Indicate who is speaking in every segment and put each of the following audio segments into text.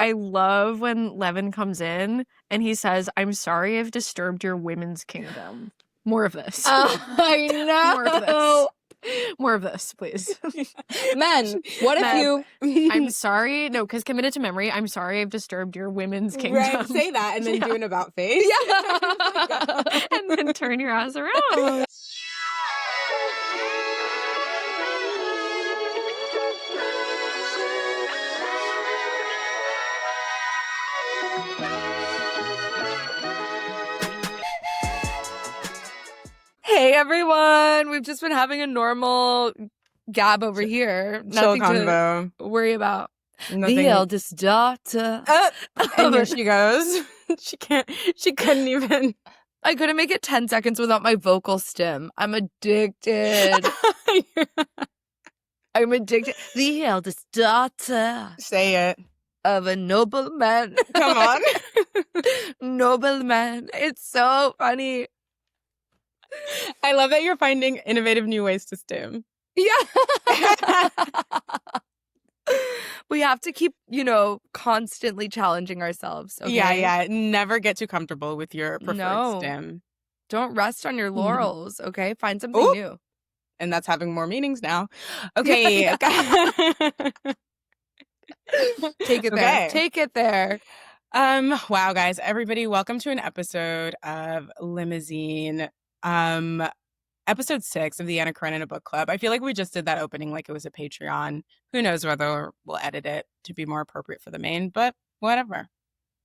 Speaker 1: I love when Levin comes in and he says, "I'm sorry I've disturbed your women's kingdom." More of this.
Speaker 2: I know.
Speaker 1: More of this. More of this, please.
Speaker 2: Men, what if
Speaker 1: Men.
Speaker 2: you...
Speaker 1: I'm sorry. No, because committed to memory. I'm sorry I've disturbed your women's kingdom.
Speaker 2: Right, say that and then do an about face.
Speaker 1: Yeah. And then turn your ass around.
Speaker 2: Hey everyone, we've just been having a normal gab over here.
Speaker 3: Chill
Speaker 2: Nothing
Speaker 3: convo.
Speaker 2: to worry about.
Speaker 3: Nothing.
Speaker 2: The eldest daughter.
Speaker 3: And here she goes. She couldn't even.
Speaker 2: I couldn't make it 10 seconds without my vocal stim. I'm addicted. I'm addicted. The eldest daughter
Speaker 3: Say it.
Speaker 2: of a nobleman.
Speaker 3: Come on.
Speaker 2: Nobleman. It's so funny.
Speaker 3: I love that you're finding innovative new ways to stim.
Speaker 2: Yeah. We have to keep, constantly challenging ourselves. Okay?
Speaker 3: Yeah. Never get too comfortable with your preferred stim.
Speaker 2: No. Don't rest on your laurels, okay? Find something
Speaker 3: Ooh.
Speaker 2: new.
Speaker 3: And that's having more meanings now. Okay.
Speaker 2: Yeah. Take it there.
Speaker 3: Okay.
Speaker 2: Take it there.
Speaker 3: Wow, guys. Everybody, welcome to an episode of Limousine. Episode 6 of the Anna Karenina book club. I feel like we just did that opening like it was a Patreon. Who knows whether we'll edit it to be more appropriate for the main, but whatever.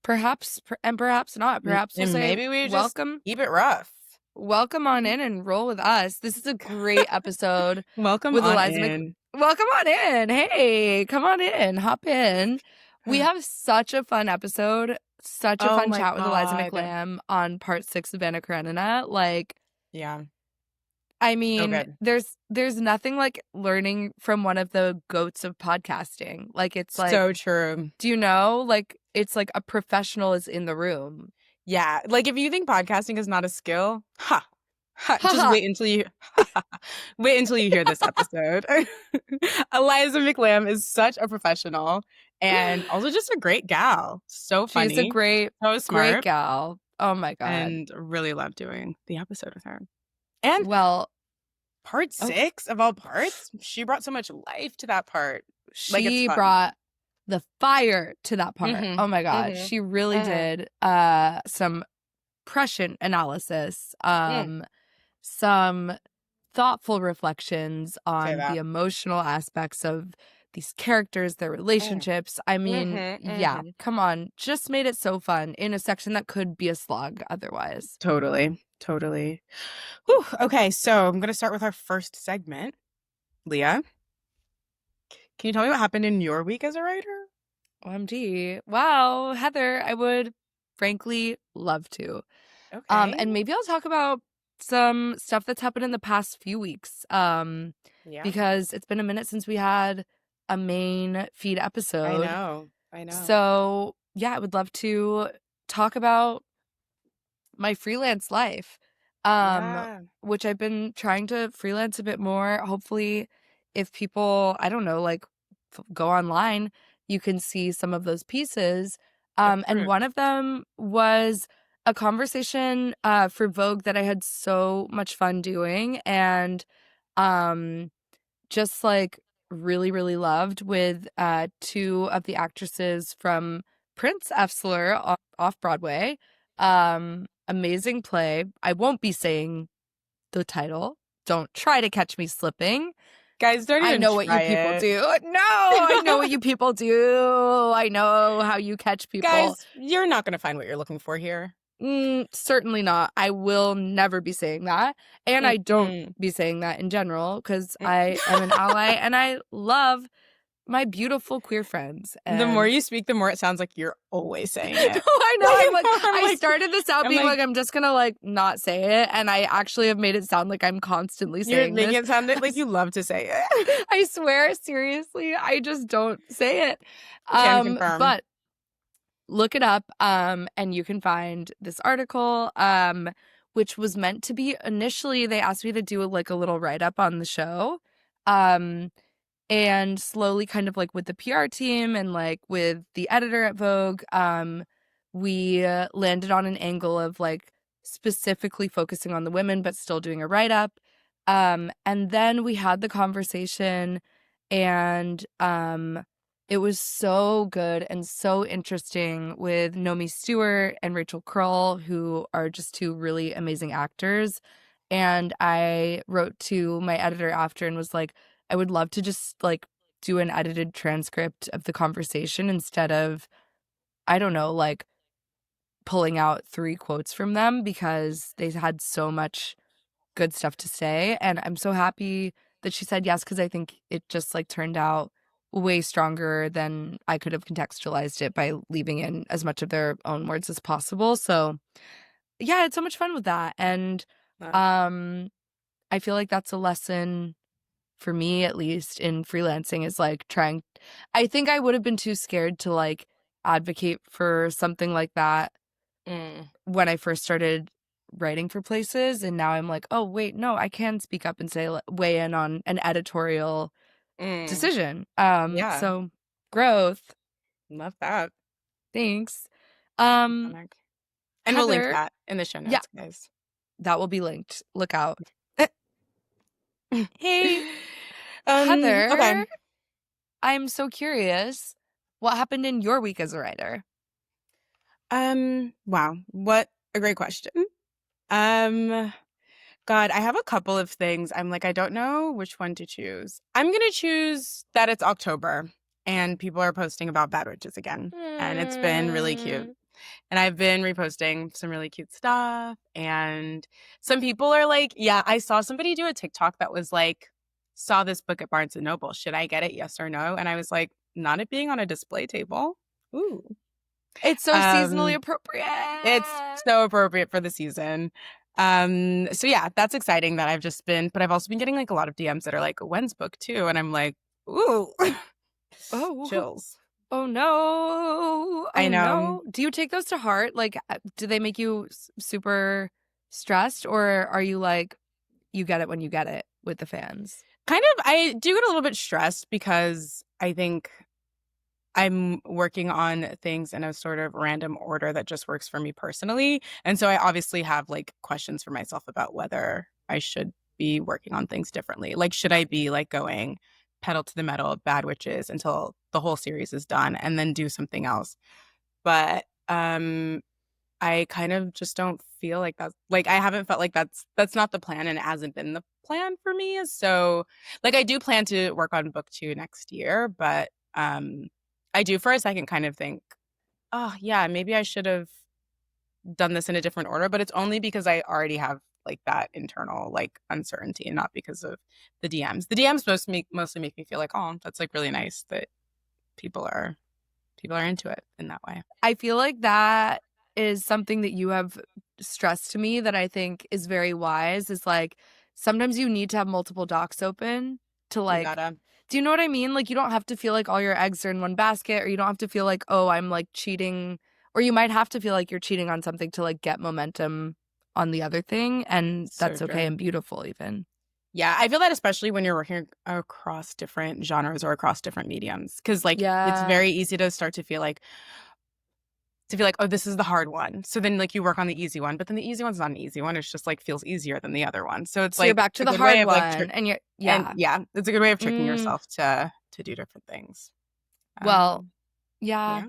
Speaker 2: Perhaps and perhaps not. Perhaps we'll say
Speaker 3: maybe we just
Speaker 2: welcome.
Speaker 3: keep it rough.
Speaker 2: Welcome on in and roll with us. This is a great episode.
Speaker 3: Welcome
Speaker 2: with
Speaker 3: on
Speaker 2: Eliza
Speaker 3: in.
Speaker 2: Welcome on in. Hey, come on in. Hop in. We have such a fun episode. Such a fun chat with Eliza McLamb on part 6 of Anna Karenina.
Speaker 3: Yeah.
Speaker 2: I mean, there's nothing like learning from one of the goats of podcasting. It's like
Speaker 3: so true.
Speaker 2: Do you know? It's like a professional is in the room.
Speaker 3: Yeah. If you think podcasting is not a skill, just wait until you hear this episode. Eliza McLamb is such a professional and also just a great gal. So funny.
Speaker 2: She's a
Speaker 3: so smart.
Speaker 2: Great gal. Oh my God.
Speaker 3: And really love doing the episode with her. And part 6 of all parts, she brought so much life to that part.
Speaker 2: She brought the fire to that part.
Speaker 3: Mm-hmm.
Speaker 2: Oh my God. She really did some prescient analysis, some thoughtful reflections on the emotional aspects of these characters, their relationships. I mean, yeah, come on. Just made it so fun in a section that could be a slog otherwise.
Speaker 3: Totally. Whew. Okay, so I'm going to start with our first segment. Leah, can you tell me what happened in your week as a writer?
Speaker 2: OMG. Wow, Heather, I would frankly love to.
Speaker 3: Okay.
Speaker 2: And maybe I'll talk about some stuff that's happened in the past few weeks. Because it's been a minute since we had a main feed episode.
Speaker 3: I know.
Speaker 2: So, yeah, I would love to talk about my freelance life, which I've been trying to freelance a bit more. Hopefully, if people, I don't know, go online, you can see some of those pieces. And one of them was a conversation for Vogue that I had so much fun doing and just really, really loved with 2 of the actresses from Prince Efsler off Broadway. Amazing play. I won't be saying the title. Don't try to catch me slipping.
Speaker 3: Guys, don't even
Speaker 2: I know what you people do. No, I know what you people do. I know how you catch people.
Speaker 3: Guys, you're not going to find what you're looking for here.
Speaker 2: Certainly not. I will never be saying that. And I don't be saying that in general because I am an ally and I love my beautiful queer friends. And
Speaker 3: the more you speak, the more it sounds like you're always saying it.
Speaker 2: I know. I started this out being I'm just going to not say it. And I actually have made it sound like I'm constantly saying
Speaker 3: You're making it sound like you love to say it.
Speaker 2: I swear, seriously, I just don't say it.
Speaker 3: Can confirm.
Speaker 2: But look it up and you can find this article, which was meant to be initially, they asked me to do a little write-up on the show. And slowly, kind of like with the PR team and like with the editor at Vogue, we landed on an angle of like specifically focusing on the women, but still doing a write up. And then we had the conversation, and it was so good and so interesting with Nomi Stewart and Rachel Curl, who are just two really amazing actors. And I wrote to my editor after and was like, I would love to just like do an edited transcript of the conversation instead of, I don't know, like pulling out 3 quotes from them, because they had so much good stuff to say. And I'm so happy that she said yes, because I think it just like turned out way stronger than I could have contextualized it by leaving in as much of their own words as possible. So yeah, I had so much fun with that. And I feel like that's a lesson for me, at least in freelancing, is like I think I would have been too scared to like advocate for something like that when I first started writing for places. And now I'm like, oh wait, no, I can speak up and say, weigh in on an editorial decision.
Speaker 3: Yeah.
Speaker 2: So growth.
Speaker 3: Love that.
Speaker 2: Thanks.
Speaker 3: And we'll link
Speaker 2: Heather,
Speaker 3: that in the show
Speaker 2: yeah,
Speaker 3: notes, guys.
Speaker 2: that will be linked. Look out. Hey,
Speaker 3: Okay.
Speaker 2: Heather, I'm so curious. What happened in your week as a writer?
Speaker 3: Wow, what a great question. God, I have a couple of things. I'm like, I don't know which one to choose. I'm gonna choose that it's October and people are posting about bad witches again. And it's been really cute. And I've been reposting some really cute stuff. And some people are like, yeah, I saw somebody do a TikTok that was like, saw this book at Barnes and Noble. Should I get it? Yes or no? And I was like, not it being on a display table. Ooh.
Speaker 2: It's so seasonally appropriate.
Speaker 3: It's so appropriate for the season. So yeah, that's exciting that but I've also been getting like a lot of DMs that are like, when's book 2? And I'm like, ooh.
Speaker 2: Oh.
Speaker 3: Chills.
Speaker 2: Oh no.
Speaker 3: I know.
Speaker 2: No. Do you take those to heart? Like, do they make you super stressed, or are you like, you get it when you get it with the fans?
Speaker 3: Kind of, I do get a little bit stressed because I think I'm working on things in a sort of random order that just works for me personally. And so I obviously have like questions for myself about whether I should be working on things differently. Like, should I be like going pedal to the metal, Bad Witches, until the whole series is done and then do something else? But I kind of just don't feel like that's like, I haven't felt like that's not the plan, and it hasn't been the plan for me. So like, I do plan to work on book 2 next year, but I do for a second kind of think, oh yeah, maybe I should have done this in a different order, but it's only because I already have like that internal like uncertainty and not because of the DMs. The DMs mostly make me feel like, oh, that's like really nice that people are into it in that way.
Speaker 2: I feel like that is something that you have stressed to me that I think is very wise, is like, sometimes you need to have multiple docs open to like, do you know what I mean? Like, you don't have to feel like all your eggs are in one basket, or you don't have to feel like, oh, I'm like cheating, or you might have to feel like you're cheating on something to like get momentum on the other thing. And that's okay and beautiful even.
Speaker 3: Yeah, I feel that especially when you're working across different genres or across different mediums, because like it's very easy to start to feel like, oh, this is the hard one. So then like you work on the easy one, but then the easy one's not an easy one. It's just like feels easier than the other one. So it's like
Speaker 2: you're back to the hard one, and you're
Speaker 3: it's a good way of tricking yourself to do different things.
Speaker 2: Well, yeah.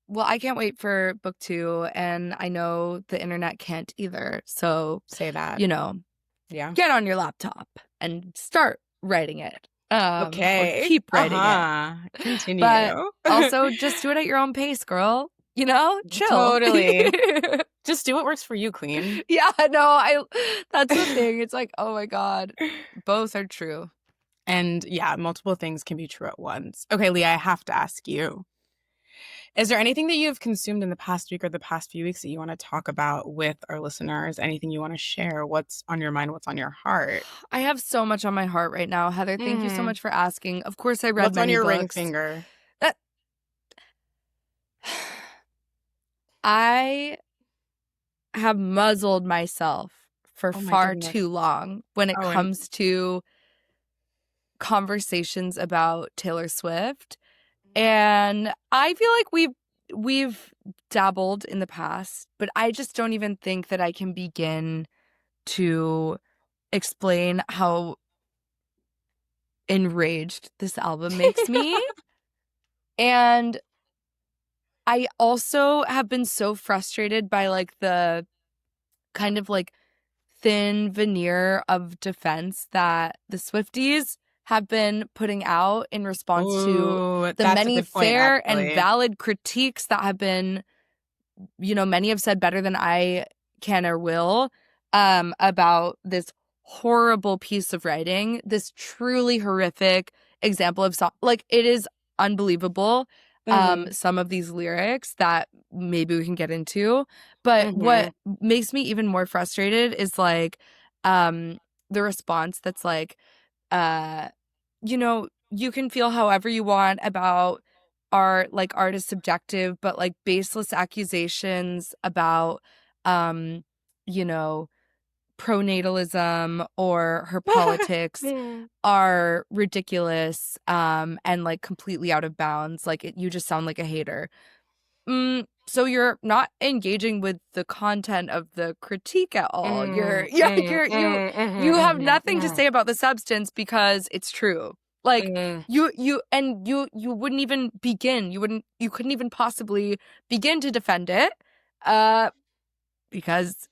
Speaker 2: Well, I can't wait for book 2, and I know the internet can't either. So
Speaker 3: say that,
Speaker 2: get on your laptop and start writing it.
Speaker 3: Okay,
Speaker 2: or keep writing it.
Speaker 3: Continue,
Speaker 2: but also just do it at your own pace, girl. Chill.
Speaker 3: Totally. Just do what works for you, Queen.
Speaker 2: Yeah, no, that's the thing. It's like, oh my God, both are true.
Speaker 3: And yeah, multiple things can be true at once. Okay, Leah, I have to ask you, is there anything that you have consumed in the past week or the past few weeks that you want to talk about with our listeners? Anything you want to share? What's on your mind? What's on your heart?
Speaker 2: I have so much on my heart right now, Heather. Thank you so much for asking. Of course, I read many books.
Speaker 3: What's on your ring finger?
Speaker 2: I have muzzled myself for far too long when it comes to conversations about Taylor Swift. And I feel like we've dabbled in the past, but I just don't even think that I can begin to explain how enraged this album makes me. And I also have been so frustrated by like the kind of like thin veneer of defense that the Swifties have been putting out in response to the
Speaker 3: that's a
Speaker 2: many
Speaker 3: good point,
Speaker 2: fair and
Speaker 3: actually.
Speaker 2: valid critiques that have been, you know, many have said better than I can or will, about this horrible piece of writing, this truly horrific example of like, it is unbelievable. Some of these lyrics that maybe we can get into, but what makes me even more frustrated is like, the response that's like, you know, you can feel however you want about art, like art is subjective, but like baseless accusations about, you know, pronatalism or her politics are ridiculous, and like completely out of bounds. Like you just sound like a hater. So you're not engaging with the content of the critique at all. You have nothing to say about the substance because it's true. Like you wouldn't even begin. You couldn't even possibly begin to defend it, because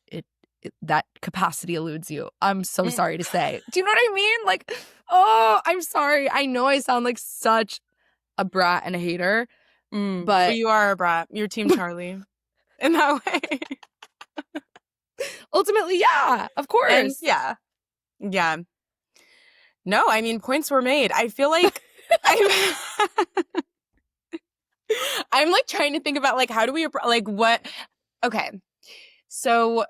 Speaker 2: that capacity eludes you. I'm so sorry to say. Do you know what I mean? Like, oh, I'm sorry. I know I sound like such a brat and a hater, but
Speaker 3: you are a brat. You're Team Charlie in that way.
Speaker 2: Ultimately, yeah, of course.
Speaker 3: And yeah. No, I mean, points were made. I feel like I'm like trying to think about like how do we like what. Okay, so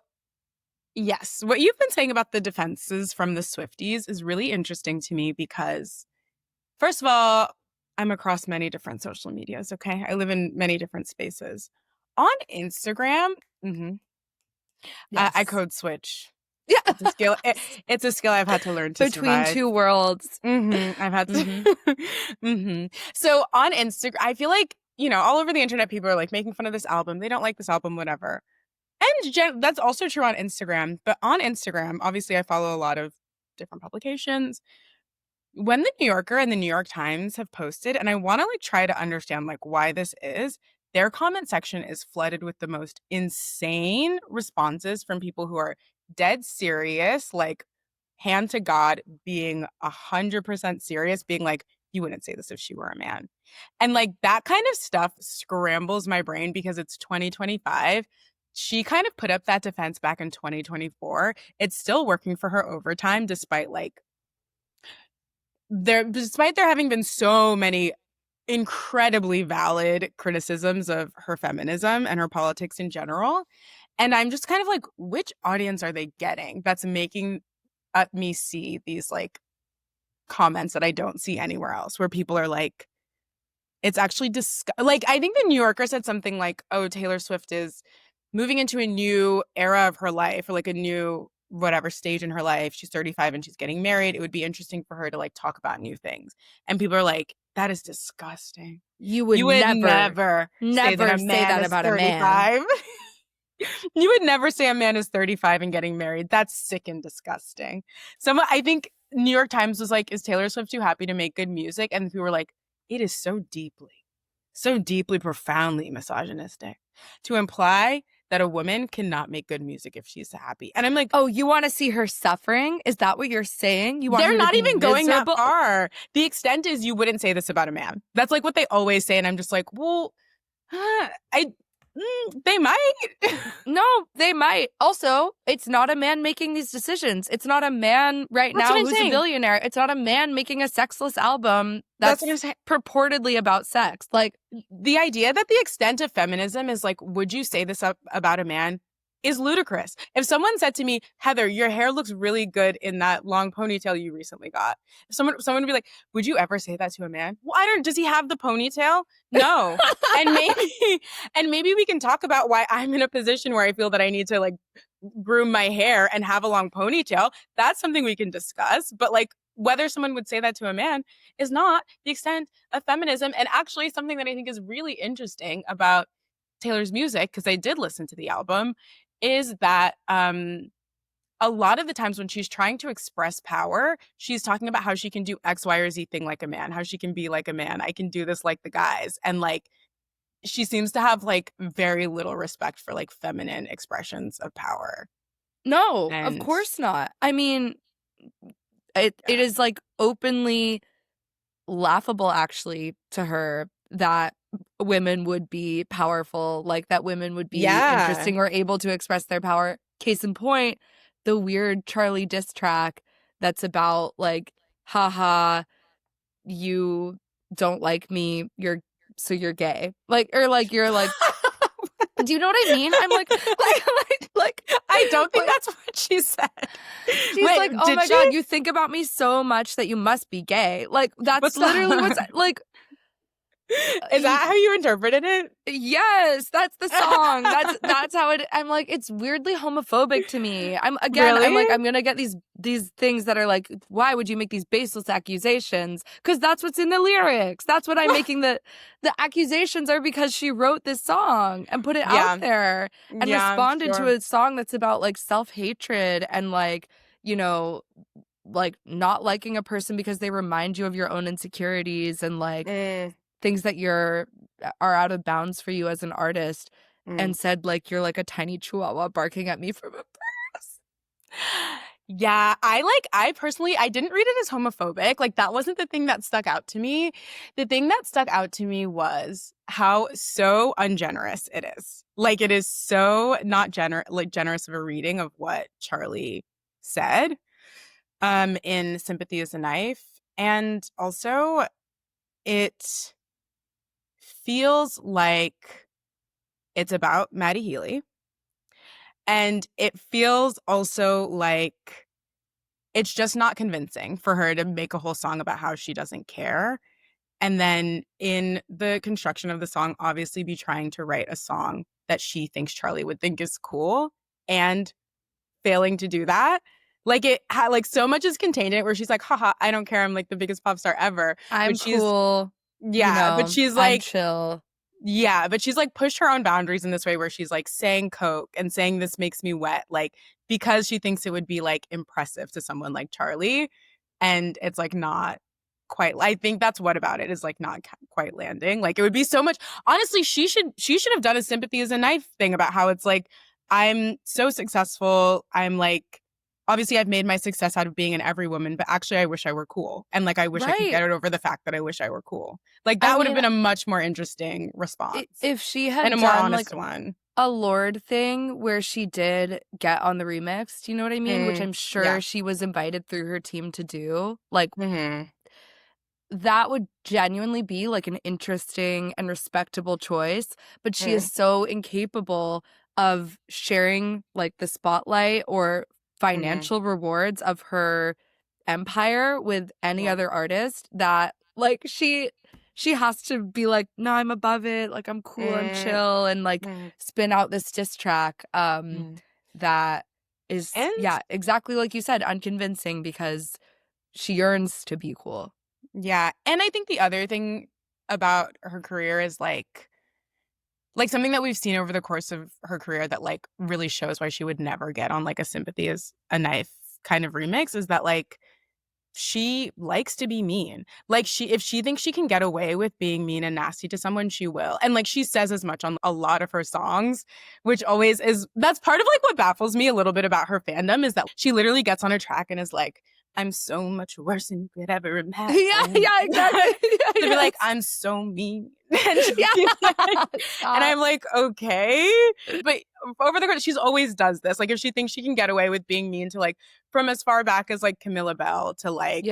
Speaker 3: yes, what you've been saying about the defenses from the Swifties is really interesting to me because, first of all, I'm across many different social medias, okay? I live in many different spaces. On Instagram,
Speaker 2: Yes.
Speaker 3: I code switch.
Speaker 2: Yeah.
Speaker 3: It's a skill I've had to learn to
Speaker 2: Between
Speaker 3: survive.
Speaker 2: two worlds.
Speaker 3: I've had to. So on Instagram, I feel like, you know, all over the internet, people are like making fun of this album. They don't like this album, whatever. And that's also true on Instagram. But on Instagram, obviously, I follow a lot of different publications. When the New Yorker and the New York Times have posted, and I want to like try to understand like why this is, their comment section is flooded with the most insane responses from people who are dead serious, like hand to God, being 100% serious, being like, you wouldn't say this if she were a man. And like that kind of stuff scrambles my brain because it's 2025. She kind of put up that defense back in 2024. It's still working for her overtime, despite there having been so many incredibly valid criticisms of her feminism and her politics in general. And I'm just kind of like, which audience are they getting that's making me see these like comments that I don't see anywhere else, where people are like, it's actually like, I think the New Yorker said something like, oh, Taylor Swift is moving into a new era of her life, or like a new whatever stage in her life. She's 35 and she's getting married. It would be interesting for her to like talk about new things. And people are like, that is disgusting.
Speaker 2: You would
Speaker 3: never say that about a man. You would never say a man is 35 and getting married. That's sick and disgusting. I think New York Times was like, is Taylor Swift too happy to make good music? And people were like, it is so deeply, profoundly misogynistic to imply that a woman cannot make good music if she's happy. And I'm like,
Speaker 2: oh, you want to see her suffering? Is that what you're saying? You want
Speaker 3: they're
Speaker 2: her
Speaker 3: not
Speaker 2: to be
Speaker 3: even going that
Speaker 2: miserable?
Speaker 3: far. The extent is, you wouldn't say this about a man. That's like what they always say. And I'm just like, well, they might.
Speaker 2: No, they might. Also, it's not a man making these decisions. It's not a man now who's a billionaire. It's not a man making a sexless album that's purportedly about sex. Like,
Speaker 3: the idea that the extent of feminism is like, would you say this about a man, is ludicrous. If someone said to me, Heather, your hair looks really good in that long ponytail you recently got, someone would be like, would you ever say that to a man? Well, does he have the ponytail? No. and maybe we can talk about why I'm in a position where I feel that I need to like groom my hair and have a long ponytail. That's something we can discuss. But like, whether someone would say that to a man is not the extent of feminism. And actually something that I think is really interesting about Taylor's music, because I did listen to the album, is that a lot of the times when she's trying to express power, she's talking about how she can do X, Y, or Z thing like a man, how she can be like a man. I can do this like the guys. And like, she seems to have like very little respect for like feminine expressions of power.
Speaker 2: No, of
Speaker 3: And
Speaker 2: course not. I mean, it is like openly laughable actually to her that women would be powerful, like that women would be interesting or able to express their power. Case in point, the weird Charlie diss track that's about like, haha, you don't like me, you're gay. Like, or like you're like, do you know what I mean? I'm like
Speaker 3: I don't think that's what she said.
Speaker 2: She's like, oh my God, you think about me so much that you must be gay. Like, that's literally what's like.
Speaker 3: Is that how you interpreted it?
Speaker 2: Yes, that's the song. That's how it. I'm like, it's weirdly homophobic to me. I'm
Speaker 3: Really?
Speaker 2: like, I'm gonna get these things that are like, why would you make these baseless accusations? Because that's what's in the lyrics. That's what I'm making the accusations are because she wrote this song and put it out there and responded to a song that's about like self-hatred and like, you know, like not liking a person because they remind you of your own insecurities and like things that are out of bounds for you as an artist, and said like you're like a tiny chihuahua barking at me from a bus.
Speaker 3: Yeah, I personally, I didn't read it as homophobic. Like, that wasn't the thing that stuck out to me. The thing that stuck out to me was how so ungenerous it is. Like, it is so not generous of a reading of what Charlie said in Sympathy is a Knife. And also, it feels like it's about Maddie Healy. And it feels also like it's just not convincing for her to make a whole song about how she doesn't care. And then in the construction of the song, obviously be trying to write a song that she thinks Charlie would think is cool and failing to do that. Like, it had like so much is contained in it where she's like, haha, I don't care. I'm like the biggest pop star ever.
Speaker 2: I'm cool.
Speaker 3: Yeah, but she's like,
Speaker 2: I'm chill.
Speaker 3: Yeah, but she's like pushed her own boundaries in this way where she's like saying coke and saying this makes me wet, like because she thinks it would be like impressive to someone like Charlie. And it's like not quite. I think that's what about it is like not quite landing. Like, it would be so much. Honestly, she should have done a Sympathy is a Knife thing about how it's like, I'm so successful. I'm like, obviously I've made my success out of being an every woman, but actually I wish I were cool. And like, I wish I could get it over the fact that I wish I were cool. Like, that would have been a much more interesting response.
Speaker 2: If she had
Speaker 3: and a more
Speaker 2: done
Speaker 3: honest
Speaker 2: like
Speaker 3: one.
Speaker 2: a Lorde thing where she did get on the remix, do you know what I mean? Which I'm sure she was invited through her team to do. Like, that would genuinely be like an interesting and respectable choice. But she is so incapable of sharing like the spotlight or financial rewards of her empire with any other artist that like she has to be like, no, I'm above it, like I'm cool, I'm chill, and like spin out this diss track that is exactly like you said, unconvincing because she yearns to be cool.
Speaker 3: Yeah. And I think the other thing about her career is like something that we've seen over the course of her career that like really shows why she would never get on like a Sympathy is a Knife kind of remix is that like she likes to be mean. Like, if she thinks she can get away with being mean and nasty to someone, she will. And like, she says as much on a lot of her songs, which always is, that's part of like what baffles me a little bit about her fandom is that she literally gets on a track and is like, I'm so much worse than you could ever imagine.
Speaker 2: Yeah, exactly.
Speaker 3: To be like, I'm so mean. And I'm like, okay. But over the course, she's always does this. Like, if she thinks she can get away with being mean to like, from as far back as like Camilla Bell to like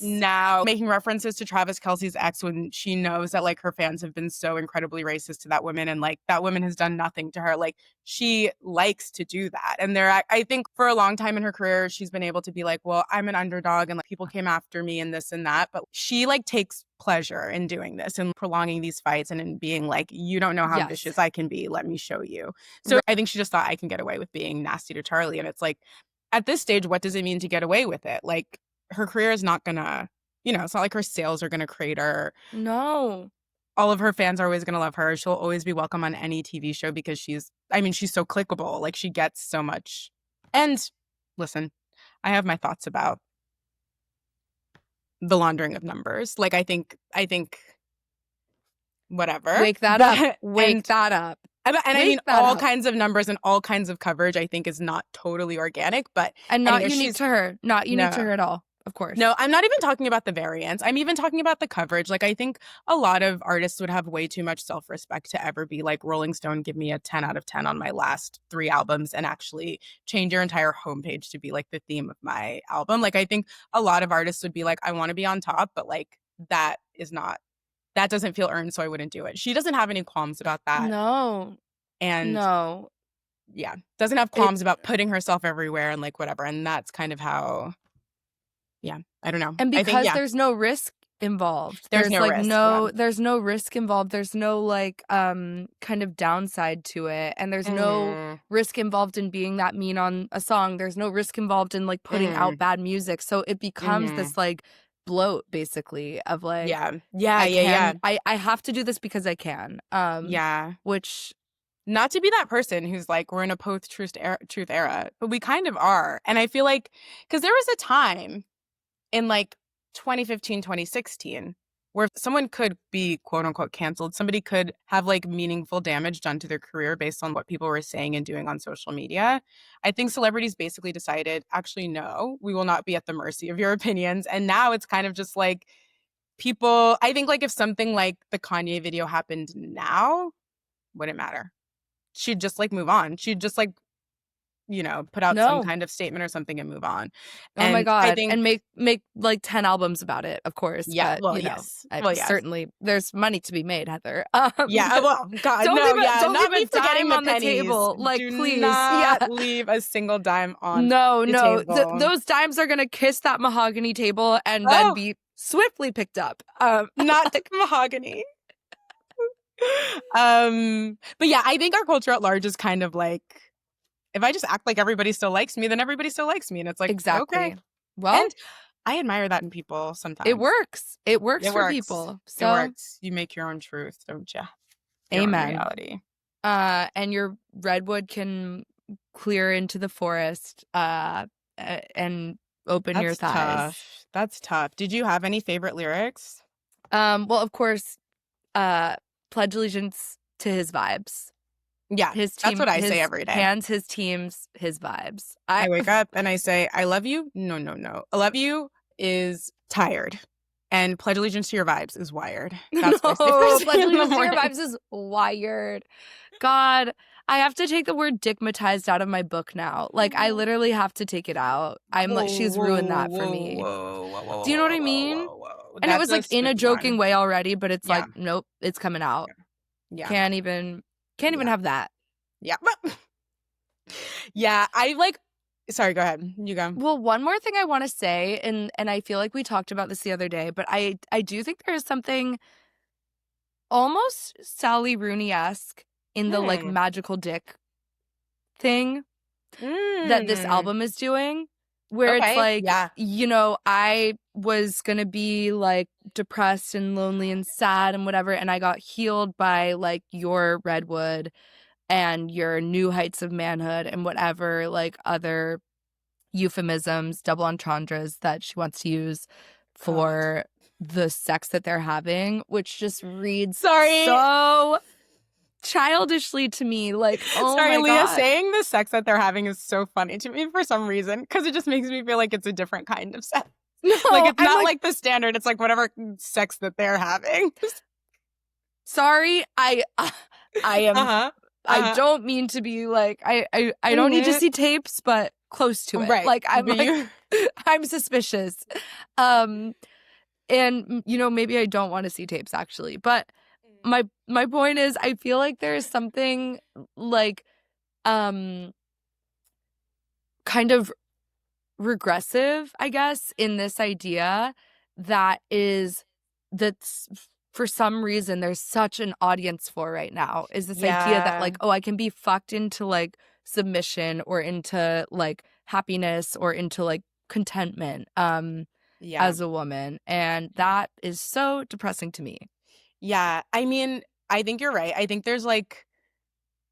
Speaker 3: now making references to Travis Kelce's ex when she knows that like her fans have been so incredibly racist to that woman and like that woman has done nothing to her. Like, she likes to do that. And I think for a long time in her career, she's been able to be like, well, I'm an underdog and like people came after me and this and that. But she like takes pleasure in doing this and prolonging these fights and in being like, you don't know how vicious I can be. Let me show you. So I think she just thought I can get away with being nasty to Charlie. And it's like, at this stage, what does it mean to get away with it? Like, her career is not gonna, it's not like her sales are gonna crater.
Speaker 2: No.
Speaker 3: All of her fans are always gonna love her. She'll always be welcome on any TV show because she's so clickable. Like, she gets so much. And listen, I have my thoughts about the laundering of numbers. Like, I think whatever.
Speaker 2: Wake that up. Wake that up.
Speaker 3: And I
Speaker 2: Wake
Speaker 3: mean,
Speaker 2: that
Speaker 3: all
Speaker 2: up.
Speaker 3: kinds of numbers and all kinds of coverage, I think, is not totally organic, but
Speaker 2: And not
Speaker 3: anyway,
Speaker 2: unique to her. Not unique to her at all, of course.
Speaker 3: No, I'm not even talking about the variants. I'm even talking about the coverage. Like, I think a lot of artists would have way too much self-respect to ever be like, Rolling Stone, give me a 10 out of 10 on my last 3 albums, and actually change your entire homepage to be like the theme of my album. Like, I think a lot of artists would be like, I want to be on top, but like, that doesn't feel earned, so I wouldn't do it. She doesn't have any qualms about that.
Speaker 2: No.
Speaker 3: And
Speaker 2: no.
Speaker 3: Yeah, doesn't have qualms about putting herself everywhere and like whatever. And that's kind of how, I don't know.
Speaker 2: And because there's no risk involved.
Speaker 3: There's no
Speaker 2: like
Speaker 3: risk,
Speaker 2: there's no risk involved. There's no like kind of downside to it. And there's no risk involved in being that mean on a song. There's no risk involved in like putting out bad music. So it becomes this like bloat basically of like I have to do this because I can. Which,
Speaker 3: not to be that person who's like, we're in a post-truth era, but we kind of are. And I feel like, because there was a time in like 2015, 2016, where someone could be quote unquote canceled. Somebody could have like meaningful damage done to their career based on what people were saying and doing on social media. I think celebrities basically decided, actually, no, we will not be at the mercy of your opinions. And now it's kind of just like people, I think like if something like the Kanye video happened now, wouldn't matter. She'd just like move on. She'd just like, put out some kind of statement or something and move on.
Speaker 2: Oh my God. And make like 10 albums about it, of course.
Speaker 3: Yeah.
Speaker 2: But,
Speaker 3: yes.
Speaker 2: Certainly there's money to be made, Heather.
Speaker 3: Yeah. Well, God,
Speaker 2: don't
Speaker 3: no.
Speaker 2: Don't
Speaker 3: not
Speaker 2: leave a dime on the table. Like,
Speaker 3: Do
Speaker 2: please.
Speaker 3: not leave a single dime on
Speaker 2: the
Speaker 3: table.
Speaker 2: Those dimes are going to kiss that mahogany table and then be swiftly picked up.
Speaker 3: Not mahogany. But yeah, I think our culture at large is kind of like, if I just act like everybody still likes me, then everybody still likes me. And it's like,
Speaker 2: exactly.
Speaker 3: Okay.
Speaker 2: Well,
Speaker 3: and I admire that in people sometimes.
Speaker 2: It works. It works for people. So
Speaker 3: it works. You make your own truth, don't you?
Speaker 2: Amen.
Speaker 3: Reality.
Speaker 2: And your redwood can clear into the forest and open your thighs.
Speaker 3: Tough. That's tough. Did you have any favorite lyrics?
Speaker 2: Well, of course, pledge allegiance to his vibes.
Speaker 3: Yeah, his team, that's what I say every day.
Speaker 2: Hands, his teams, his vibes.
Speaker 3: I wake up and I say, I love you. No. I love you is tired. And pledge allegiance to your vibes is wired. That's
Speaker 2: pledge allegiance to your vibes is wired. God, I have to take the word digmatized out of my book now. Like, I literally have to take it out. I'm like, she's ruined that for me. Do you know what I mean? And it was like in a joking way already, but it's like, nope, it's coming out.
Speaker 3: Yeah.
Speaker 2: Can't even have that.
Speaker 3: Yeah. Yeah, I like, sorry, go ahead. You go.
Speaker 2: Well, one more thing I want to say, and I feel like we talked about this the other day, but I do think there is something almost Sally Rooney-esque in the like magical dick thing that this album is doing, where it's like, I was gonna be like depressed and lonely and sad and whatever, and I got healed by like your redwood and your new heights of manhood and whatever like other euphemisms, double entendres that she wants to use for the sex that they're having, which just reads so childishly to me. Like, oh
Speaker 3: sorry,
Speaker 2: my
Speaker 3: Leah,
Speaker 2: God.
Speaker 3: saying the sex that they're having is so funny to me for some reason, because it just makes me feel like it's a different kind of sex.
Speaker 2: No,
Speaker 3: like, it's not like the standard. It's like whatever sex that they're having.
Speaker 2: Sorry, I am. I don't mean to be like I don't need to see tapes, but close to it.
Speaker 3: Right.
Speaker 2: Like I'm like, I'm suspicious. And maybe I don't want to see tapes actually. But my point is I feel like there is something like kind of regressive, I guess, in this idea that's for some reason there's such an audience for right now, is this idea that like, oh, I can be fucked into like submission or into like happiness or into like contentment as a woman. And that is so depressing to me.
Speaker 3: Yeah. I mean, I think you're right. I think there's like,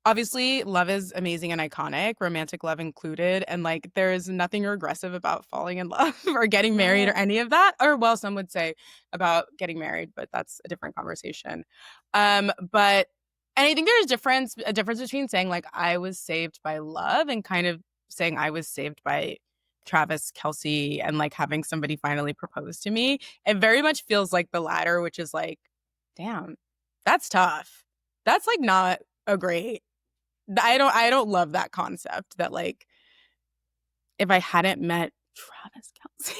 Speaker 3: obviously, love is amazing and iconic, romantic love included. And like, there's nothing regressive about falling in love or getting married or any of that. Or, well, some would say about getting married, but that's a different conversation. And I think there's a difference between saying like, I was saved by love and kind of saying I was saved by Travis Kelce and like having somebody finally propose to me. It very much feels like the latter, which is like, damn, that's tough. That's like not a great. I don't love that concept that like if I hadn't met Travis Kelce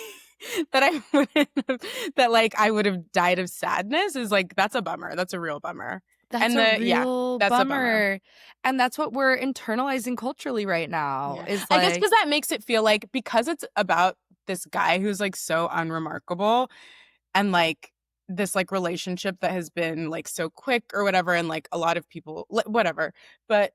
Speaker 3: that I wouldn't have, that like I would have died of sadness is like that's a bummer. That's a real bummer.
Speaker 2: That's a real
Speaker 3: that's
Speaker 2: bummer.
Speaker 3: A bummer.
Speaker 2: And that's what we're internalizing culturally right now. Is like,
Speaker 3: I guess because that makes it feel like because it's about this guy who's like so unremarkable and like this like relationship that has been like so quick or whatever and like a lot of people whatever. But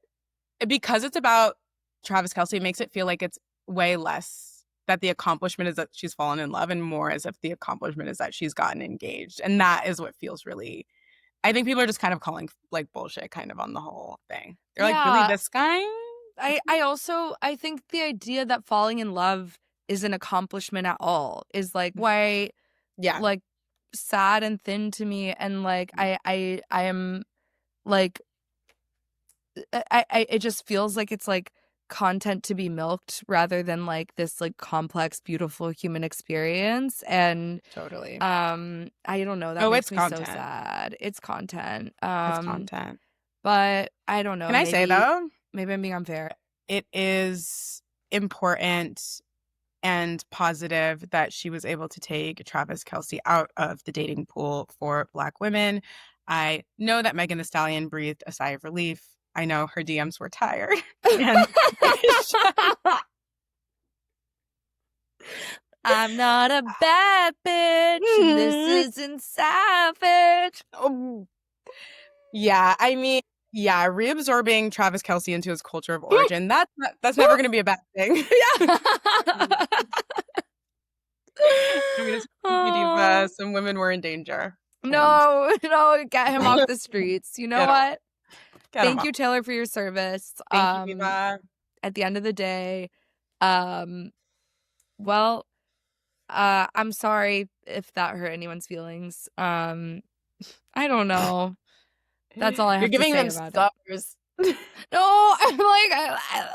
Speaker 3: because it's about Travis Kelce, it makes it feel like it's way less that the accomplishment is that she's fallen in love and more as if the accomplishment is that she's gotten engaged. And that is what feels really, I think people are just kind of calling like bullshit kind of on the whole thing. They're like, really, this guy?
Speaker 2: I think the idea that falling in love is an accomplishment at all is like why, like sad and thin to me. And like, I am like, it just feels like it's like content to be milked rather than like this like complex, beautiful human experience. And
Speaker 3: totally,
Speaker 2: I don't know. That makes me so sad. It's content.
Speaker 3: It's content.
Speaker 2: But I don't know.
Speaker 3: Can I say though?
Speaker 2: Maybe I'm being unfair.
Speaker 3: It is important and positive that she was able to take Travis Kelce out of the dating pool for Black women. I know that Megan Thee Stallion breathed a sigh of relief. I know her DMs were tired.
Speaker 2: I'm not a bad bitch. This isn't savage.
Speaker 3: Oh. Yeah, I mean, yeah, reabsorbing Travis Kelce into his culture of origin, that's never going to be a bad thing. Yeah. I mean, some women were in danger.
Speaker 2: No, get him off the streets. You know what? Thank you, Taylor, for your service.
Speaker 3: Thank you, Viva.
Speaker 2: At the end of the day, well, I'm sorry if that hurt anyone's feelings. I don't know. That's all I have to say about it.
Speaker 3: You're giving them stars.
Speaker 2: No, I'm like, I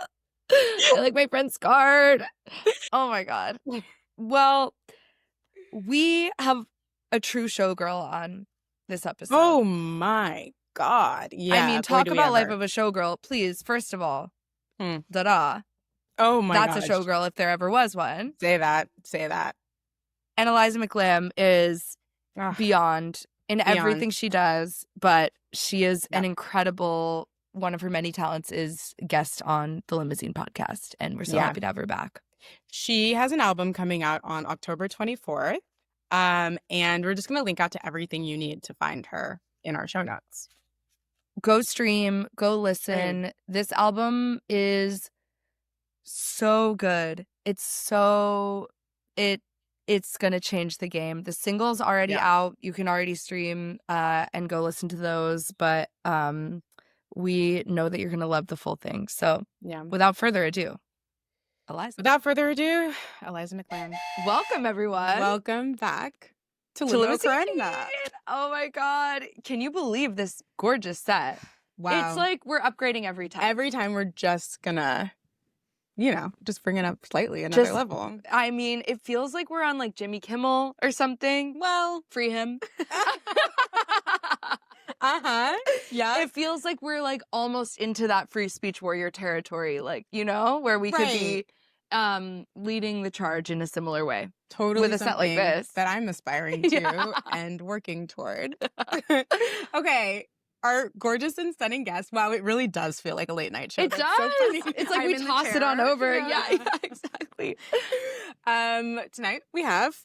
Speaker 2: like my friend scarred. Oh my God. Well, we have a true showgirl on this episode.
Speaker 3: Oh my God. Yeah.
Speaker 2: I mean, talk about life of a showgirl, please. First of all, da-da.
Speaker 3: Oh my God.
Speaker 2: That's a showgirl if there ever was one.
Speaker 3: Say that.
Speaker 2: And Eliza McLamb is beyond in everything she does, but she is an incredible, one of her many talents is guest on the Limousine podcast, and we're so happy to have her back.
Speaker 3: She has an album coming out on October 24th, and we're just going to link out to everything you need to find her in our show notes.
Speaker 2: Go stream, go listen. Right. This album is so good. It's going to change the game. The single's already out. You can already stream and go listen to those. But we know that you're going to love the full thing. So without further ado, Eliza.
Speaker 3: Without further ado, Eliza McLamb.
Speaker 2: Welcome, everyone.
Speaker 3: Welcome back to Limo Karenina.
Speaker 2: Oh, my God. Can you believe this gorgeous set?
Speaker 3: Wow.
Speaker 2: It's like we're upgrading every time.
Speaker 3: Every time we're just going to... just bring it up slightly another level.
Speaker 2: I mean, it feels like we're on like Jimmy Kimmel or something. Well, free him. Yeah. It feels like we're like almost into that free speech warrior territory, like, where we could be leading the charge in a similar way.
Speaker 3: Totally.
Speaker 2: With a set like this.
Speaker 3: That I'm aspiring to and working toward. Okay. Our gorgeous and stunning guest. Wow, it really does feel like a late night show.
Speaker 2: It does. So it's like we toss it on over. Yeah, exactly.
Speaker 3: Tonight we have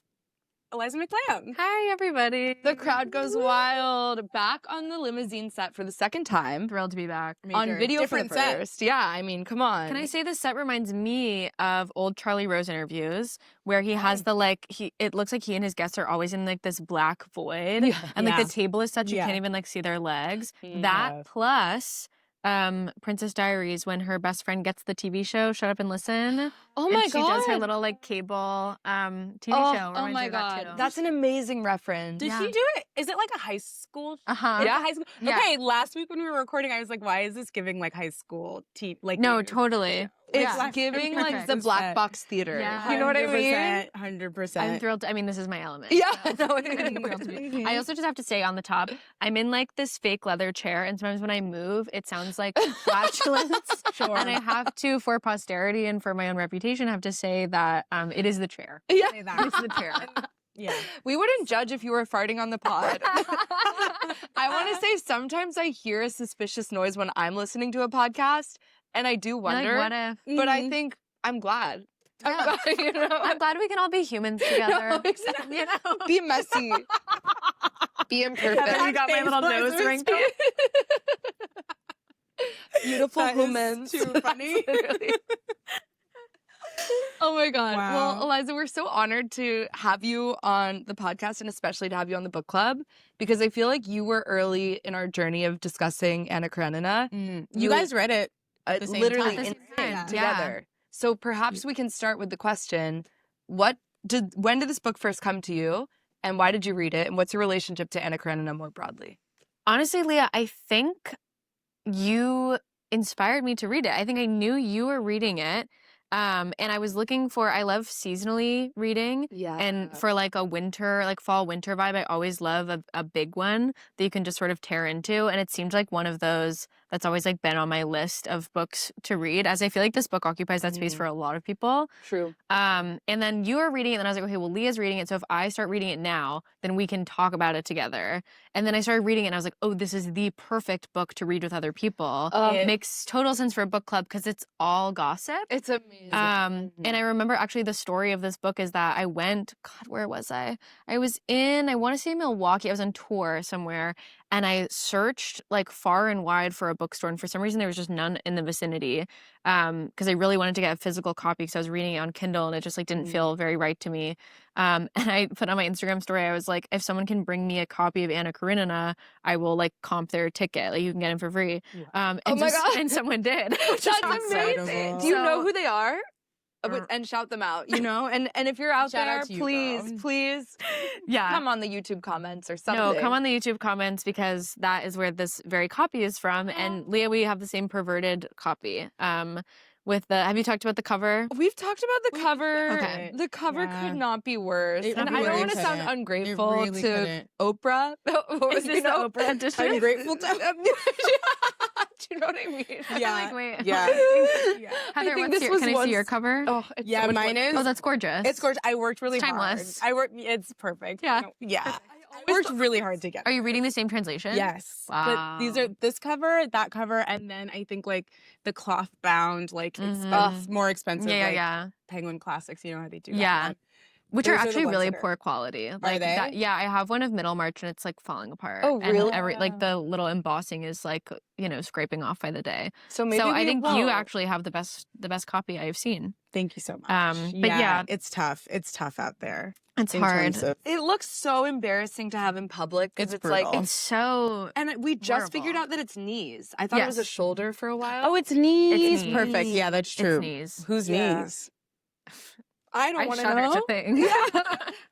Speaker 3: Eliza McLamb.
Speaker 1: Hi, everybody.
Speaker 2: The crowd goes wild. Back on the limousine set for the second time.
Speaker 1: Thrilled to be back.
Speaker 2: On video
Speaker 3: Different
Speaker 2: for the
Speaker 3: set.
Speaker 2: first. Yeah, I mean, come on.
Speaker 1: Can I say this set reminds me of old Charlie Rose interviews where he has the it looks like he and his guests are always in like this black void and like the table is such you can't even like see their legs. That plus Princess Diaries when her best friend gets the TV show Shut Up and Listen.
Speaker 2: Oh my
Speaker 1: and
Speaker 2: god.
Speaker 1: she does her little like cable TV show.
Speaker 2: Oh my god. That's an amazing reference.
Speaker 3: Did she do it? Is it like a high school?
Speaker 1: Uh-huh.
Speaker 3: Like a high school?
Speaker 1: Yeah.
Speaker 3: Okay, last week when we were recording, I was like, why is this giving like high school like
Speaker 1: No, totally.
Speaker 2: It's giving like the black box theater.
Speaker 1: Yeah.
Speaker 2: You know what I mean?
Speaker 3: 100%.
Speaker 1: I'm thrilled. I mean, this is my element.
Speaker 2: Yeah.
Speaker 1: So. I'm thrilled to be. I also just have to say on the top, I'm in like this fake leather chair, and sometimes when I move, it sounds like flatulence.
Speaker 3: Sure.
Speaker 1: And I have to, for posterity and for my own reputation, have to say that it is the chair.
Speaker 2: Yeah.
Speaker 3: Say that.
Speaker 1: It's the chair.
Speaker 3: Yeah.
Speaker 2: We wouldn't judge if you were farting on the pod. I want to say sometimes I hear a suspicious noise when I'm listening to a podcast, and I do wonder.
Speaker 1: Like, what if?
Speaker 2: But I think I'm glad. I'm glad, you know.
Speaker 1: I'm glad we can all be humans together.
Speaker 2: No, exactly.
Speaker 1: You know?
Speaker 2: Be messy. Be imperfect.
Speaker 1: You got my little nose wrinkle.
Speaker 2: Beautiful
Speaker 3: That is
Speaker 2: humans.
Speaker 3: too funny.
Speaker 2: Oh my god.
Speaker 3: Wow.
Speaker 2: Well, Eliza, we're so honored to have you on the podcast and especially to have you on the book club because I feel like you were early in our journey of discussing Anna Karenina.
Speaker 3: You guys read it the same
Speaker 2: literally
Speaker 3: time.
Speaker 2: in
Speaker 1: Yeah.
Speaker 2: together. So perhaps we can start with the question, when did this book first come to you and why did you read it and what's your relationship to Anna Karenina more broadly?
Speaker 1: Honestly, Leah, I think you inspired me to read it. I think I knew you were reading it. And I was looking for, I love seasonally reading.
Speaker 2: Yeah.
Speaker 1: And for like a winter, like fall winter vibe, I always love a big one that you can just sort of tear into. And it seemed like one of those that's always like been on my list of books to read, as I feel like this book occupies that space for a lot of people.
Speaker 2: True.
Speaker 1: And then you were reading it, and then I was like, okay, well, Leah's reading it, so if I start reading it now, then we can talk about it together. And then I started reading it, and I was like, oh, this is the perfect book to read with other people. It makes total sense for a book club because it's all gossip.
Speaker 2: It's amazing.
Speaker 1: And I remember actually the story of this book is that I went, God, where was I? I was in, I want to say Milwaukee. I was on tour somewhere, and I searched like far and wide for a bookstore, and for some reason there was just none in the vicinity. Because I really wanted to get a physical copy because I was reading it on Kindle, and it just like didn't feel very right to me. And I put on my Instagram story, I was like, if someone can bring me a copy of Anna Karenina, I will like comp their ticket. Like you can get it for free. And
Speaker 2: Oh my God.
Speaker 1: and someone did.
Speaker 2: That's amazing.
Speaker 3: incredible.
Speaker 2: Do you know
Speaker 1: So-
Speaker 2: who they are? And shout them out, you know? And if you're out
Speaker 3: Shout
Speaker 2: there,
Speaker 3: out to you,
Speaker 2: please,
Speaker 3: girl.
Speaker 2: please
Speaker 1: Yeah.
Speaker 2: come on the YouTube comments or something.
Speaker 1: No, come on the YouTube comments because that is where this very copy is from. And Leah, we have the same perverted copy. With the, have you talked about the cover?
Speaker 2: We've talked about the cover.
Speaker 1: Okay.
Speaker 2: The cover
Speaker 3: Yeah.
Speaker 2: could not be worse.
Speaker 3: It
Speaker 2: And I
Speaker 3: really
Speaker 2: don't want to sound
Speaker 3: couldn't. It
Speaker 2: ungrateful
Speaker 3: really
Speaker 2: to
Speaker 3: couldn't.
Speaker 2: Oprah.
Speaker 1: Is this the Oprah edition?
Speaker 3: I'm grateful to
Speaker 2: Do you know what I mean?
Speaker 3: Yeah.
Speaker 1: I'm like, wait.
Speaker 3: Yeah.
Speaker 1: Heather,
Speaker 2: I think
Speaker 1: what's
Speaker 2: this
Speaker 1: your,
Speaker 2: was
Speaker 1: can I see your
Speaker 2: once-
Speaker 1: cover?
Speaker 2: Oh, it's
Speaker 3: Yeah,
Speaker 2: so much
Speaker 3: mine
Speaker 2: fun.
Speaker 3: is.
Speaker 1: Oh, that's gorgeous.
Speaker 3: It's gorgeous. I worked really
Speaker 1: It's
Speaker 3: hard.
Speaker 1: timeless.
Speaker 3: It's perfect.
Speaker 1: Yeah.
Speaker 3: Yeah. I worked really hard to get
Speaker 1: Are you reading the same translation?
Speaker 3: Yes.
Speaker 1: Wow.
Speaker 3: But these are this cover, that cover, and then I think like the cloth bound, like more expensive.
Speaker 1: Yeah,
Speaker 3: like,
Speaker 1: yeah.
Speaker 3: Penguin Classics. You know how they do that.
Speaker 1: Yeah.
Speaker 3: one.
Speaker 1: Which
Speaker 3: Those
Speaker 1: are
Speaker 3: are the
Speaker 1: actually
Speaker 3: ones
Speaker 1: really
Speaker 3: that are-
Speaker 1: poor quality. Like
Speaker 3: they?
Speaker 1: That, yeah, I have one of Middlemarch and it's like falling apart.
Speaker 2: Oh, really?
Speaker 1: And like the little embossing is like, you know, scraping off by the day.
Speaker 2: So maybe
Speaker 1: So I
Speaker 2: we
Speaker 1: think
Speaker 2: won't.
Speaker 1: you actually have the best copy I've seen.
Speaker 3: Thank you so much.
Speaker 1: But yeah.
Speaker 3: it's tough. It's tough out there.
Speaker 1: It's
Speaker 3: in
Speaker 1: hard.
Speaker 3: terms of-
Speaker 2: It looks so embarrassing to have in public because
Speaker 3: It's
Speaker 2: it's like
Speaker 3: brutal.
Speaker 1: It's so
Speaker 2: and we just
Speaker 1: horrible.
Speaker 2: figured out that it's knees. I thought it was a
Speaker 1: Yes.
Speaker 2: shoulder for a while.
Speaker 3: Oh, it's knees.
Speaker 1: It's
Speaker 3: Perfect.
Speaker 1: knees.
Speaker 3: Yeah, that's true.
Speaker 1: It's knees.
Speaker 3: Whose
Speaker 2: Yeah.
Speaker 3: knees?
Speaker 2: I don't
Speaker 1: I
Speaker 2: want to
Speaker 1: shudder
Speaker 2: know.
Speaker 1: to think.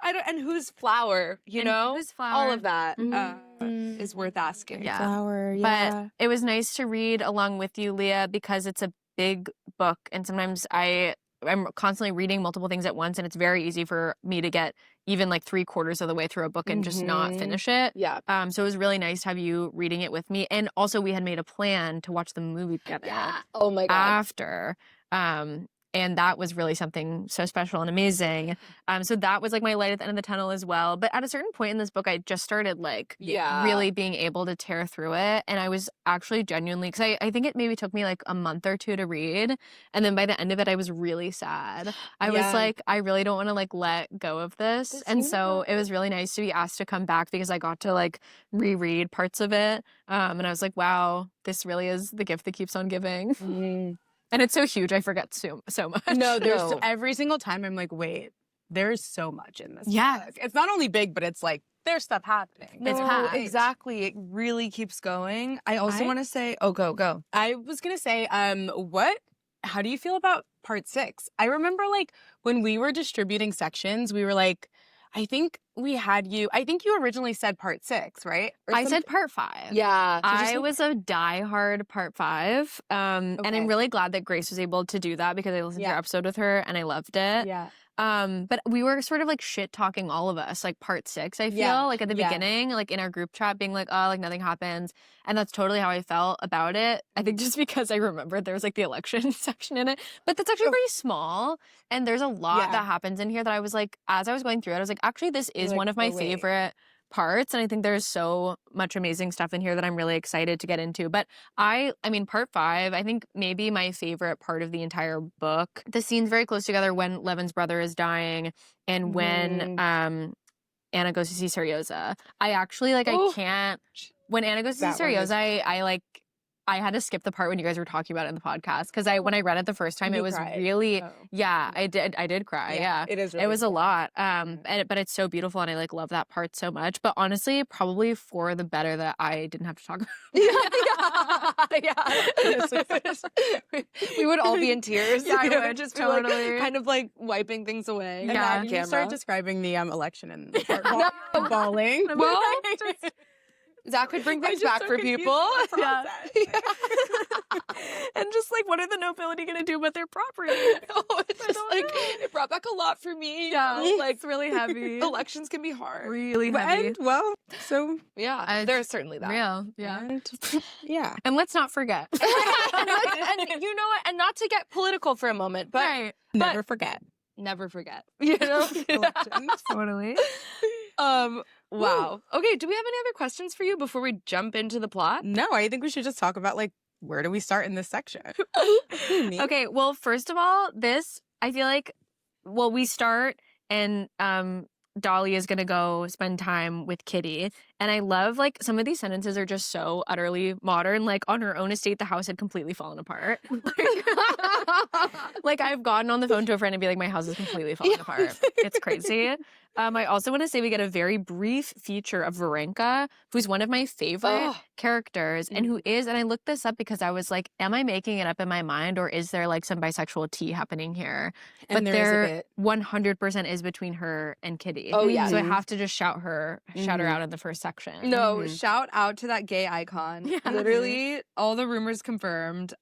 Speaker 2: I don't. And whose flower? You
Speaker 1: And
Speaker 2: know,
Speaker 1: whose flower?
Speaker 2: all of that
Speaker 1: Mhm.
Speaker 2: is worth asking.
Speaker 1: Yeah.
Speaker 3: Flower.
Speaker 1: But it was nice to read along with you, Leah, because it's a big book. And sometimes I'm constantly reading multiple things at once. And it's very easy for me to get even like 3/4 of the way through a book and just not
Speaker 2: Mhm.
Speaker 1: finish it.
Speaker 2: Yeah.
Speaker 1: So it was really nice to have you reading it with me. And also we had made a plan to watch the movie together
Speaker 2: Oh my god.
Speaker 1: after. And that was really something so special and amazing. So that was like my light at the end of the tunnel as well. But at a certain point in this book, I just started like really being able to tear through it. And I was actually genuinely, because I think it maybe took me like a month or two to read. And then by the end of it, I was really sad. I was like, I really don't want to like let go of this. And so it was really nice to be asked to come back because I got to like reread parts of it. And I was like, wow, this really is the gift that keeps on giving. And it's so huge, I forget so much.
Speaker 3: No, there's every single time I'm like, wait, there's so much in this book. It's not only big, but it's like there's stuff happening.
Speaker 2: No,
Speaker 1: It's packed.
Speaker 2: exactly. It really keeps going. I also want to say, go.
Speaker 3: I was gonna say, how do you feel about part 6? I remember like when we were distributing sections, we were like, I think you originally said part 6, right?
Speaker 1: I said part 5.
Speaker 2: Yeah.
Speaker 1: I was a diehard part 5. And I'm really glad that Grace was able to do that because I listened to your episode with her and I loved it.
Speaker 3: Yeah.
Speaker 1: But we were sort of like shit talking all of us, like part 6, I feel like at the beginning, like in our group chat being like, oh, like nothing happens. And that's totally how I felt about it. I think just because I remembered there was like the election section in it, but that's actually pretty small. And there's a lot that happens in here that I was like, as I was going through it, I was like, actually, this is one of my favorite parts. And I think there's so much amazing stuff in here that I'm really excited to get into. But I mean, part 5, I think maybe my favorite part of the entire book. The scenes very close together when Levin's brother is dying and when Anna goes to see Serioza. I actually like, I can't, when Anna goes to see Serioza, I had to skip the part when you guys were talking about it in the podcast because when I read it the first time, it was really, I did cry. Yeah.
Speaker 3: It is.
Speaker 1: It was a lot. But it's so beautiful and I like love that part so much. But honestly, probably for the better that I didn't have to talk about
Speaker 2: it. We would all be in tears.
Speaker 1: Yeah, I would
Speaker 2: just
Speaker 1: totally.
Speaker 2: be like, kind of like wiping things away.
Speaker 3: Yeah. You start describing the election and bawling.
Speaker 2: Well, Zach could bring things back for people.
Speaker 1: Yeah. And just like, what are the nobility going to do with their property?
Speaker 2: It's just like, it brought back a lot for me.
Speaker 1: Yeah, like it's really heavy.
Speaker 2: Elections can be hard.
Speaker 1: Really heavy.
Speaker 3: And, well, so
Speaker 2: yeah, there's certainly that.
Speaker 1: Real, yeah.
Speaker 3: And
Speaker 1: let's not forget.
Speaker 2: and you know what? And not to get political for a moment, but
Speaker 3: never forget.
Speaker 2: Never forget. You know?
Speaker 1: Totally.
Speaker 2: Wow. Okay, do we have any other questions for you before we jump into the plot?
Speaker 3: No, I think we should just talk about like where do we start in this section?
Speaker 1: Okay, well, first of all, I feel like, we start and Dolly is gonna go spend time with Kitty. And I love like some of these sentences are just so utterly modern. Like on her own estate, the house had completely fallen apart. Like I've gotten on the phone to a friend and be like, my house is completely falling apart. It's crazy. I also want to say we get a very brief feature of Varenka, who's one of my favorite characters and and I looked this up because I was like, am I making it up in my mind or is there like some bisexual tea happening here?
Speaker 3: And
Speaker 1: but there 100% is between her and Kitty.
Speaker 2: Oh yeah.
Speaker 1: So I have to just shout her out in the first section.
Speaker 2: No, shout out to that gay icon.
Speaker 1: Yeah.
Speaker 2: Literally, all the rumors confirmed.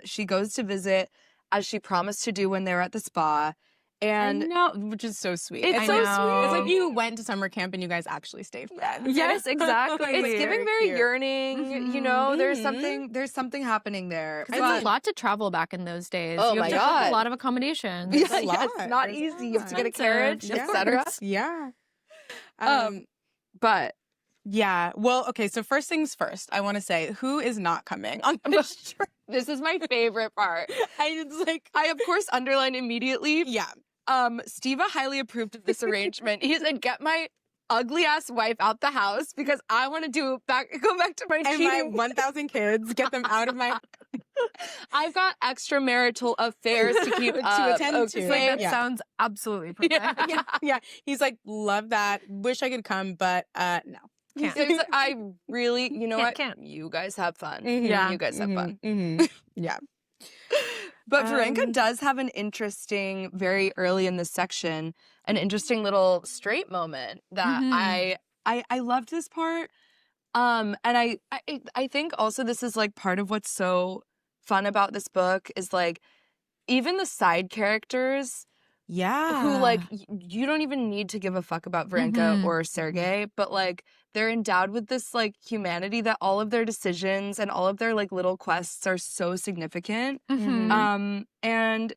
Speaker 2: She goes to visit as she promised to do when they were at the spa. And
Speaker 3: which is so sweet.
Speaker 2: It's so sweet.
Speaker 3: It's like you went to summer camp and you guys actually stayed friends.
Speaker 1: Yes, exactly.
Speaker 2: It's giving very
Speaker 3: cute.
Speaker 2: yearning. You know, there's something happening there.
Speaker 1: It's a lot to travel back in those days.
Speaker 2: Oh
Speaker 1: you
Speaker 2: my
Speaker 1: have to have
Speaker 2: God.
Speaker 1: a lot of accommodations.
Speaker 2: Yeah,
Speaker 3: a lot.
Speaker 2: it's not easy. You have to get a carriage, etc.
Speaker 3: Yeah.
Speaker 2: But
Speaker 3: yeah. Well, okay. So first things first, I want to say who is not coming on this trip.
Speaker 2: this is my favorite part. I of course underline immediately.
Speaker 3: Yeah.
Speaker 2: Steva highly approved of this arrangement. He said, "Get my ugly ass wife out the house because I want to go back to my
Speaker 3: And
Speaker 2: cheating.
Speaker 3: my 1,000 kids, get them out of my.
Speaker 2: I've got extramarital affairs to keep
Speaker 3: To attend to.
Speaker 2: okay?
Speaker 1: That sounds absolutely perfect.
Speaker 3: Yeah. He's like, love that. Wish I could come, but no.
Speaker 1: Can't.
Speaker 2: He's like, I really, you know
Speaker 1: Can't.
Speaker 2: You guys have fun.
Speaker 1: Yeah.
Speaker 2: You guys have fun.
Speaker 3: Yeah.
Speaker 2: But Varenka does have an interesting, very early in this section, an interesting little straight moment that I loved this part. And I think also this is like part of what's so fun about this book is like even the side characters
Speaker 3: Yeah.
Speaker 2: who like you don't even need to give a fuck about Varenka or Sergei, but like they're endowed with this like humanity that all of their decisions and all of their like little quests are so significant. And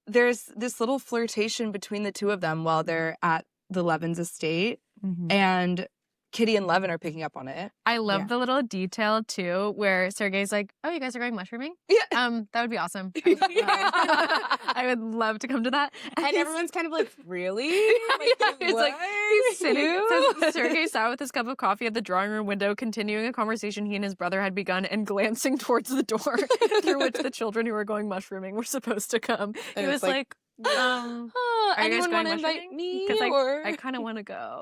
Speaker 2: there's this little flirtation between the two of them while they're at the Levins estate, and Kitty and Levin are picking up on it.
Speaker 1: I love the little detail too, where Sergei's like, "Oh, you guys are going mushrooming?
Speaker 2: Yeah.
Speaker 1: That would be awesome. I would love to come to that."
Speaker 3: And everyone's kind of like, really?
Speaker 1: It's like he's sitting.
Speaker 2: You?
Speaker 1: So Sergei sat with his cup of coffee at the drawing room window, continuing a conversation he and his brother had begun, and glancing towards the door through which the children who were going mushrooming were supposed to come.
Speaker 3: And
Speaker 1: He
Speaker 3: it's
Speaker 1: was like, are you guys
Speaker 2: anyone want
Speaker 1: going
Speaker 2: to invite
Speaker 1: mushrooming?
Speaker 2: me?
Speaker 1: Because
Speaker 2: Or...
Speaker 1: I kind of want to go.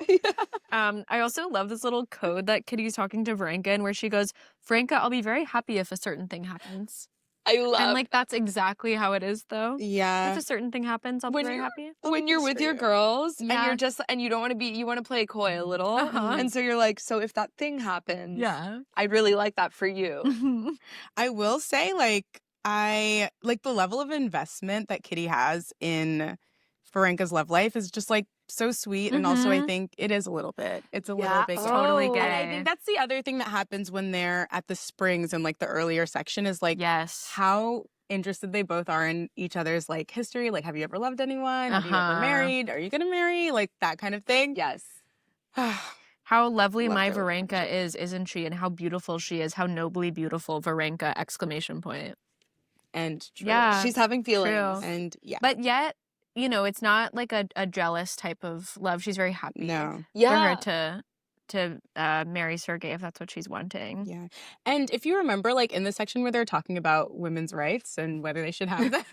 Speaker 1: I also love this little code that Kitty's talking to Varenka in, where she goes, "Varenka, I'll be very happy if a certain thing happens."
Speaker 2: I love.
Speaker 1: And like that's exactly how it is, though.
Speaker 3: Yeah.
Speaker 1: If a certain thing happens, I'll be
Speaker 2: When
Speaker 1: very
Speaker 2: you're-
Speaker 1: happy.
Speaker 2: when you're with your girls and
Speaker 1: Yeah.
Speaker 2: you're just and you don't want to be, you want to play coy a little, and so you're like, so if that thing happens,
Speaker 1: Yeah.
Speaker 2: I really like that for you.
Speaker 3: I will say, like, I like the level of investment that Kitty has in Varenka's love life is just like so sweet. And also I think it is a little bit. It's a little bit
Speaker 1: totally
Speaker 3: And I
Speaker 1: gay.
Speaker 3: think that's the other thing that happens when they're at the springs in like the earlier section is like
Speaker 1: Yes.
Speaker 3: how interested they both are in each other's like history. Like, have you ever loved anyone? Have you ever married? Are you gonna marry? Like that kind of thing.
Speaker 2: Yes.
Speaker 1: How lovely
Speaker 3: Love
Speaker 1: my
Speaker 3: their
Speaker 1: Varenka is, isn't she? And how beautiful she is. How nobly beautiful, Varenka! Exclamation point.
Speaker 3: And true.
Speaker 1: Yeah.
Speaker 2: She's having feelings.
Speaker 1: True.
Speaker 3: And yeah.
Speaker 1: But yet, you know, it's not like a jealous type of love. She's very happy
Speaker 3: No.
Speaker 1: for her to marry Sergei if that's what she's wanting.
Speaker 3: Yeah. And if you remember, like in the section where they're talking about women's rights and whether they should have that.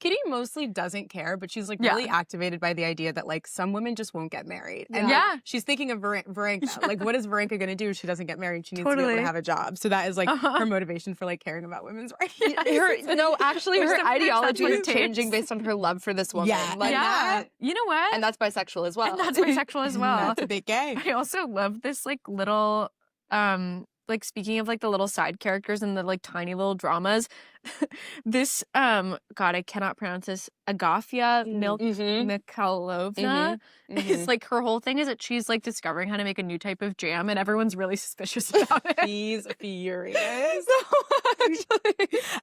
Speaker 3: Kitty mostly doesn't care, but she's like really activated by the idea that like some women just won't get married. And like, she's thinking of Varenka. Like, what is Varenka going to do if she doesn't get married? She needs to be able to have a job. So that is like her motivation for like caring about women's rights.
Speaker 2: Her ideology is
Speaker 1: takes.
Speaker 2: changing based on her love for this woman.
Speaker 3: Yeah.
Speaker 2: Like,
Speaker 3: that-
Speaker 1: You know what?
Speaker 2: and that's bisexual as well.
Speaker 1: And that's bisexual as well.
Speaker 3: That's a bit gay.
Speaker 1: I also love this like little like speaking of like the little side characters and the like tiny little dramas. This God, I cannot pronounce this. Agafia Mikhailovna. It's like her whole thing is that she's like discovering how to make a new type of jam, and everyone's really suspicious about it.
Speaker 3: She's furious.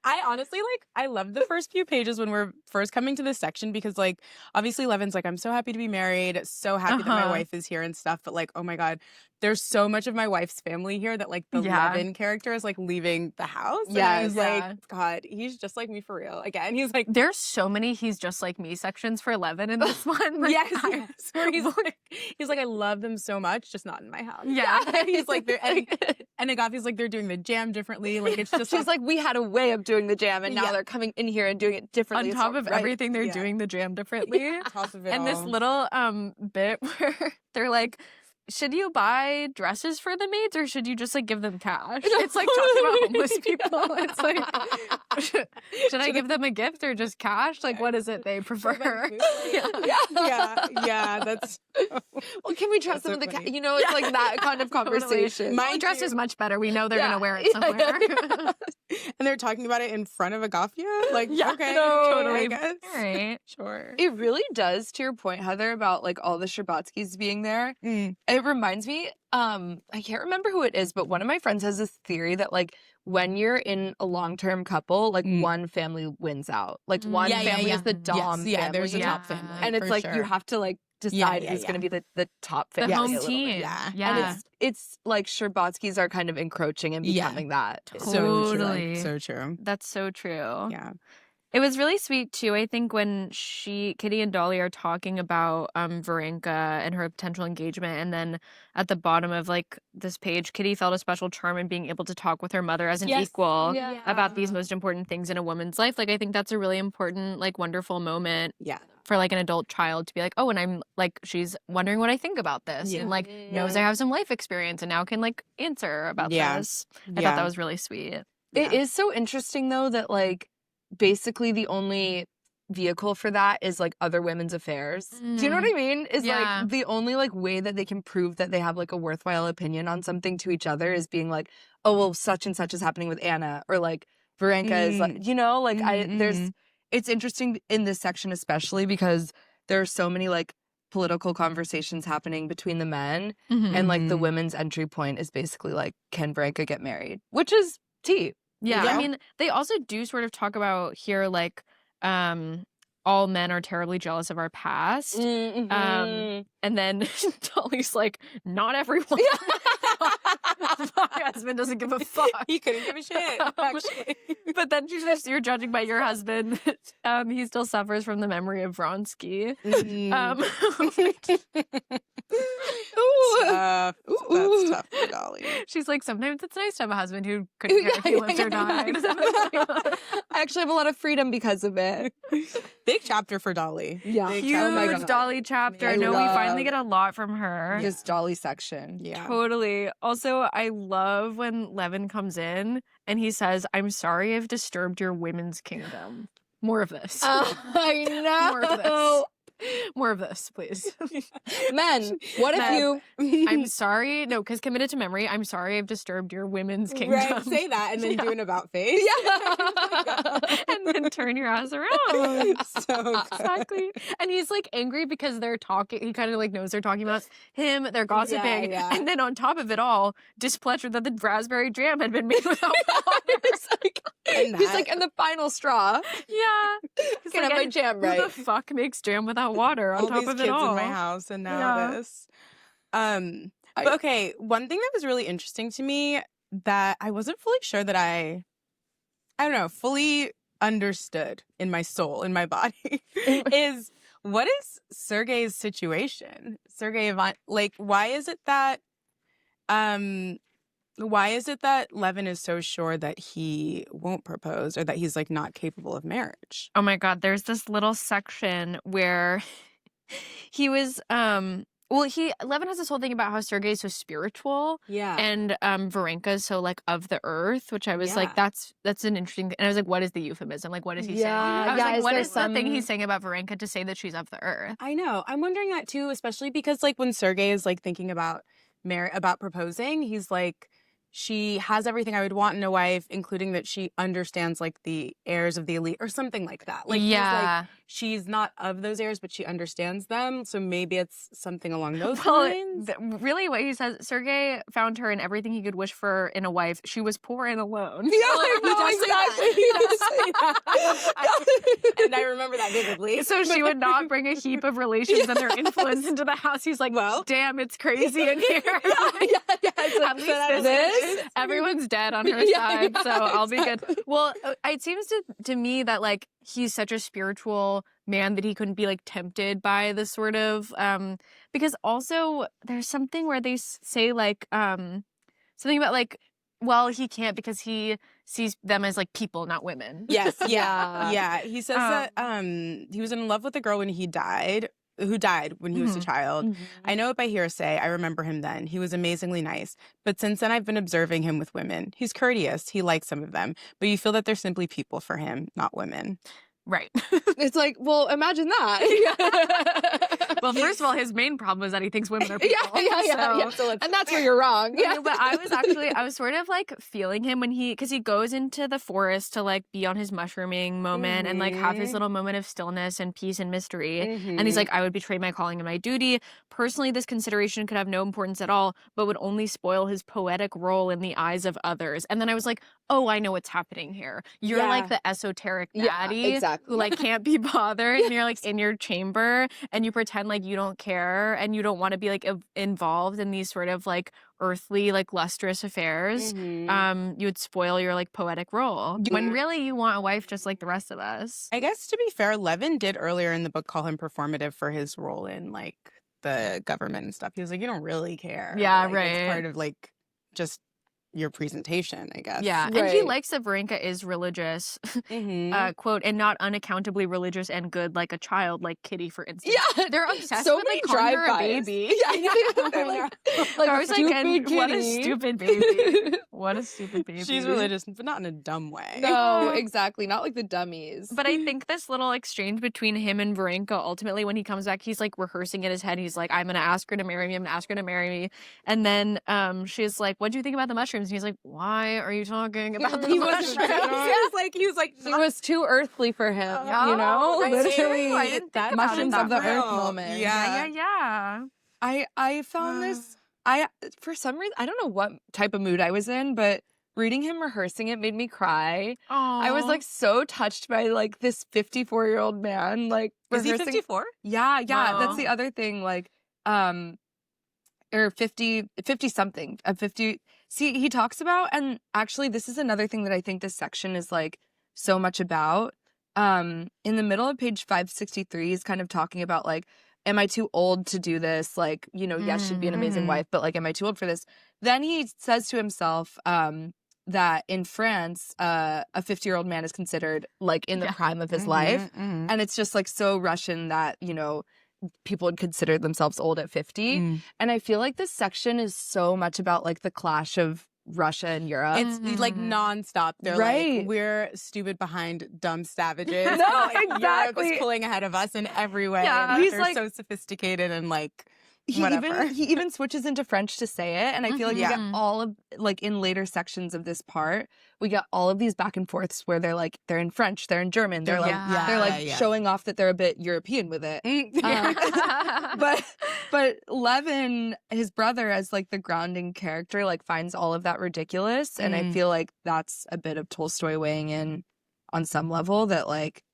Speaker 3: I honestly like I love the first few pages when we're first coming to this section because like obviously Levin's like, I'm so happy to be married, so happy that my wife is here and stuff, but like, oh my God, there's so much of my wife's family here that like the Levin character is like leaving the house. And I was like, God, he's just like me for real. Again, he's like
Speaker 1: There's so many he's just like me sections for Levin in this one. Like,
Speaker 3: yes. Where he's like, I love them so much, just not in my house.
Speaker 1: Yeah.
Speaker 3: And he's like, and Agafi's like, they're doing the jam differently. Like it's just
Speaker 2: She's like, we had a way of doing the jam, and now they're coming in here and doing it differently.
Speaker 1: On top of everything, they're doing the jam differently.
Speaker 3: on top of it
Speaker 1: And this
Speaker 3: all.
Speaker 1: little bit where they're like, should you buy dresses for the maids or should you just like give them cash? It's like talking about homeless people. It's like, should I give them a gift or just cash? Like, what is it they prefer?
Speaker 3: Yeah, that's
Speaker 2: Well, can we trust them with the
Speaker 3: funny.
Speaker 2: You know, it's like that kind of conversation.
Speaker 1: My dress is much better. We know they're gonna wear it somewhere.
Speaker 3: and they're talking about it in front of Agafia. Like, okay,
Speaker 1: totally.
Speaker 3: I guess.
Speaker 1: All right.
Speaker 3: Sure.
Speaker 2: It really does, to your point, Heather, about like all the Sherbatskys being there. It reminds me, I can't remember who it is, but one of my friends has this theory that like when you're in a long-term couple, like one family wins out. Like one family is the dom family.
Speaker 3: Yeah, there's a top family.
Speaker 2: And it's
Speaker 3: for
Speaker 2: like
Speaker 3: sure.
Speaker 2: you have to like decide who's going to be the top family.
Speaker 1: The home
Speaker 2: a little bit.
Speaker 1: team.
Speaker 3: Yeah.
Speaker 2: And it's like Sherbatskys are kind of encroaching and becoming that.
Speaker 1: Totally.
Speaker 3: So true.
Speaker 1: That's so true.
Speaker 3: Yeah.
Speaker 1: It was really sweet too, I think, when Kitty and Dolly are talking about Varenka and her potential engagement, and then at the bottom of like this page, Kitty felt a special charm in being able to talk with her mother as an equal about these most important things in a woman's life. Like I think that's a really important, like wonderful moment for like an adult child to be like, oh, and I'm like, she's wondering what I think about this, and like knows I have some life experience and now can like answer about this. I thought that was really sweet.
Speaker 2: It is so interesting though that like basically the only vehicle for that is like other women's affairs. Do you know what I mean? Is like the only like way that they can prove that they have like a worthwhile opinion on something to each other is being like, oh well, such and such is happening with Anna, or like Varenka is like, you know, like it's interesting in this section especially because there are so many like political conversations happening between the men, and like the women's entry point is basically like, can Varenka get married? Which is tea.
Speaker 1: Yeah,
Speaker 3: Yeah.
Speaker 1: I mean, they also do sort of talk about here, like, all men are terribly jealous of our past.
Speaker 4: Mm-hmm.
Speaker 1: And then Dolly's like, not everyone. My husband doesn't give a fuck.
Speaker 3: He couldn't give a shit, actually.
Speaker 1: But then she says, you're judging by your husband. He still suffers from the memory of Vronsky.
Speaker 3: Tough. That's tough for Dolly.
Speaker 1: She's like, sometimes it's nice to have a husband who couldn't care if he lives or died.
Speaker 4: I actually have a lot of freedom because of it.
Speaker 3: Big chapter for Dolly.
Speaker 4: Yeah.
Speaker 3: Big
Speaker 1: Huge
Speaker 3: chapter.
Speaker 4: God.
Speaker 1: Dolly chapter.
Speaker 4: I
Speaker 1: No, we finally
Speaker 4: love
Speaker 1: get a lot from her.
Speaker 4: This Dolly section.
Speaker 3: Yeah.
Speaker 1: Totally. Also, I love when Levin comes in and he says, I'm sorry I've disturbed your women's kingdom. More of this.
Speaker 4: I know.
Speaker 1: More of this. More of this, please.
Speaker 4: Men, what
Speaker 1: Men.
Speaker 4: if you...
Speaker 1: I'm sorry. No, because committed to memory, I'm sorry I've disturbed your women's kingdom.
Speaker 3: Right, say that and then
Speaker 1: Yeah.
Speaker 3: do an about face.
Speaker 1: And then turn your ass around.
Speaker 3: So good.
Speaker 1: Exactly. And he's like angry because they're talking. He kind of like knows they're talking about him. They're gossiping.
Speaker 3: yeah.
Speaker 1: And then on top of it all, displeasure that the raspberry jam had been made without water.
Speaker 3: And
Speaker 4: He's
Speaker 3: that-
Speaker 4: like, and the final straw.
Speaker 1: Yeah. He's
Speaker 4: Can have my
Speaker 1: "And
Speaker 4: jam
Speaker 1: who
Speaker 4: right."
Speaker 1: the fuck makes jam without water on
Speaker 3: all
Speaker 1: top
Speaker 3: these
Speaker 1: of
Speaker 3: kids
Speaker 1: it all?
Speaker 3: in my house and now
Speaker 1: Yeah.
Speaker 3: this. But okay, one thing that was really interesting to me that I wasn't fully sure that I don't know, fully understood in my soul, in my body, is what is Sergei's situation? Sergei Ivan, like, why is it that Levin is so sure that he won't propose or that he's like not capable of marriage?
Speaker 1: Oh my God, there's this little section where he was Levin has this whole thing about how Sergei's so spiritual
Speaker 3: Yeah.
Speaker 1: and Varenka's so like of the earth, which I was
Speaker 3: Yeah.
Speaker 1: like, that's an interesting thing. And I was like, what is the euphemism? Like, what is he saying?
Speaker 4: Yeah,
Speaker 1: I was
Speaker 4: yeah,
Speaker 1: like,
Speaker 4: is
Speaker 1: what
Speaker 4: there
Speaker 1: is the thing
Speaker 4: some-
Speaker 1: he's saying about Varenka to say that she's of the earth?
Speaker 3: I know. I'm wondering that too, especially because like when Sergei is like thinking about about proposing, he's like, she has everything I would want in a wife, including that she understands like the heirs of the elite or something like that. Like, he's like, she's not of those heirs, but she understands them. So maybe it's something along those lines.
Speaker 1: Really what he says, Sergei found her in everything he could wish for in a wife. She was poor and alone.
Speaker 4: Yeah, I know,
Speaker 3: He does say
Speaker 4: exactly.
Speaker 3: that. And I remember that vividly.
Speaker 1: So she would not bring a heap of relations and their influence into the house. He's like,
Speaker 3: Well.
Speaker 1: damn, it's crazy in here.
Speaker 4: At
Speaker 1: least
Speaker 4: this.
Speaker 1: Everyone's dead on her side, so I'll be good. Well, it seems to me that like he's such a spiritual man that he couldn't be like tempted by the sort of because also there's something where they say like something about like, well, he can't because he sees them as like people, not women.
Speaker 3: Yes,
Speaker 4: Yeah.
Speaker 3: yeah. He says that he was in love with a girl when he died, who died when he was a child. I know it by hearsay. I remember him then. He was amazingly nice. But since then, I've been observing him with women. He's courteous. He likes some of them. But you feel that they're simply people for him, not women.
Speaker 1: Right.
Speaker 4: It's like, well, imagine that.
Speaker 1: Well, first of all, his main problem is that he thinks women are people.
Speaker 4: Yeah. And that's where you're wrong. Yeah.
Speaker 1: But I was sort of like feeling him when because he goes into the forest to like be on his mushrooming moment and like have his little moment of stillness and peace and mystery. And he's like, I would betray my calling and my duty. Personally, this consideration could have no importance at all, but would only spoil his poetic role in the eyes of others. And then I was like, oh, I know what's happening here. You're like the esoteric baddie who like can't be bothered and you're like in your chamber and you pretend like you don't care and you don't want to be like involved in these sort of like earthly like lustrous affairs. You would spoil your like poetic role when really you want a wife just like the rest of us.
Speaker 3: I guess to be fair, Levin did earlier in the book call him performative for his role in like the government and stuff. He was like, you don't really care.
Speaker 1: Yeah,
Speaker 3: Like,
Speaker 1: right.
Speaker 3: It's part of like just your presentation, I guess.
Speaker 1: Yeah, and he
Speaker 4: Right.
Speaker 1: likes that Varenka is religious,
Speaker 3: Mhm.
Speaker 1: quote, and not unaccountably religious and good like a child, like Kitty, for instance.
Speaker 4: Yeah.
Speaker 1: They're obsessed
Speaker 4: So
Speaker 1: with
Speaker 4: many
Speaker 1: like calling her a
Speaker 4: drive-bys.
Speaker 1: baby.
Speaker 4: Yeah. They're like
Speaker 1: I was like, and
Speaker 4: stupid
Speaker 1: what a
Speaker 4: kitty.
Speaker 1: stupid baby. What a stupid baby.
Speaker 3: She's religious, but not in a dumb way.
Speaker 4: No, exactly. Not like the dummies.
Speaker 1: But I think this little exchange between him and Varenka, ultimately, when he comes back, he's like rehearsing in his head. He's like, I'm going to ask her to marry me. I'm going to ask her to marry me. And then she's like, what do you think about the mushrooms? And he's like, why are you talking about the
Speaker 3: He
Speaker 1: mushrooms?
Speaker 3: was like,
Speaker 4: She was too earthly for him,
Speaker 1: Yeah,
Speaker 4: you know?
Speaker 1: right.
Speaker 4: Literally,
Speaker 1: I didn't think about it
Speaker 4: mushrooms
Speaker 1: that
Speaker 4: of the
Speaker 1: way.
Speaker 4: earth moment.
Speaker 1: Yeah.
Speaker 4: I found this. I for some reason I don't know what type of mood I was in, but
Speaker 2: reading him rehearsing it made me cry. I was
Speaker 1: Aw.
Speaker 2: like so touched by like this 54-year-old man like
Speaker 3: Is he
Speaker 2: rehearsing.
Speaker 3: 54?
Speaker 2: Yeah,
Speaker 1: Wow.
Speaker 2: that's the other thing. Like, or 50 something, 50. See, he talks about, and actually, this is another thing that I think this section is like so much about. In the middle of page 563, he's kind of talking about like, am I too old to do this? Like, you know, yes, she'd be an amazing wife, but like, am I too old for this? Then he says to himself, that in France, a 50-year-old man is considered like in the prime of his life. And it's just like so Russian that, you know, people would consider themselves old at 50. And I feel like this section is so much about like the clash of Russia and Europe.
Speaker 3: It's like nonstop. They're like, we're stupid behind dumb savages.
Speaker 2: No,
Speaker 3: Like, Europe
Speaker 2: exactly.
Speaker 3: is pulling ahead of us in every way.
Speaker 2: Yeah,
Speaker 3: Like,
Speaker 2: he's
Speaker 3: they're
Speaker 2: like-
Speaker 3: so sophisticated and like
Speaker 2: he
Speaker 3: whatever.
Speaker 2: even switches into French to say it, and I feel like we get all of like in later sections of this part, we get all of these back and forths where they're like they're in French, they're in German, they're like they're like showing off that they're a bit European with it. But Levin, his brother, as like the grounding character, like finds all of that ridiculous, and I feel like that's a bit of Tolstoy weighing in on some level that like,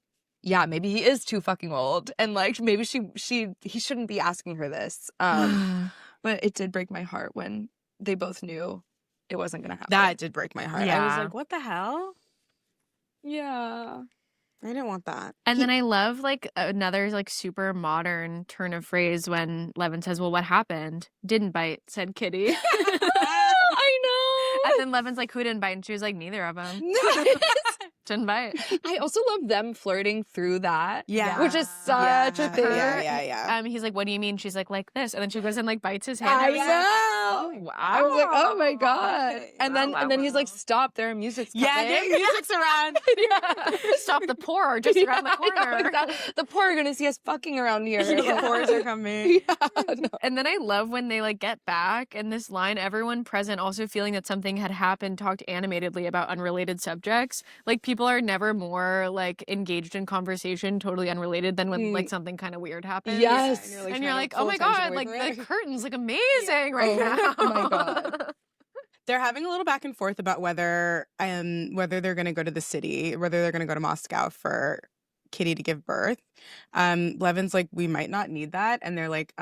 Speaker 2: yeah, maybe he is too fucking old, and like maybe he shouldn't be asking her this. But it did break my heart when they both knew it wasn't gonna happen.
Speaker 3: That did break my heart. I was
Speaker 1: Yeah.
Speaker 3: like, what the hell?
Speaker 2: Yeah.
Speaker 3: I didn't want that.
Speaker 1: And then I love like another like super modern turn of phrase when Levin says, well, what happened? Didn't bite, said Kitty.
Speaker 2: I know.
Speaker 1: And then Levin's like, who didn't bite? And she was like, neither of them. Didn't bite.
Speaker 2: I also love them flirting through that.
Speaker 3: Yeah.
Speaker 2: Which is such a thing.
Speaker 3: Yeah.
Speaker 1: He's like, what do you mean? She's like this. And then she goes and like bites his hand.
Speaker 2: I
Speaker 1: was like,
Speaker 2: know.
Speaker 1: wow.
Speaker 2: I was like, oh my God. And
Speaker 1: Wow,
Speaker 2: then
Speaker 1: wow,
Speaker 2: and then he's like,
Speaker 1: wow.
Speaker 2: stop, their music's coming.
Speaker 3: Yeah, their music's around.
Speaker 1: Stop the poor just around the corner.
Speaker 2: The poor are gonna see us fucking around here.
Speaker 3: The whores are coming.
Speaker 2: No.
Speaker 1: And then I love when they like get back and this line, everyone present also feeling that something had happened, talked animatedly about unrelated subjects. Like people are never more like engaged in conversation, totally unrelated than when like something kind of weird happens.
Speaker 2: Yes.
Speaker 1: And you're like, oh my God, like the curtain's like amazing right now.
Speaker 2: Oh my God.
Speaker 3: They're having a little back and forth about whether they're going to go to the city, whether they're going to go to Moscow for Kitty to give birth. Levin's like, we might not need that, and they're like,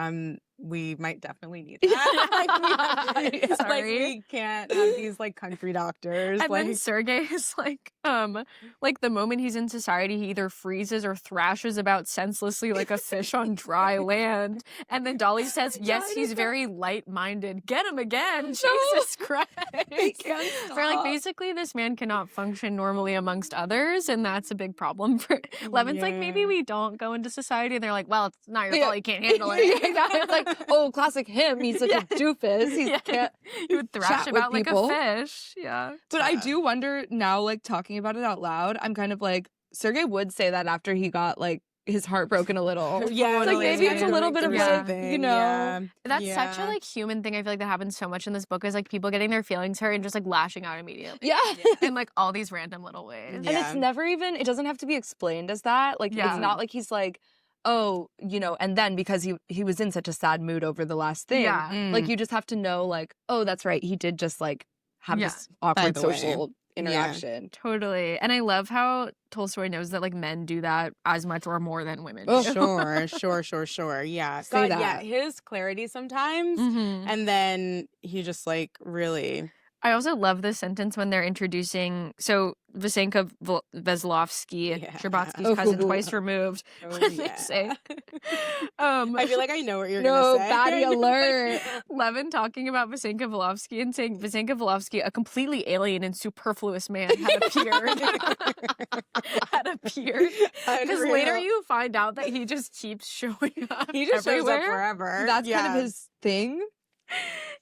Speaker 3: we might definitely need that. Like,
Speaker 1: Sorry.
Speaker 3: we can't have these like country doctors.
Speaker 1: And
Speaker 3: like,
Speaker 1: then Sergei is like the moment he's in society, he either freezes or thrashes about senselessly like a fish on dry land. And then Dolly says, yes, he's very light-minded. Get him again, Jesus Christ. For like basically this man cannot function normally amongst others, and that's a big problem for Levin's like, maybe we don't go into society. And they're like, well, it's not your fault, you can't handle it.
Speaker 2: It's like, oh, classic him. He's such a doofus. He can't.
Speaker 1: He would thrash
Speaker 2: chat with
Speaker 1: about like
Speaker 2: people.
Speaker 1: a fish. Yeah.
Speaker 2: But I do wonder now, like talking about it out loud, I'm kind of like, Sergei would say that after he got like his heart broken a little.
Speaker 3: yeah,
Speaker 2: It's like maybe it's a little bit of like,
Speaker 3: something.
Speaker 2: you know.
Speaker 1: That's such a like human thing. I feel like that happens so much in this book is like people getting their feelings hurt and just like lashing out immediately.
Speaker 2: Yeah.
Speaker 1: In like all these random little ways.
Speaker 2: And it's never even, it doesn't have to be explained as that. Like, it's not like he's like, oh, you know, and then because he was in such a sad mood over the last thing, like you just have to know like, oh, that's right. He did just like have this awkward social interaction.
Speaker 1: Totally. And I love how Tolstoy knows that like men do that as much or more than women
Speaker 2: Oh,
Speaker 1: do.
Speaker 3: Sure. Yeah.
Speaker 2: Say
Speaker 3: God, yeah,
Speaker 2: that.
Speaker 3: his clarity sometimes.
Speaker 1: Mhm.
Speaker 3: And then he just like really
Speaker 1: I also love this sentence when they're introducing Vasenka Veslovsky,
Speaker 3: Yeah.
Speaker 1: Sherbatsky's cousin, twice removed.
Speaker 3: Oh,
Speaker 1: When they
Speaker 3: yeah.
Speaker 1: say,
Speaker 3: I feel like I know what you're
Speaker 2: No,
Speaker 3: gonna say.
Speaker 2: baddie alert.
Speaker 1: Levin talking about Vasenka Volovsky and saying Vasenka Volovsky, a completely alien and superfluous man, had appeared. Because later
Speaker 3: Unreal.
Speaker 1: you find out that he just keeps showing up.
Speaker 3: He just shows up
Speaker 1: everywhere.
Speaker 3: forever.
Speaker 2: That's kind of his thing.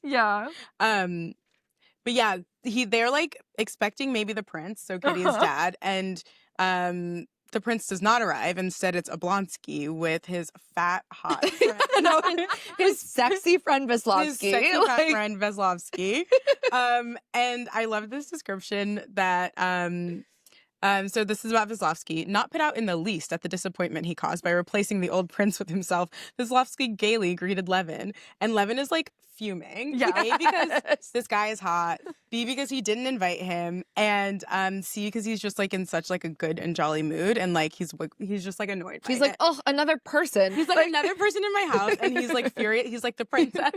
Speaker 1: Yeah.
Speaker 3: But yeah, they're like expecting maybe the prince, so Kitty's dad, and the prince does not arrive. Instead, it's Oblonsky with his fat, hot friend.
Speaker 2: No, his sexy friend
Speaker 3: His
Speaker 2: Veslovsky.
Speaker 3: sexy fat
Speaker 2: Like,
Speaker 3: friend Veslovsky. And I love this description that So this is about Wisławski, not put out in the least at the disappointment he caused by replacing the old prince with himself. Wisławski gaily greeted Levin, and Levin is like fuming.
Speaker 1: Yeah.
Speaker 3: A, because this guy is hot. B, because he didn't invite him. And C, because he's just like in such like a good and jolly mood, and like he's just like annoyed by
Speaker 4: He's like,
Speaker 3: it.
Speaker 4: oh, another person.
Speaker 3: He's like another person in my house, and he's like furious. He's like, the princess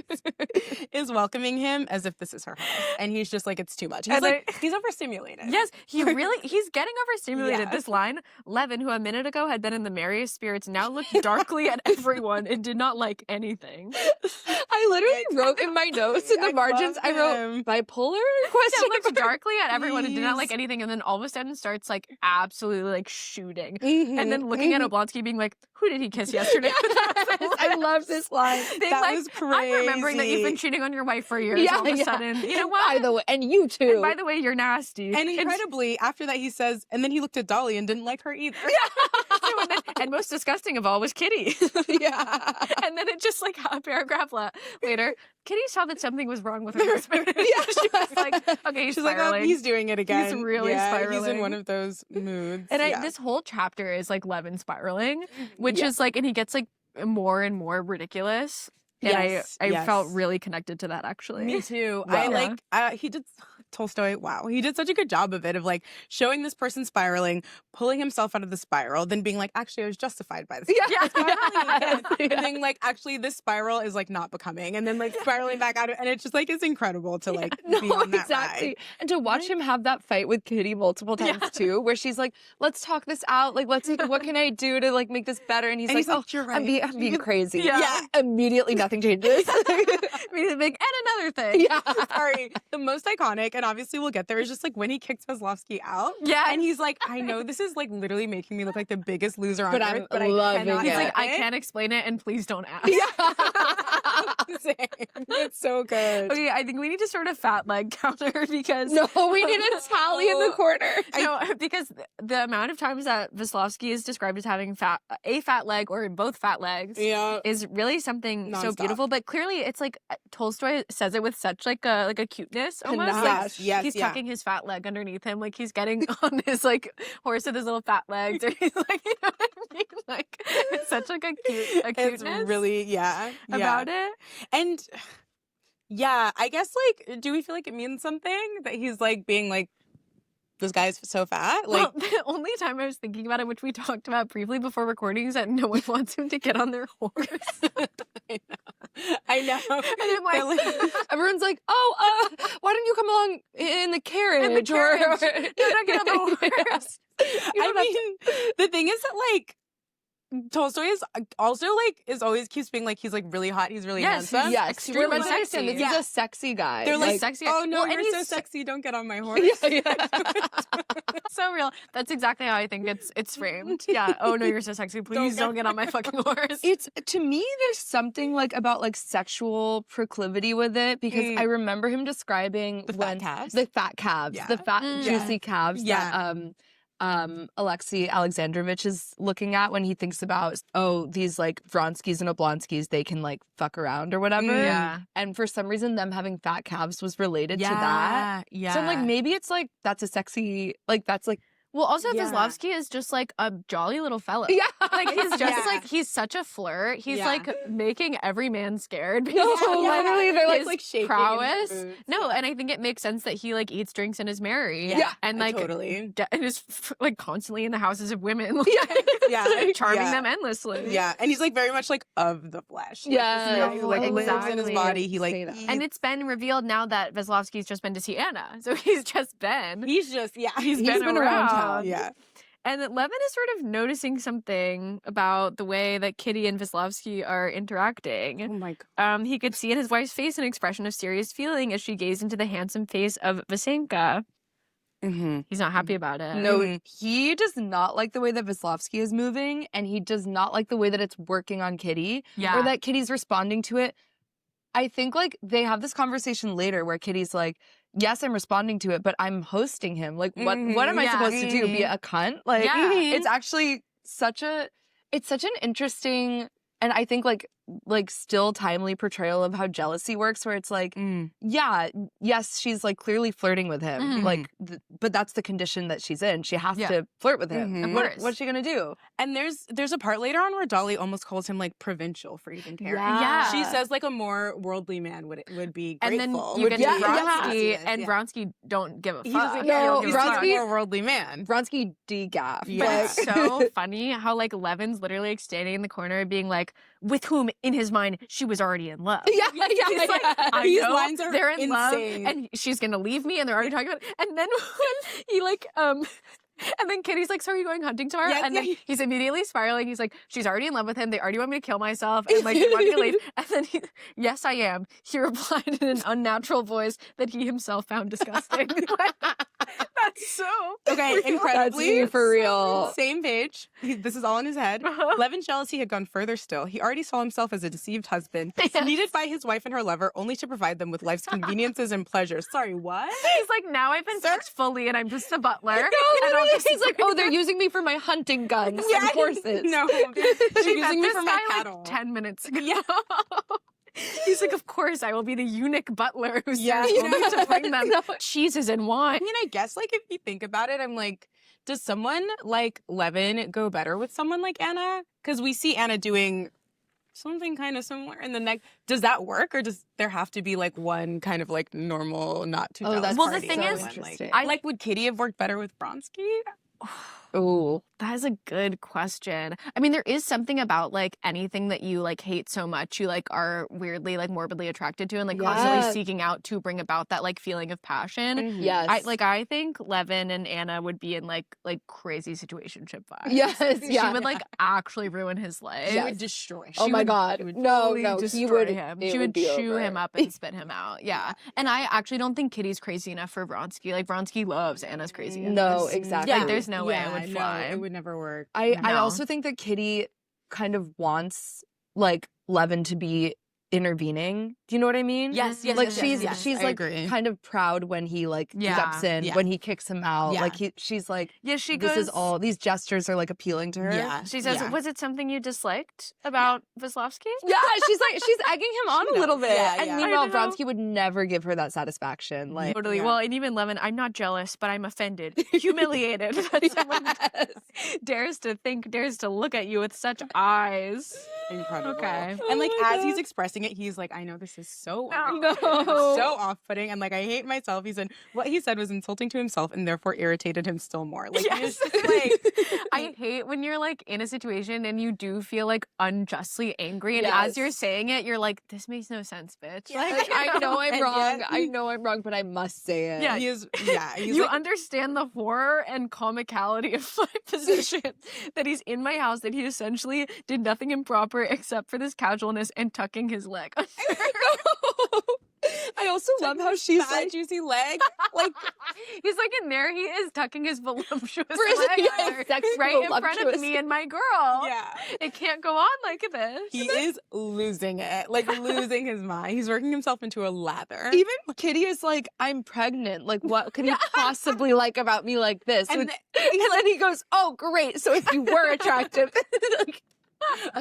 Speaker 3: is welcoming him as if this is her house, and he's just like, it's too much. He's
Speaker 1: And
Speaker 3: like, he's overstimulated.
Speaker 1: Yes, he's getting overstimulated.
Speaker 3: Yeah.
Speaker 1: This line, Levin, who a minute ago had been in the merriest spirits, now looked darkly at everyone and did not like anything.
Speaker 4: I literally wrote in my notes in the margins, I wrote bipolar question.
Speaker 1: Looks darkly at everyone and did not like
Speaker 3: Please.
Speaker 1: anything, and then all of a sudden starts like absolutely like shooting,
Speaker 3: Mhm,
Speaker 1: and then looking at Oblonsky being like, "Who did he kiss yesterday?"
Speaker 4: I love this line.
Speaker 1: Being
Speaker 3: That
Speaker 1: like,
Speaker 3: was
Speaker 1: I'm remembering that you've been
Speaker 3: crazy.
Speaker 1: cheating on your wife for years.
Speaker 4: Yeah,
Speaker 1: all of a
Speaker 4: yeah.
Speaker 1: sudden, you know
Speaker 4: And
Speaker 1: what?
Speaker 4: by the way, and you too.
Speaker 1: And by the way, you're nasty.
Speaker 3: And incredibly, after that, he says, and then he looked at Dolly and didn't like her either.
Speaker 1: and most disgusting of all was Kitty.
Speaker 3: Yeah.
Speaker 1: And then it just like a paragraph later, Kitty saw that something was wrong with her husband.
Speaker 3: Yeah.
Speaker 1: She was like, okay, he's
Speaker 3: She's like,
Speaker 1: spiraling.
Speaker 3: oh, he's doing it again.
Speaker 1: He's really
Speaker 3: He's in
Speaker 1: spiraling.
Speaker 3: one of those moods.
Speaker 1: And
Speaker 3: yeah.
Speaker 1: this whole chapter is like Levin spiraling, which is like, and he gets like more and more ridiculous. And
Speaker 3: Yes,
Speaker 1: I felt
Speaker 3: yes.
Speaker 1: really connected to that actually.
Speaker 3: Me too.
Speaker 1: Wow.
Speaker 3: I like, he did, Tolstoy, wow. He did such a good job of it, of like showing this person spiraling, pulling himself out of the spiral, then being like, actually, I was justified by this.
Speaker 1: Yeah.
Speaker 3: And being like, actually, this spiral is like not becoming. And then like spiraling back out of it. And it's just like, it's incredible to like be on that
Speaker 4: exactly.
Speaker 3: ride.
Speaker 4: And to watch him have that fight with Kitty multiple times too, where she's like, let's talk this out. Like, what can I do to like make this better? And he's like, oh,
Speaker 3: you're
Speaker 4: I'm being crazy.
Speaker 1: Yeah.
Speaker 4: Immediately nothing changes.
Speaker 1: And another thing.
Speaker 4: Yeah.
Speaker 3: Sorry. The most iconic, and obviously we'll get there, is just like when he kicks Kozlovsky out.
Speaker 1: Yeah.
Speaker 3: And he's like, I know this is like literally making me look like the biggest loser on
Speaker 4: But
Speaker 3: earth,
Speaker 4: I'm
Speaker 3: but I
Speaker 4: loving
Speaker 3: cannot.
Speaker 1: He's
Speaker 4: it.
Speaker 1: like, I can't explain it and please don't ask.
Speaker 3: Same. It's so good.
Speaker 1: Okay, I think we need to sort of fat leg counter because
Speaker 4: No, we need a tally in the corner.
Speaker 1: no, because the amount of times that Wisławski is described as having a fat leg or both fat legs
Speaker 3: Yeah.
Speaker 1: is really something so
Speaker 3: Nonstop.
Speaker 1: beautiful. But clearly, it's like Tolstoy says it with such like a cuteness almost. Like,
Speaker 3: Panache. Yes,
Speaker 1: he's
Speaker 3: yeah.
Speaker 1: tucking his fat leg underneath him, like he's getting on his like horse with his little fat legs, or he's like, you know what I mean? Like it's such like a cuteness.
Speaker 3: It's really, yeah.
Speaker 1: about it.
Speaker 3: And yeah, I guess like, do we feel like it means something that he's like being like, this guy's so fat? Like,
Speaker 1: Well, the only time I was thinking about it, which we talked about briefly before recording, is that no one wants him to get on their horse.
Speaker 3: I know.
Speaker 1: And I'm
Speaker 3: They're
Speaker 1: like,
Speaker 4: Everyone's like, oh, why don't you come along in the carriage?
Speaker 1: carriage.
Speaker 4: Or...
Speaker 1: No, don't get on the horse.
Speaker 3: I mean, the thing is that like Tolstoy is also like always keeps being like he's like really hot, he's really
Speaker 1: Yes,
Speaker 3: handsome.
Speaker 4: Yes,
Speaker 1: extremely
Speaker 4: we're meant to understand
Speaker 1: sexy.
Speaker 4: this is a sexy guy.
Speaker 3: They're like,
Speaker 1: sexy.
Speaker 3: oh no,
Speaker 1: Well, and
Speaker 3: you're so
Speaker 1: he's-
Speaker 3: sexy, don't get on my horse.
Speaker 1: So real. That's exactly how I think it's framed. Yeah. Oh no, you're so sexy. Please don't get on my fucking horse.
Speaker 4: It's, to me, there's something like about like sexual proclivity with it, because I remember him describing
Speaker 3: The fat
Speaker 4: when
Speaker 3: calves?
Speaker 4: the fat calves,
Speaker 3: Yeah.
Speaker 4: the fat
Speaker 1: Mm.
Speaker 4: juicy calves
Speaker 3: Yeah.
Speaker 4: that Alexei Alexandrovich is looking at when he thinks about, oh, these like Vronskys and Oblonskys, they can like fuck around or whatever.
Speaker 1: Yeah.
Speaker 4: And for some reason, them having fat calves was related to that.
Speaker 3: Yeah.
Speaker 4: So I'm like, maybe it's like, that's a sexy, like, that's like,
Speaker 1: Well, also
Speaker 3: Yeah.
Speaker 1: Wisławski is just like a jolly little fellow.
Speaker 4: yeah.
Speaker 1: Like he's just
Speaker 3: Yeah.
Speaker 1: like he's such a flirt. He's
Speaker 3: Yeah.
Speaker 1: like making every man scared.
Speaker 4: No,
Speaker 1: because of
Speaker 4: literally, they're
Speaker 1: his
Speaker 3: like shaking in
Speaker 1: prowess.
Speaker 3: his boots.
Speaker 1: No, and I think it makes sense that he like eats, drinks, and is merry.
Speaker 3: Yeah.
Speaker 1: and like
Speaker 3: totally.
Speaker 1: and is like constantly in the houses of women.
Speaker 3: Yeah.
Speaker 1: charming
Speaker 3: Yeah.
Speaker 1: them endlessly.
Speaker 3: Yeah, and he's like very much like of the flesh. Like,
Speaker 4: Yeah.
Speaker 3: this guy who like lives in his
Speaker 1: Exactly.
Speaker 3: body. He like
Speaker 4: Say that.
Speaker 3: eats.
Speaker 1: And it's been revealed now that Wisławski's just been to see Anna, so he's just been.
Speaker 3: he's just
Speaker 1: He's
Speaker 4: He's been around town.
Speaker 3: Yeah.
Speaker 1: And that Levin is sort of noticing something about the way that Kitty and Wisławski are interacting.
Speaker 3: Oh my god.
Speaker 1: He could see in his wife's face an expression of serious feeling as she gazed into the handsome face of Vasenka.
Speaker 3: Mm-hmm.
Speaker 1: He's not happy about it.
Speaker 4: No,
Speaker 3: Mhm.
Speaker 4: he does not like the way that Wisławski is moving, and he does not like the way that it's working on Kitty,
Speaker 1: Yeah.
Speaker 4: or that Kitty's responding to it. I think like they have this conversation later where Kitty's like, yes, I'm responding to it, but I'm hosting him. Like, what am I
Speaker 1: Yeah.
Speaker 4: supposed to do? Be a cunt? Like,
Speaker 1: Yeah.
Speaker 4: it's actually it's such an interesting, and I think like like still timely portrayal of how jealousy works, where it's like, yes, she's like clearly flirting with him, like, but that's the condition that she's in. She has to flirt with him.
Speaker 1: Of
Speaker 4: What,
Speaker 1: course.
Speaker 4: what's she gonna do?
Speaker 3: And there's a part later on where Dolly almost calls him like provincial for even caring.
Speaker 1: Yeah.
Speaker 3: She says like a more worldly man would be
Speaker 1: And
Speaker 3: grateful.
Speaker 1: then you get to
Speaker 4: Yeah.
Speaker 1: Vronsky, and Vronsky don't give a
Speaker 3: He's
Speaker 1: fuck.
Speaker 3: like,
Speaker 4: No,
Speaker 3: he's
Speaker 4: Vronsky-
Speaker 3: just a more worldly man.
Speaker 4: Vronsky degaff.
Speaker 3: Yeah.
Speaker 1: But it's so funny how like Levin's literally like standing in the corner being like, with whom in his mind she was already in love.
Speaker 4: Yeah,
Speaker 1: He's like, I
Speaker 3: These
Speaker 1: know
Speaker 3: lines are
Speaker 1: they're in
Speaker 3: insane.
Speaker 1: love and she's gonna leave me and they're already talking about it. And then when he like and then Kitty's like, so are you going hunting tomorrow?
Speaker 3: Yes,
Speaker 1: and then
Speaker 3: yeah.
Speaker 1: he's immediately spiraling. He's like, she's already in love with him. They already want me to kill myself. And like, they want me to leave. And then he, yes, I am. He replied in an unnatural voice that he himself found disgusting. That's so
Speaker 3: Okay, incredibly.
Speaker 4: That's me for real.
Speaker 3: Same page. This is all in his head. Levin's jealousy had gone further still. He already saw himself as a deceived husband, needed by his wife and her lover only to provide them with life's conveniences and pleasures. Sorry, what?
Speaker 1: He's like, now I've been touched fully and I'm just a butler.
Speaker 4: No,
Speaker 1: and I'll
Speaker 4: literally,
Speaker 1: just
Speaker 4: he's like, oh, they're using me for my hunting guns
Speaker 3: Yeah.
Speaker 4: and horses.
Speaker 3: No,
Speaker 1: She
Speaker 3: they're
Speaker 1: met
Speaker 3: using me
Speaker 1: this
Speaker 3: for
Speaker 1: guy
Speaker 3: my cattle.
Speaker 1: like 10 minutes ago.
Speaker 3: Yeah.
Speaker 1: He's like, of course, I will be the eunuch butler who
Speaker 3: Yeah.
Speaker 1: serves only to bring them
Speaker 4: No.
Speaker 1: cheeses and
Speaker 3: I
Speaker 1: wine.
Speaker 3: mean, I guess like if you think about it, I'm like, does someone like Levin go better with someone like Anna? Because we see Anna doing something kind of similar in the next. Does that work, or does there have to be like one kind of like normal, not too jealous
Speaker 4: that's
Speaker 1: Well, the
Speaker 3: party
Speaker 1: thing
Speaker 3: and
Speaker 1: is,
Speaker 3: one,
Speaker 4: interesting.
Speaker 3: like would Kitty have worked better with Vronsky?
Speaker 4: Ooh.
Speaker 1: That is a good question. I mean, there is something about like anything that you like hate so much, you like are weirdly like morbidly attracted to and like constantly
Speaker 4: Yes.
Speaker 1: seeking out to bring about that like feeling of passion.
Speaker 4: Yes.
Speaker 1: I think Levin and Anna would be in like crazy situationship vibes.
Speaker 4: Yes, yeah.
Speaker 1: She would like actually ruin his life.
Speaker 3: She
Speaker 4: Yes.
Speaker 3: would destroy him.
Speaker 4: Oh
Speaker 1: She
Speaker 4: my
Speaker 1: would-
Speaker 4: God.
Speaker 1: she would
Speaker 4: No,
Speaker 1: totally
Speaker 4: no, he
Speaker 1: destroy
Speaker 4: would-
Speaker 1: him.
Speaker 4: it
Speaker 1: She
Speaker 4: would
Speaker 1: would
Speaker 4: be
Speaker 1: chew
Speaker 4: over.
Speaker 1: him up and spit him out. Yeah. And I actually don't think Kitty's crazy enough for Vronsky. Like Vronsky loves Anna's craziness.
Speaker 4: No, exactly.
Speaker 1: Like there's no way it
Speaker 3: Yeah,
Speaker 1: would
Speaker 3: no,
Speaker 1: fly.
Speaker 3: it would never work.
Speaker 4: I
Speaker 1: No.
Speaker 4: also think that Kitty kind of wants like Levin to be intervening. Do you know what I mean?
Speaker 3: Yes,
Speaker 4: Like she's
Speaker 3: I
Speaker 4: like
Speaker 3: agree.
Speaker 4: kind of proud when he like
Speaker 1: Yeah,
Speaker 4: steps in,
Speaker 3: yeah.
Speaker 4: when he kicks him out.
Speaker 3: Yeah.
Speaker 4: Like she's like,
Speaker 1: Yeah, she
Speaker 4: this
Speaker 1: goes.
Speaker 4: is all these gestures are like appealing to her.
Speaker 3: Yeah.
Speaker 1: She says,
Speaker 3: Yeah.
Speaker 1: "Was it something you disliked about Wisławski?"
Speaker 4: Yeah, she's egging him on
Speaker 3: She
Speaker 4: a little
Speaker 3: knows.
Speaker 4: bit.
Speaker 3: Yeah,
Speaker 4: and
Speaker 3: yeah.
Speaker 4: meanwhile,
Speaker 1: I know.
Speaker 4: Vronsky would never give her that satisfaction. Like
Speaker 1: Totally.
Speaker 3: Yeah.
Speaker 1: Well, and even Levin, I'm not jealous, but I'm offended, humiliated that someone dares to look at you with such eyes.
Speaker 3: Incredible.
Speaker 1: Okay.
Speaker 3: And like
Speaker 4: Oh my
Speaker 3: as he's
Speaker 4: God.
Speaker 3: expressing it, he's like, I know this is so
Speaker 1: No.
Speaker 3: so off-putting, and like I hate myself. He said what he said was insulting to himself and therefore irritated him still more. Like he was
Speaker 1: Yes.
Speaker 3: just like
Speaker 1: I hate when you're like in a situation and you do feel like unjustly angry, and as you're
Speaker 4: Yes.
Speaker 1: saying it, you're like, "This makes no sense, bitch."
Speaker 3: Yeah.
Speaker 1: Like,
Speaker 4: I know I'm
Speaker 3: And
Speaker 4: wrong.
Speaker 3: yet-
Speaker 4: I know I'm wrong, but I must say it.
Speaker 1: Yeah.
Speaker 3: he is he's
Speaker 1: you
Speaker 3: like,
Speaker 1: understand the horror and comicality of my position that he's in my house, that he essentially did nothing improper except for this casualness and tucking his leg.
Speaker 4: I also love how she's
Speaker 3: fat,
Speaker 4: like
Speaker 3: juicy leg. Like
Speaker 1: He's like in there, he is tucking his voluptuous
Speaker 4: For his-
Speaker 1: leg
Speaker 4: yeah,
Speaker 1: there,
Speaker 4: sexy
Speaker 1: right in front of
Speaker 4: voluptuous.
Speaker 1: me and my girl.
Speaker 3: yeah.
Speaker 1: It can't go on like this.
Speaker 3: He is losing it. Like losing his mind. He's working himself into a lather.
Speaker 4: even Kitty is like, I'm pregnant. Like, what could he possibly like about me like this?
Speaker 3: And
Speaker 4: and then he goes, oh, great. So if you were attractive, like,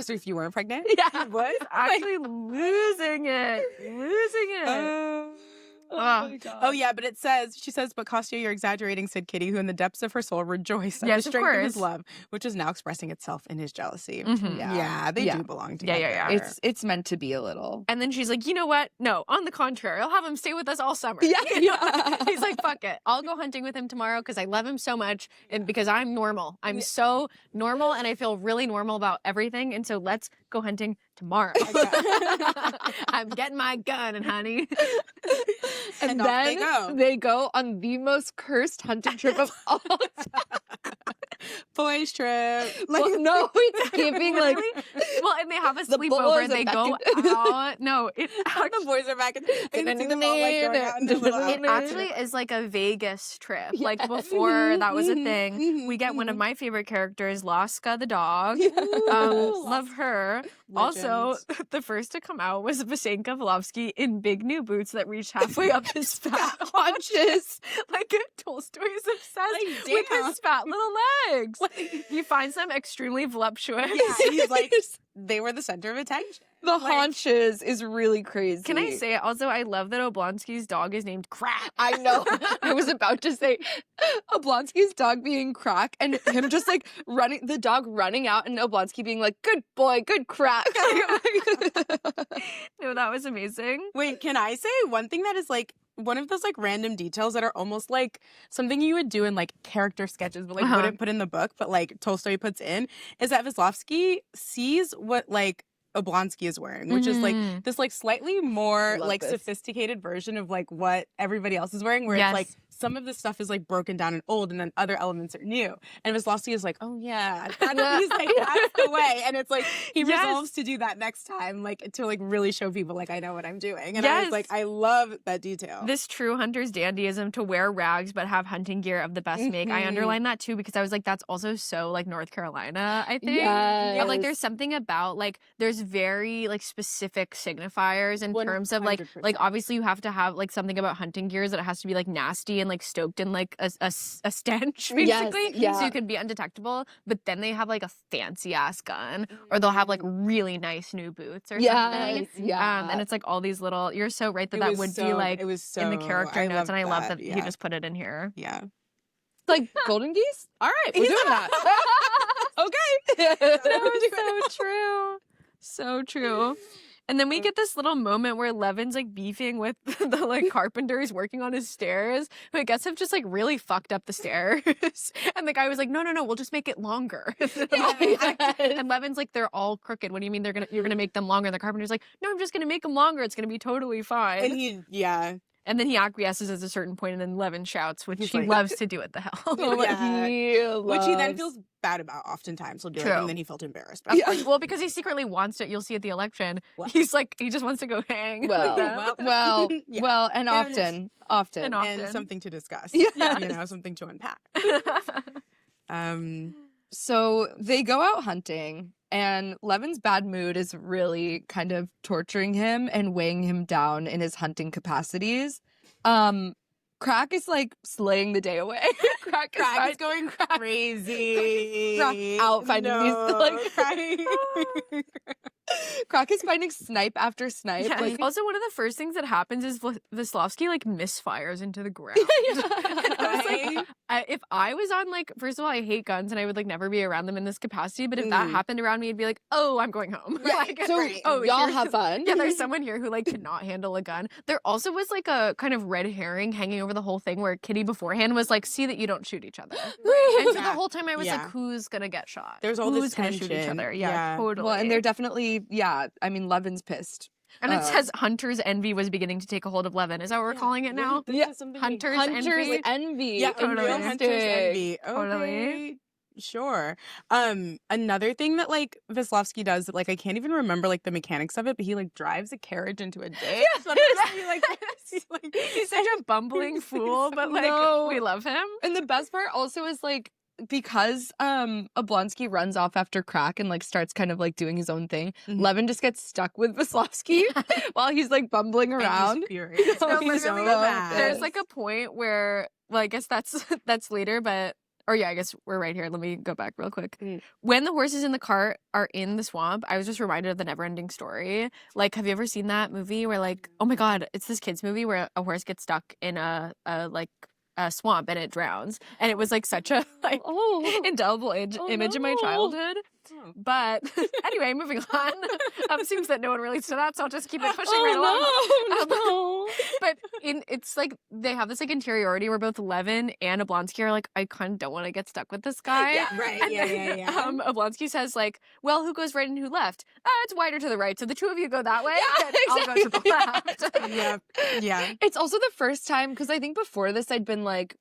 Speaker 3: So if you weren't pregnant?
Speaker 4: yeah.
Speaker 3: He was?
Speaker 1: Actually losing it. Losing it.
Speaker 4: Oh my God.
Speaker 3: Oh yeah, but she says, but Kostya, you're exaggerating, said Kitty, who in the depths of her soul rejoiced at
Speaker 1: Yes,
Speaker 3: the
Speaker 1: of
Speaker 3: strength of his
Speaker 1: course.
Speaker 3: love, which is now expressing itself in his jealousy.
Speaker 1: Mhm.
Speaker 3: Yeah, they
Speaker 4: Yeah.
Speaker 3: do belong
Speaker 1: Yeah,
Speaker 3: together.
Speaker 1: yeah, yeah.
Speaker 4: It's meant to be a little.
Speaker 1: And then she's like, you know what? No, on the contrary, I'll have him stay with us all summer.
Speaker 4: Yeah,
Speaker 1: You know?
Speaker 4: yeah.
Speaker 1: He's like, fuck it. I'll go hunting with him tomorrow because I love him so much and because I'm normal. I'm so normal and I feel really normal about everything. And so let's go hunting tomorrow. I'm getting my gun, honey.
Speaker 4: And
Speaker 3: off
Speaker 4: then
Speaker 3: they go.
Speaker 4: they go on the most cursed hunting trip of all time.
Speaker 3: Boys trip.
Speaker 4: Well, no, it's giving like
Speaker 1: Literally. Well, and they have a
Speaker 4: The
Speaker 1: sleepover
Speaker 4: boys
Speaker 1: and they
Speaker 4: are
Speaker 1: go
Speaker 4: back in-
Speaker 1: out. No, it
Speaker 3: the boys are back. I can see them all like going out in their little
Speaker 1: It
Speaker 3: outfits.
Speaker 1: actually is like a Vegas trip.
Speaker 4: Yeah.
Speaker 1: Like before that was a thing.
Speaker 3: Mhm,
Speaker 1: We get one of
Speaker 3: mhm.
Speaker 1: my favorite characters, Laska the dog.
Speaker 3: Ooh.
Speaker 1: Love her. Also,
Speaker 3: Legend.
Speaker 1: the first to come out was Vasenka Volovsky in big new boots that reached halfway up his fat haunches. Like Tolstoy is obsessed
Speaker 3: Like,
Speaker 1: with
Speaker 3: damn.
Speaker 1: his fat little legs. He finds them extremely voluptuous.
Speaker 3: Yeah, he's like, they were the center of attention.
Speaker 4: The haunches is really crazy.
Speaker 1: Can I say also, I love that Oblonsky's dog is named Crack.
Speaker 4: I know. I was about to say Oblonsky's dog being Crack and him just like running, the dog running out and Oblonsky being like, good boy, good Crack.
Speaker 1: No, that was amazing.
Speaker 3: Wait, can I say one thing that is like one of those like random details that are almost like something you would do in like character sketches, but like wouldn't put in the book, but like Tolstoy puts in, is that Veslovsky sees what like Oblonsky is wearing, which is like this like slightly more like sophisticated version of like what everybody else is wearing, where it's like some of the stuff is like broken down and old and then other elements are new. And Veslovsky is like, oh yeah, he's like, that's the way. And it's like he resolves to do that next time, like to like really show people like I know what I'm doing. And I was like, I love that detail.
Speaker 1: This true hunter's dandyism to wear rags but have hunting gear of the best make. I underlined that too because I was like, that's also so like North Carolina, I think. But like there's something about like there's very like specific signifiers in terms of like obviously you have to have like something about hunting gears that it has to be like nasty and like stoked in like a stench basically so you can be undetectable, but then they have like a fancy ass gun or they'll have like really nice new boots or something. And it's like all these little, you're so right that would be like in the character notes, and I love that he just put it in here.
Speaker 4: Like golden geese? All right, we're doing that. Okay.
Speaker 1: That was so true. So true. And then we get this little moment where Levin's like beefing with the like carpenters working on his stairs, who I guess have just like really fucked up the stairs. And the guy was like, no, we'll just make it longer. And Levin's like, they're all crooked. What do you mean you're gonna make them longer? And the carpenter's like, no, I'm just gonna make them longer. It's gonna be totally fine.
Speaker 3: And
Speaker 1: and then he acquiesces at a certain point, and then Levin shouts, which he loves to do at the hell.
Speaker 3: Which he then feels bad about oftentimes. He'll do it, and then he felt embarrassed.
Speaker 1: Well, because he secretly wants it. You'll see at the election. He's like, he just wants to go hang.
Speaker 4: Well, and often.
Speaker 3: And something to discuss. You know, something to unpack.
Speaker 4: So they go out hunting, and Levin's bad mood is really kind of torturing him and weighing him down in his hunting capacities. Crack is like slaying the day away. Crack is going crazy. Crack out finding these Crack is finding snipe after snipe.
Speaker 1: Yeah. Like, also, one of the first things that happens is Veslovsky like misfires into the ground. I was like, if I was on like, first of all, I hate guns and I would like never be around them in this capacity. But if that happened around me, I'd be like, oh, I'm going home.
Speaker 4: Like, so y'all have fun.
Speaker 1: Yeah, there's someone here who like cannot handle a gun. There also was like a kind of red herring hanging over the whole thing where Kitty beforehand was like, see that you don't shoot each other. And so the whole time I was like, who's gonna get shot?
Speaker 3: There's all this tension.
Speaker 1: Who's gonna shoot each other? Yeah, totally.
Speaker 4: Well, and they're definitely, I mean, Levin's pissed.
Speaker 1: And it says Hunter's envy was beginning to take a hold of Levin. Is that what we're calling it now?
Speaker 4: Yeah.
Speaker 1: Hunter's envy.
Speaker 3: Yeah,
Speaker 1: totally.
Speaker 3: Hunter's envy. Okay.
Speaker 1: Totally.
Speaker 3: Sure. Another thing that like Veslovsky does that like I can't even remember like the mechanics of it, but he like drives a carriage into a ditch.
Speaker 1: He's such a bumbling fool, but like we love him.
Speaker 4: And the best part also is like because Oblonsky runs off after Crack and like starts kind of like doing his own thing, Levin just gets stuck with Veslovsky while he's like bumbling around.
Speaker 3: He's furious.
Speaker 1: There's like a point where, well, I guess that's later, but I guess we're right here. Let me go back real quick. When the horses in the cart are in the swamp, I was just reminded of the Neverending Story. Like, have you ever seen that movie where like, oh my God, it's this kid's movie where a horse gets stuck in a swamp and it drowns, and it was like such a like indelible image of my childhood. But anyway, moving on. Seems that no one relates to that, so I'll just keep it pushing right along. But it's like they have this like interiority where both Levin and Oblonsky are like, I kind of don't want to get stuck with this guy.
Speaker 3: Yeah, right.
Speaker 1: And Oblonsky says like, well, who goes right and who left? It's wider to the right, so the two of you go that way.
Speaker 4: Yeah, exactly.
Speaker 1: I'll go to the left.
Speaker 3: Yeah.
Speaker 4: It's also the first time, because I think before this I'd been like,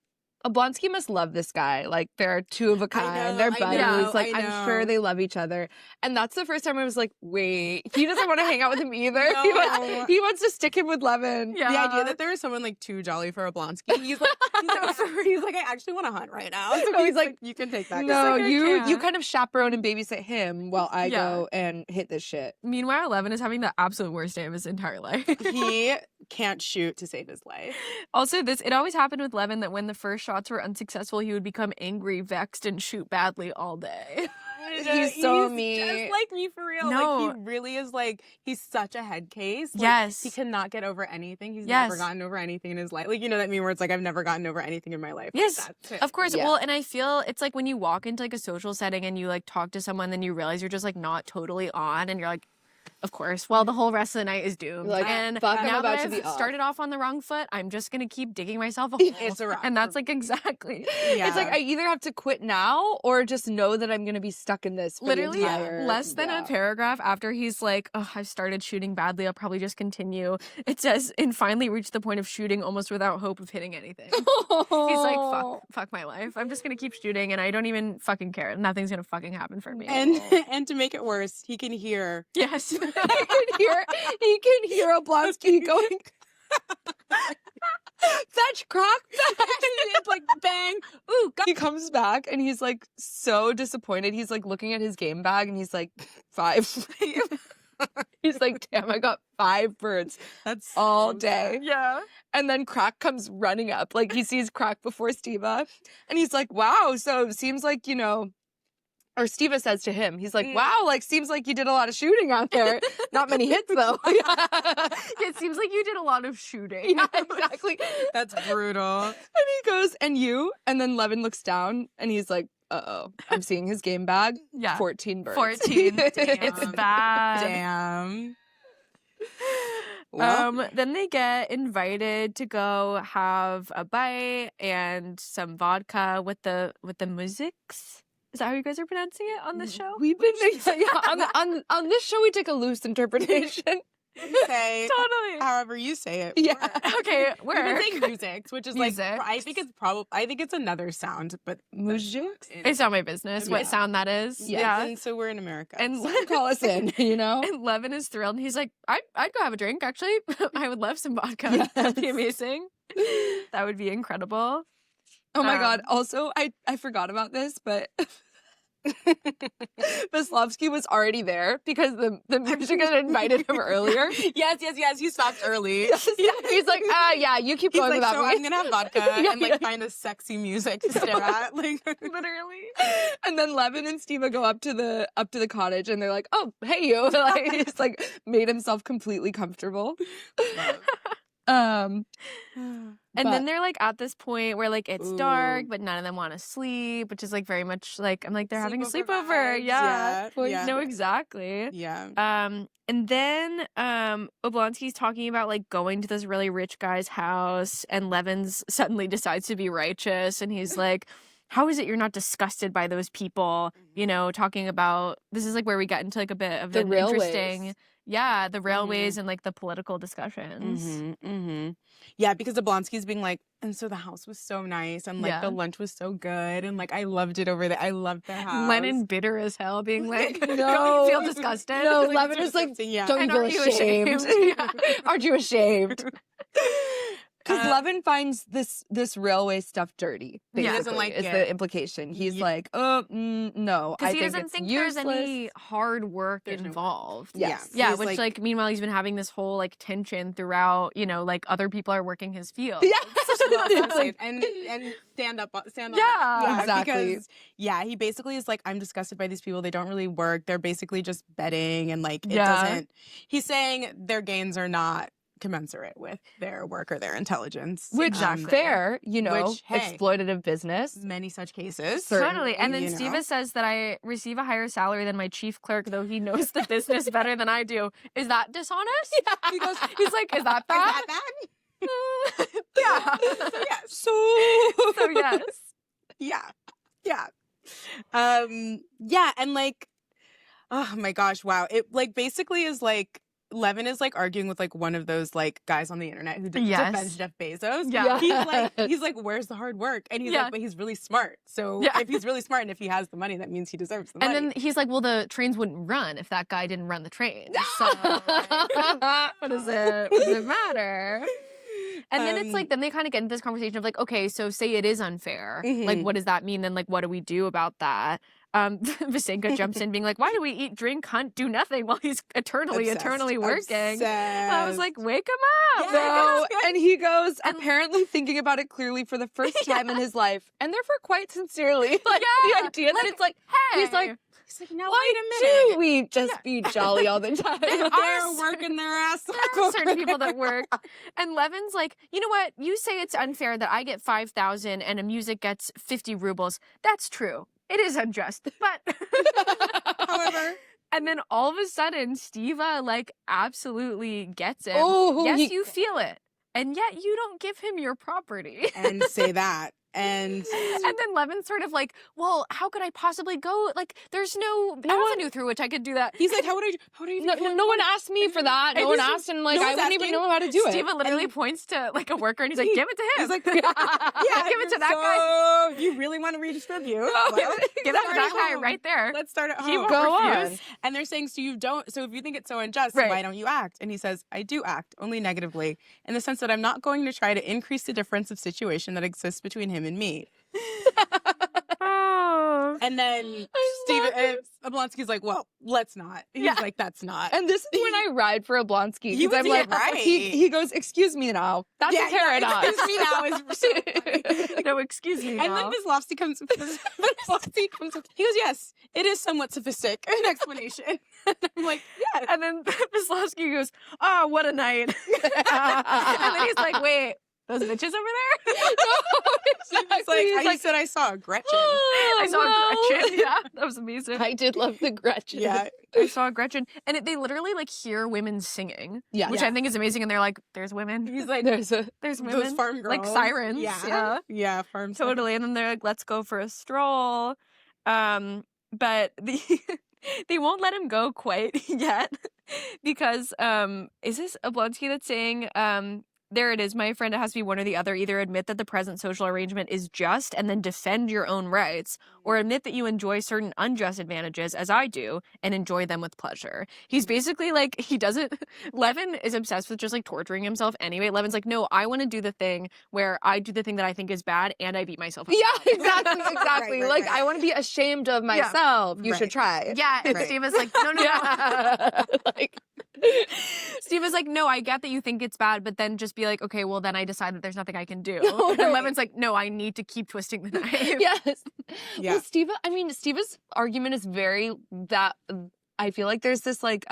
Speaker 4: Oblonsky must love this guy. Like, they're two of a kind. They're buddies. I'm sure they love each other. And that's the first time I was like, wait, he doesn't want to hang out with him either.
Speaker 3: No.
Speaker 4: He wants to stick him with Levin.
Speaker 3: Yeah. The idea that there was someone like too jolly for Oblonsky. He's like, I actually want to hunt right now. So he's like, you can take that.
Speaker 4: No,
Speaker 1: like,
Speaker 4: you kind of chaperone and babysit him while I go and hit this shit.
Speaker 1: Meanwhile, Levin is having the absolute worst day of his entire life.
Speaker 3: He can't shoot to save his life.
Speaker 1: Also, it always happened with Levin that when the first shots were unsuccessful, he would become angry, vexed, and shoot badly all day.
Speaker 4: He's so
Speaker 3: He's just
Speaker 4: mean.
Speaker 3: like me for real.
Speaker 1: No.
Speaker 3: Like, he really is like, he's such a head case. Like,
Speaker 1: Yes.
Speaker 3: he cannot get over anything. He's
Speaker 1: Yes.
Speaker 3: never gotten over anything in his life. Like, you know that meme where it's like, I've never gotten over anything in my life. Like,
Speaker 1: Yes,
Speaker 3: that's it.
Speaker 1: of course.
Speaker 4: Yeah.
Speaker 1: Well, and I feel it's like when you walk into like a social setting and you like talk to someone, then you realize you're just like not totally on, and you're like, of course. Well, the whole rest of the night is doomed.
Speaker 4: You're like,
Speaker 1: and
Speaker 4: fuck, I'm
Speaker 1: now
Speaker 4: about
Speaker 1: that
Speaker 4: to be
Speaker 1: I've
Speaker 4: off.
Speaker 1: started off on the wrong foot, I'm just gonna keep digging myself a hole.
Speaker 3: It's a wrap.
Speaker 1: And that's like exactly.
Speaker 3: Yeah.
Speaker 4: It's like I either have to quit now or just know that I'm gonna be stuck in this for
Speaker 1: Literally
Speaker 4: the entire,
Speaker 1: less than a paragraph after he's like, oh, I've started shooting badly. I'll probably just continue. It says, and finally reached the point of shooting almost without hope of hitting anything. He's like, fuck my life. I'm just gonna keep shooting, and I don't even fucking care. Nothing's gonna fucking happen for me.
Speaker 3: And to make it worse, he can hear.
Speaker 1: yes.
Speaker 4: He can hear Oblonsky going, fetch Croc.
Speaker 3: It's like bang. Ooh,
Speaker 4: He comes back and he's like so disappointed. He's like looking at his game bag and he's like, 5. He's like, damn, I got 5 birds
Speaker 3: that's
Speaker 4: all
Speaker 3: so
Speaker 4: day.
Speaker 1: Yeah.
Speaker 4: And then Crack comes running up. Like he sees Crack before Steva. And he's like, wow, so it seems like, you know, or Steva says to him, he's like, wow, like seems like you did a lot of shooting out there. Not many hits though.
Speaker 1: It seems like you did a lot of shooting.
Speaker 4: Yeah, exactly.
Speaker 3: That's brutal.
Speaker 4: And he goes, and you? And then Levin looks down and he's like, uh-oh. I'm seeing his game bag.
Speaker 1: Yeah.
Speaker 4: 14 birds.
Speaker 1: 14. It's
Speaker 3: Damn.
Speaker 1: bad.
Speaker 3: Damn. Well,
Speaker 1: Then they get invited to go have a bite and some vodka with the musics. Is that how you guys are pronouncing it on this show?
Speaker 4: We've been on this show we take a loose interpretation.
Speaker 3: you say
Speaker 1: Totally.
Speaker 3: however you say it.
Speaker 4: Yeah.
Speaker 1: Okay,
Speaker 3: We've been
Speaker 1: where?
Speaker 3: saying music, which is like
Speaker 1: Musics.
Speaker 3: I think it's another sound, but
Speaker 4: Mujiks?
Speaker 1: It's not my business what
Speaker 3: Yeah.
Speaker 1: sound that is.
Speaker 4: Yeah.
Speaker 3: And so we're in America.
Speaker 1: And
Speaker 4: Call us in, you know?
Speaker 1: And Levin is thrilled, and he's like, I'd go have a drink, actually. I would love some vodka. That'd be
Speaker 4: Yes.
Speaker 1: amazing. That would be incredible.
Speaker 4: Oh my God.
Speaker 1: Um,
Speaker 4: Also, I forgot about this, but Veslovsky was already there because the music had invited him earlier.
Speaker 3: yes. He stopped early.
Speaker 4: Yeah. He's like, yeah, you keep
Speaker 3: He's
Speaker 4: going
Speaker 3: like,
Speaker 4: without
Speaker 3: so
Speaker 4: me.
Speaker 3: I'm gonna have vodka
Speaker 4: Yeah,
Speaker 3: and like find a sexy music to stare at. Like
Speaker 1: Literally.
Speaker 4: And then Levin and Steva go up to the cottage and they're like, oh, hey you. Like he's like made himself completely comfortable.
Speaker 1: And
Speaker 4: But-
Speaker 1: then they're like at this point where like it's dark,
Speaker 3: Ooh.
Speaker 1: but none of them want to sleep, which is like very much like I'm like they're having a
Speaker 3: Sleepover
Speaker 1: sleepover.
Speaker 3: vibes.
Speaker 1: Yeah.
Speaker 3: Yeah, yeah.
Speaker 1: No, exactly.
Speaker 3: yeah.
Speaker 1: And then Oblonsky's talking about like going to this really rich guy's house, and Levins suddenly decides to be righteous, and he's like, how is it you're not disgusted by those people? You know, talking about this is like where we get into like a bit of
Speaker 4: The
Speaker 1: an
Speaker 4: railways.
Speaker 1: interesting the railways and like the political discussions.
Speaker 3: Yeah, because Oblonsky's being like, and so the house was so nice, and like
Speaker 1: Yeah.
Speaker 3: the lunch was so good, and like I loved it over there. I loved their house.
Speaker 1: Lennon bitter as hell, being like,
Speaker 4: No.
Speaker 1: don't you feel disgusted?
Speaker 4: No,
Speaker 3: Like,
Speaker 4: Levin
Speaker 3: it's
Speaker 4: is like,
Speaker 3: disgusting, yeah.
Speaker 4: don't you
Speaker 1: And
Speaker 4: feel
Speaker 1: aren't you
Speaker 4: ashamed?
Speaker 1: ashamed? Yeah.
Speaker 4: Aren't you ashamed? Because
Speaker 3: Uh,
Speaker 4: Levin finds this railway stuff dirty.
Speaker 1: Yeah. He
Speaker 4: Basically,
Speaker 3: doesn't like
Speaker 4: is
Speaker 3: it.
Speaker 4: the implication. He's
Speaker 3: Yeah.
Speaker 4: like, no, I
Speaker 1: Because he
Speaker 4: think
Speaker 1: doesn't
Speaker 4: it's
Speaker 1: think
Speaker 4: useless.
Speaker 1: there's any hard work
Speaker 3: There's no work.
Speaker 1: involved.
Speaker 4: Yes.
Speaker 1: Yeah,
Speaker 3: He's
Speaker 1: which like meanwhile he's been having this whole like tension throughout, you know, like other people are working his field.
Speaker 4: Yeah.
Speaker 3: It's like, and stand up.
Speaker 1: Yeah,
Speaker 4: exactly.
Speaker 3: Because, he basically is like, I'm disgusted by these people. They don't really work. They're basically just betting, and like it doesn't. He's saying their gains are not commensurate with their work or their intelligence.
Speaker 4: Which fair, you know,
Speaker 3: Which, hey.
Speaker 4: exploitative business.
Speaker 3: Many such cases.
Speaker 1: Totally. And then
Speaker 3: you know.
Speaker 1: Steva says that I receive a higher salary than my chief clerk, though he knows the business better than I do. Is that dishonest?
Speaker 3: Yeah. He goes,
Speaker 1: He's like, is that
Speaker 3: is
Speaker 1: bad?
Speaker 3: that bad?
Speaker 1: Yeah.
Speaker 3: So yes.
Speaker 1: So yes.
Speaker 3: Yeah. And like, oh my gosh, wow. It like basically is like Levin is like arguing with like one of those like guys on the internet who
Speaker 1: Yes.
Speaker 3: defends Jeff Bezos.
Speaker 1: Yeah.
Speaker 3: He's like, where's the hard work? And he's
Speaker 1: Yeah.
Speaker 3: like, but he's really smart. So
Speaker 1: Yeah.
Speaker 3: if he's really smart and if he has the money, that means he deserves the
Speaker 1: And
Speaker 3: money.
Speaker 1: then he's like, well, the trains wouldn't run if that guy didn't run the train. So what does it matter? And then it's like, then they kind of get into this conversation of like, okay, so say it is unfair. Like,
Speaker 3: Mhm.
Speaker 1: what does that mean? Then like, what do we do about that? Visenka jumps in being like, why do we eat, drink, hunt, do nothing while he's eternally working? I was like, wake him up.
Speaker 3: Yeah.
Speaker 4: No, and he goes, apparently thinking about it clearly for the first time in his life, and therefore quite sincerely. Like
Speaker 1: Yeah.
Speaker 4: the idea that
Speaker 1: Like,
Speaker 4: it's like,
Speaker 1: Hey.
Speaker 4: he's like,
Speaker 3: He's like, now
Speaker 4: Why
Speaker 3: wait a minute.
Speaker 4: do we just be jolly all the time?
Speaker 3: They're working their ass off.
Speaker 1: Certain people that work. And Levin's like, you know what? You say it's unfair that I get 5,000 and a music gets 50 rubles. That's true. It is unjust. But
Speaker 3: However.
Speaker 1: And then all of a sudden, Stiva like absolutely gets him.
Speaker 4: Oh,
Speaker 1: yes, you feel it. And yet you don't give him your property.
Speaker 3: And say that. And
Speaker 1: then Levin's sort of like, well, how could I possibly go? Like, there's no avenue through which I could do that.
Speaker 3: he's like, how would I
Speaker 4: No one asked me for that. No one asked, and like
Speaker 3: no
Speaker 4: I
Speaker 3: one's
Speaker 4: wouldn't even
Speaker 3: asking.
Speaker 4: know how to do it.
Speaker 1: Stiva literally points to like a worker and he's like, give it to him.
Speaker 3: He's like, yeah,
Speaker 1: give it to that guy.
Speaker 3: So you really want to redistribute?
Speaker 1: Well, give it to
Speaker 3: start
Speaker 1: that
Speaker 3: at
Speaker 1: guy
Speaker 3: home.
Speaker 1: right there.
Speaker 3: Let's start at home.
Speaker 1: He won't
Speaker 4: Go
Speaker 1: refuse.
Speaker 4: on.
Speaker 3: And they're saying, so if you think it's so unjust,
Speaker 1: Right.
Speaker 3: why don't you act? And he says, I do act, only negatively, in the sense that I'm not going to try to increase the difference of situation that exists between him and me.
Speaker 1: Oh.
Speaker 3: And then Oblonsky's like, well, let's not. He's like, that's not.
Speaker 4: And this is when I ride for Oblonsky.
Speaker 3: He
Speaker 4: Because I'm
Speaker 3: was
Speaker 4: like,
Speaker 3: right.
Speaker 4: he goes, excuse me now. That's a paradox.
Speaker 3: Excuse me now is so funny.
Speaker 1: No, excuse me
Speaker 3: And
Speaker 1: now.
Speaker 3: then Kozlovsky comes up. He goes, yes, it is somewhat sophisticated an explanation. I'm like, yeah.
Speaker 1: And then Kozlovsky goes, oh, what a night. And then he's like, wait, those bitches over there?
Speaker 3: He's like, I said I saw a Gretchen.
Speaker 1: I saw a Gretchen. Yeah, that was amazing.
Speaker 4: I did love the Gretchen.
Speaker 3: Yeah.
Speaker 1: I saw a Gretchen. And they literally like hear women singing.
Speaker 4: Yeah.
Speaker 1: Which I think is amazing. And they're like, there's women.
Speaker 3: He's like,
Speaker 4: There's
Speaker 1: There's women.
Speaker 3: those farm girls.
Speaker 1: Like sirens.
Speaker 3: Yeah. Yeah, farm sirens.
Speaker 1: Totally. And then they're like, let's go for a stroll. But they won't let him go quite yet because is this Oblonsky that's saying there it is, my friend, it has to be one or the other. Either admit that the present social arrangement is just and then defend your own rights, or admit that you enjoy certain unjust advantages, as I do, and enjoy them with pleasure. He's basically like, Levin is obsessed with just like torturing himself anyway. Levin's like, no, I want to do the thing where I do the thing that I think is bad and I beat myself up.
Speaker 4: Yeah, exactly.
Speaker 3: Right,
Speaker 4: like,
Speaker 3: right.
Speaker 4: I want to be ashamed of myself. You
Speaker 3: Right.
Speaker 4: should try.
Speaker 1: Yeah, and
Speaker 3: Right.
Speaker 1: Steve is like, no.
Speaker 4: Like,
Speaker 1: Steve is like, no, I get that you think it's bad, but then just be like, okay, well, then I decide that there's nothing I can do.
Speaker 4: No,
Speaker 1: And
Speaker 4: right.
Speaker 1: Levin's like, no, I need to keep twisting the knife.
Speaker 4: yes.
Speaker 3: Yeah.
Speaker 4: Well, Steva's argument is very that I feel like there's this like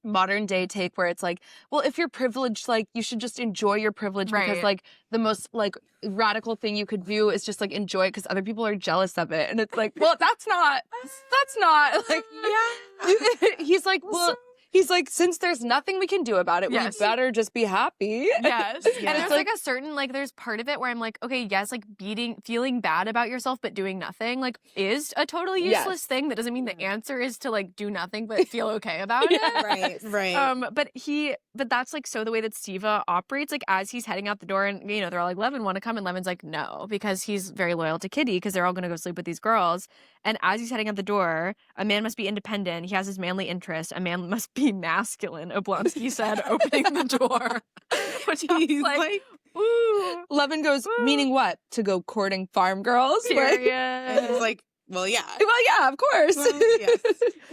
Speaker 4: modern day take where it's like, well, if you're privileged, like you should just enjoy your privilege because
Speaker 1: Right.
Speaker 4: like the most like radical thing you could do is just like enjoy it because other people are jealous of it. And it's like, well, that's not like, he's like, well, he's like, since there's nothing we can do about it,
Speaker 1: Yes.
Speaker 4: we better just be happy.
Speaker 1: Yes.
Speaker 3: Yeah.
Speaker 1: And there's like a certain, like, there's part of it where I'm like, okay, yes, like feeling bad about yourself, but doing nothing, like, is a totally
Speaker 4: Yes.
Speaker 1: useless thing. That doesn't mean the answer is to, like, do nothing, but feel okay about it.
Speaker 3: Right.
Speaker 1: But that's like so the way that Stiva operates, like as he's heading out the door and, you know, they're all like, Levin, want to come? And Levin's like, no, because he's very loyal to Kitty because they're all going to go sleep with these girls. And as he's heading out the door, a man must be independent. He has his manly interest. A man must be masculine, Oblonsky said, opening the door. Which I was
Speaker 3: He's
Speaker 1: like, ooh,
Speaker 4: Levin goes, meaning what? To go courting farm girls? Like,
Speaker 3: And
Speaker 1: period.
Speaker 3: he's like, well, yeah.
Speaker 4: well, yeah, of course.
Speaker 3: Well, yes.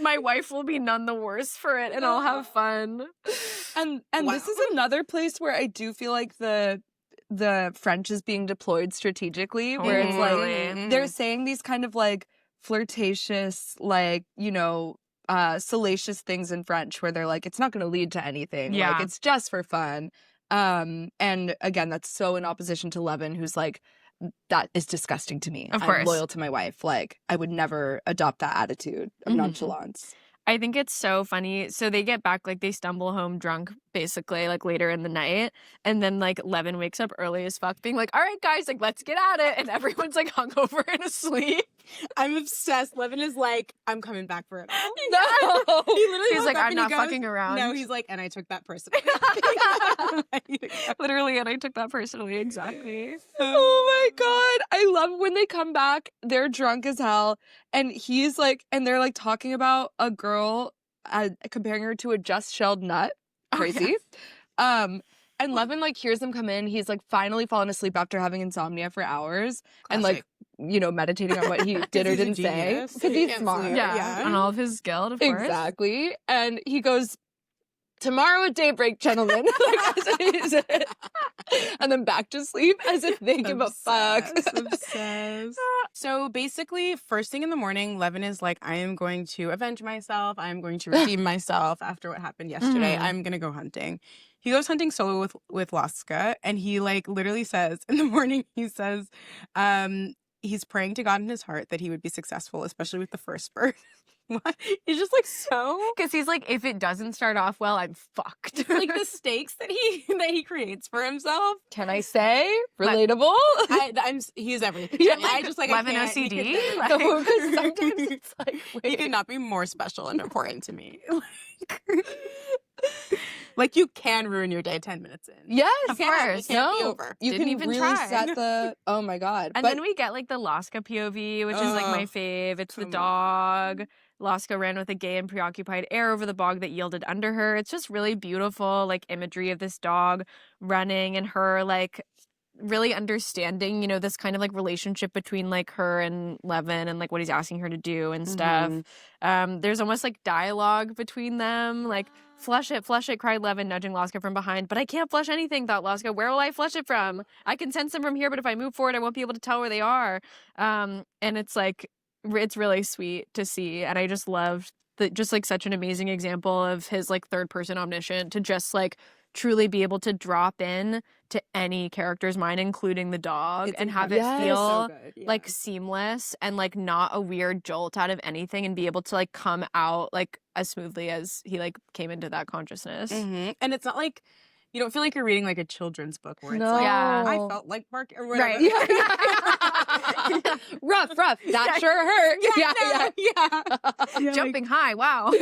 Speaker 1: My wife will be none the worse for it and I'll have fun.
Speaker 4: And
Speaker 3: Wow.
Speaker 4: this is another place where I do feel like the French is being deployed strategically, where it's like
Speaker 1: Totally.
Speaker 4: they're saying these kind of like flirtatious, like, you know, salacious things in French where they're like, it's not going to lead to anything.
Speaker 1: Yeah.
Speaker 4: Like, it's just for fun. And again, that's so in opposition to Levin, who's like, that is disgusting to me.
Speaker 1: Of
Speaker 4: I'm
Speaker 1: course.
Speaker 4: loyal to my wife. Like, I would never adopt that attitude of
Speaker 1: Mhm.
Speaker 4: nonchalance.
Speaker 1: I think it's so funny. So they get back, like they stumble home drunk, basically, like later in the night. And then like Levin wakes up early as fuck, being like, all right, guys, like let's get at it. And everyone's like hungover and asleep.
Speaker 3: I'm obsessed. Levin is like, I'm coming back for it.
Speaker 4: No.
Speaker 3: He literally
Speaker 1: He's
Speaker 3: woke
Speaker 1: like,
Speaker 3: up
Speaker 1: I'm
Speaker 3: and he
Speaker 1: not
Speaker 3: goes-
Speaker 1: fucking around.
Speaker 3: No, he's like, and I took that personally.
Speaker 1: Literally, and I took that personally, exactly.
Speaker 4: Oh my god. I love when they come back, they're drunk as hell, and he's like, and they're like talking about a girl, comparing her to a just shelled nut. Crazy. And Levin like hears them come in. He's like finally fallen asleep after having insomnia for hours and like, you know, meditating on what he did or
Speaker 3: He's a
Speaker 4: didn't say.
Speaker 3: genius.
Speaker 4: Because
Speaker 3: He
Speaker 4: he's
Speaker 3: can't
Speaker 4: smart.
Speaker 3: sleep.
Speaker 1: Yeah,
Speaker 3: Yeah.
Speaker 1: on all of his guilt, of course.
Speaker 4: Exactly. And he goes, tomorrow at daybreak, gentlemen. And then back to sleep as if they give a fuck.
Speaker 3: Obsessed. So basically, first thing in the morning, Levin is like, I am going to avenge myself. I am going to redeem myself after what happened yesterday. I'm going to go hunting. He goes hunting solo with Laska, and he like literally says in the morning, he says, he's praying to God in his heart that he would be successful, especially with the first bird. What? He's just like so,
Speaker 1: because he's like, if it doesn't start off well, I'm fucked.
Speaker 3: like the stakes that he creates for himself.
Speaker 4: Can I say relatable?
Speaker 3: He's everything.
Speaker 1: Yeah,
Speaker 3: I just like
Speaker 1: Levin
Speaker 3: I can't-
Speaker 1: OCD.
Speaker 4: No, because sometimes it's like,
Speaker 3: He
Speaker 4: wait.
Speaker 3: could not be more special and important to me. Like you can ruin your day 10 minutes in.
Speaker 4: Yes,
Speaker 1: Of
Speaker 3: Yeah,
Speaker 1: course.
Speaker 3: it can't be
Speaker 4: No,
Speaker 3: over.
Speaker 4: you
Speaker 1: Didn't
Speaker 4: can
Speaker 1: even
Speaker 4: really
Speaker 1: try.
Speaker 4: set the. Oh my god!
Speaker 1: And
Speaker 4: but
Speaker 1: then we get like the Laska POV, which is like my
Speaker 3: Ugh,
Speaker 1: fave. It's the
Speaker 3: come
Speaker 1: dog.
Speaker 3: on.
Speaker 1: Laska ran with a gay and preoccupied air over the bog that yielded under her. It's just really beautiful, like imagery of this dog running and her like really understanding, you know, this kind of like relationship between like her and Levin and like what he's asking her to do and stuff. There's almost like dialogue between them, like flush it, cried Levin, nudging Laska from behind. But I can't flush anything, thought Laska. Where will I flush it from? I can sense them from here, but if I move forward, I won't be able to tell where they are. And it's like, it's really sweet to see. And I just loved that, just like such an amazing example of his like third person omniscient to just like truly be able to drop in to any character's mind, including the dog,
Speaker 3: It's
Speaker 1: and have it
Speaker 4: incredible.
Speaker 1: feel
Speaker 3: So good, yeah.
Speaker 1: like seamless and like not a weird jolt out of anything, and be able to like come out like as smoothly as he like came into that consciousness.
Speaker 3: And it's not like you don't feel like you're reading like a children's book where it's
Speaker 4: No.
Speaker 3: like
Speaker 1: Yeah.
Speaker 3: I felt like Mark or whatever.
Speaker 1: Right.
Speaker 4: rough. That sure hurt.
Speaker 3: yeah.
Speaker 1: Jumping high, wow.
Speaker 3: No,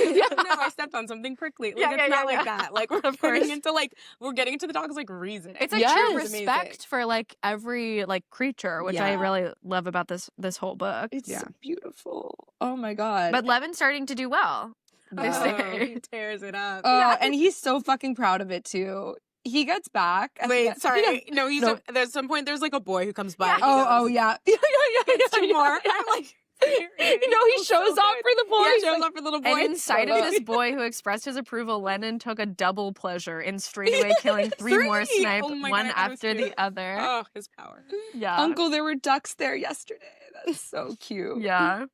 Speaker 3: I stepped on something prickly. Like
Speaker 1: Yeah,
Speaker 3: it's
Speaker 1: yeah,
Speaker 3: not
Speaker 1: yeah,
Speaker 3: like
Speaker 1: yeah.
Speaker 3: that. Like we're
Speaker 1: Of
Speaker 3: getting
Speaker 1: course.
Speaker 3: into like we're getting into the dog's like reason.
Speaker 1: It's a
Speaker 4: Yes.
Speaker 1: true
Speaker 3: It's amazing.
Speaker 1: respect for like every like creature, which I
Speaker 3: Yeah.
Speaker 1: really love about this whole book.
Speaker 4: It's
Speaker 3: Yeah.
Speaker 4: beautiful. Oh my god.
Speaker 1: But Levin's starting to do well. This
Speaker 3: Oh,
Speaker 1: day.
Speaker 3: he tears it up.
Speaker 4: Oh, and he's so fucking proud of it too. He gets back. and
Speaker 3: Wait,
Speaker 4: he-
Speaker 3: sorry.
Speaker 4: Yeah.
Speaker 3: No, he's
Speaker 4: No.
Speaker 3: there's some point there's like a boy who comes by.
Speaker 1: Yeah.
Speaker 3: and he
Speaker 4: Oh,
Speaker 3: goes,
Speaker 4: yeah.
Speaker 3: It's two more. I'm like,
Speaker 4: You know, he shows off for the boy.
Speaker 3: Yeah,
Speaker 4: He's
Speaker 3: shows
Speaker 4: like,
Speaker 3: off for the little boy.
Speaker 1: And in
Speaker 3: It's
Speaker 1: sight
Speaker 3: so
Speaker 1: of
Speaker 3: good.
Speaker 1: this boy who expressed his approval, Lennon took a double pleasure in straightaway killing three more
Speaker 3: Three!
Speaker 1: snipe,
Speaker 3: Oh my
Speaker 1: one
Speaker 3: God, I thought it was
Speaker 1: after
Speaker 3: two.
Speaker 1: the other.
Speaker 3: Oh, his power.
Speaker 1: Yeah.
Speaker 4: Uncle, there were ducks there yesterday. That's so cute.
Speaker 1: Yeah.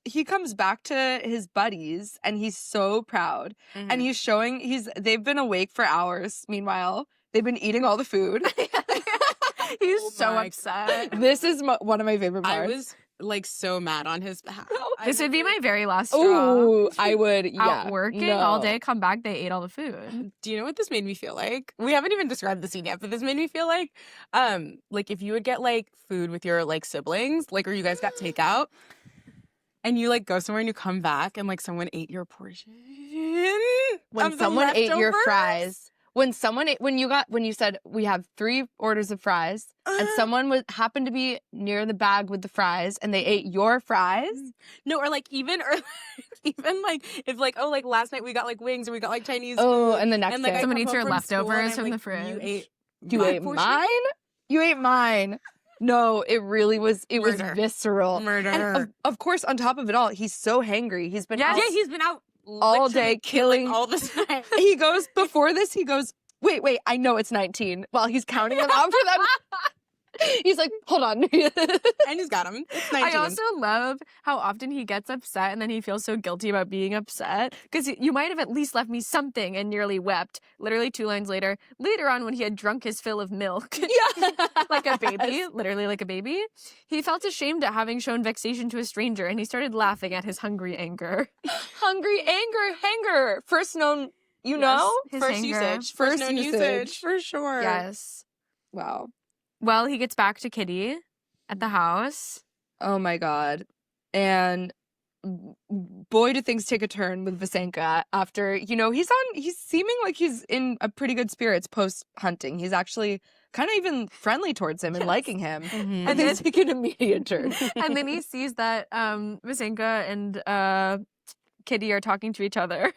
Speaker 4: He comes back to his buddies and he's so proud. And he's showing they've been awake for hours. Meanwhile, they've been eating all the food.
Speaker 1: He's
Speaker 3: Oh
Speaker 1: so
Speaker 3: my
Speaker 1: upset.
Speaker 4: This is one of my favorite
Speaker 3: I
Speaker 4: parts.
Speaker 3: was like so mad on his behalf.
Speaker 1: This would be my very last straw.
Speaker 4: Oh, I would, yeah.
Speaker 1: Out working all
Speaker 4: no.
Speaker 1: day, come back, they ate all the food.
Speaker 3: Do you know what this made me feel like? We haven't even described the scene yet, but this made me feel like if you would get like food with your like siblings, like or you guys got takeout, and you like go somewhere and you come back and like someone ate your portion.
Speaker 4: When
Speaker 3: of the
Speaker 4: someone ate your
Speaker 3: leftovers?
Speaker 4: fries. When you said we have 3 orders of fries and someone happened to be near the bag with the fries and they ate your fries.
Speaker 3: No, or even like if like oh like last night we got like wings or we got like Chinese
Speaker 4: Oh,
Speaker 3: food,
Speaker 4: and the next
Speaker 3: and like
Speaker 4: day.
Speaker 3: I
Speaker 1: Someone
Speaker 3: come
Speaker 1: eats
Speaker 3: home
Speaker 1: your
Speaker 3: from school and
Speaker 1: leftovers
Speaker 3: I'm
Speaker 1: from the
Speaker 3: like,
Speaker 1: fridge.
Speaker 4: You
Speaker 3: my
Speaker 4: ate
Speaker 3: portion?
Speaker 4: mine? You ate mine. No, it really was. It was
Speaker 3: Murder.
Speaker 4: visceral.
Speaker 3: Murder.
Speaker 4: And of course, on top of it all, he's so hangry. He's been
Speaker 1: Yes.
Speaker 4: out
Speaker 3: Yeah, he's been out
Speaker 4: all
Speaker 3: literally
Speaker 4: day killing.
Speaker 3: all the time.
Speaker 4: He goes before this. He goes, wait. I know it's 19. While he's counting them out for them. He's like, hold on.
Speaker 3: And he's got him. It's 19.
Speaker 1: I also love how often he gets upset and then he feels so guilty about being upset because you might have at least left me something, and nearly wept. Literally 2 lines later on when he had drunk his fill of milk. Like a baby, literally like a baby. He felt ashamed at having shown vexation to a stranger, and he started laughing at his hungry anger.
Speaker 4: Hungry anger, hanger. First known, you know?
Speaker 1: His
Speaker 3: first
Speaker 1: hanger.
Speaker 3: usage.
Speaker 4: First
Speaker 3: First known
Speaker 4: usage.
Speaker 3: usage. For sure.
Speaker 1: Yes.
Speaker 4: Wow.
Speaker 1: Well, he gets back to Kitty at the house.
Speaker 4: Oh my god. And boy, do things take a turn with Vasenka after, he's seeming like he's in a pretty good spirits post hunting. He's actually kind of even friendly towards him and liking him.
Speaker 3: Mhm.
Speaker 4: And then take an immediate turn.
Speaker 1: And then he sees that Vasenka and Kitty are talking to each other.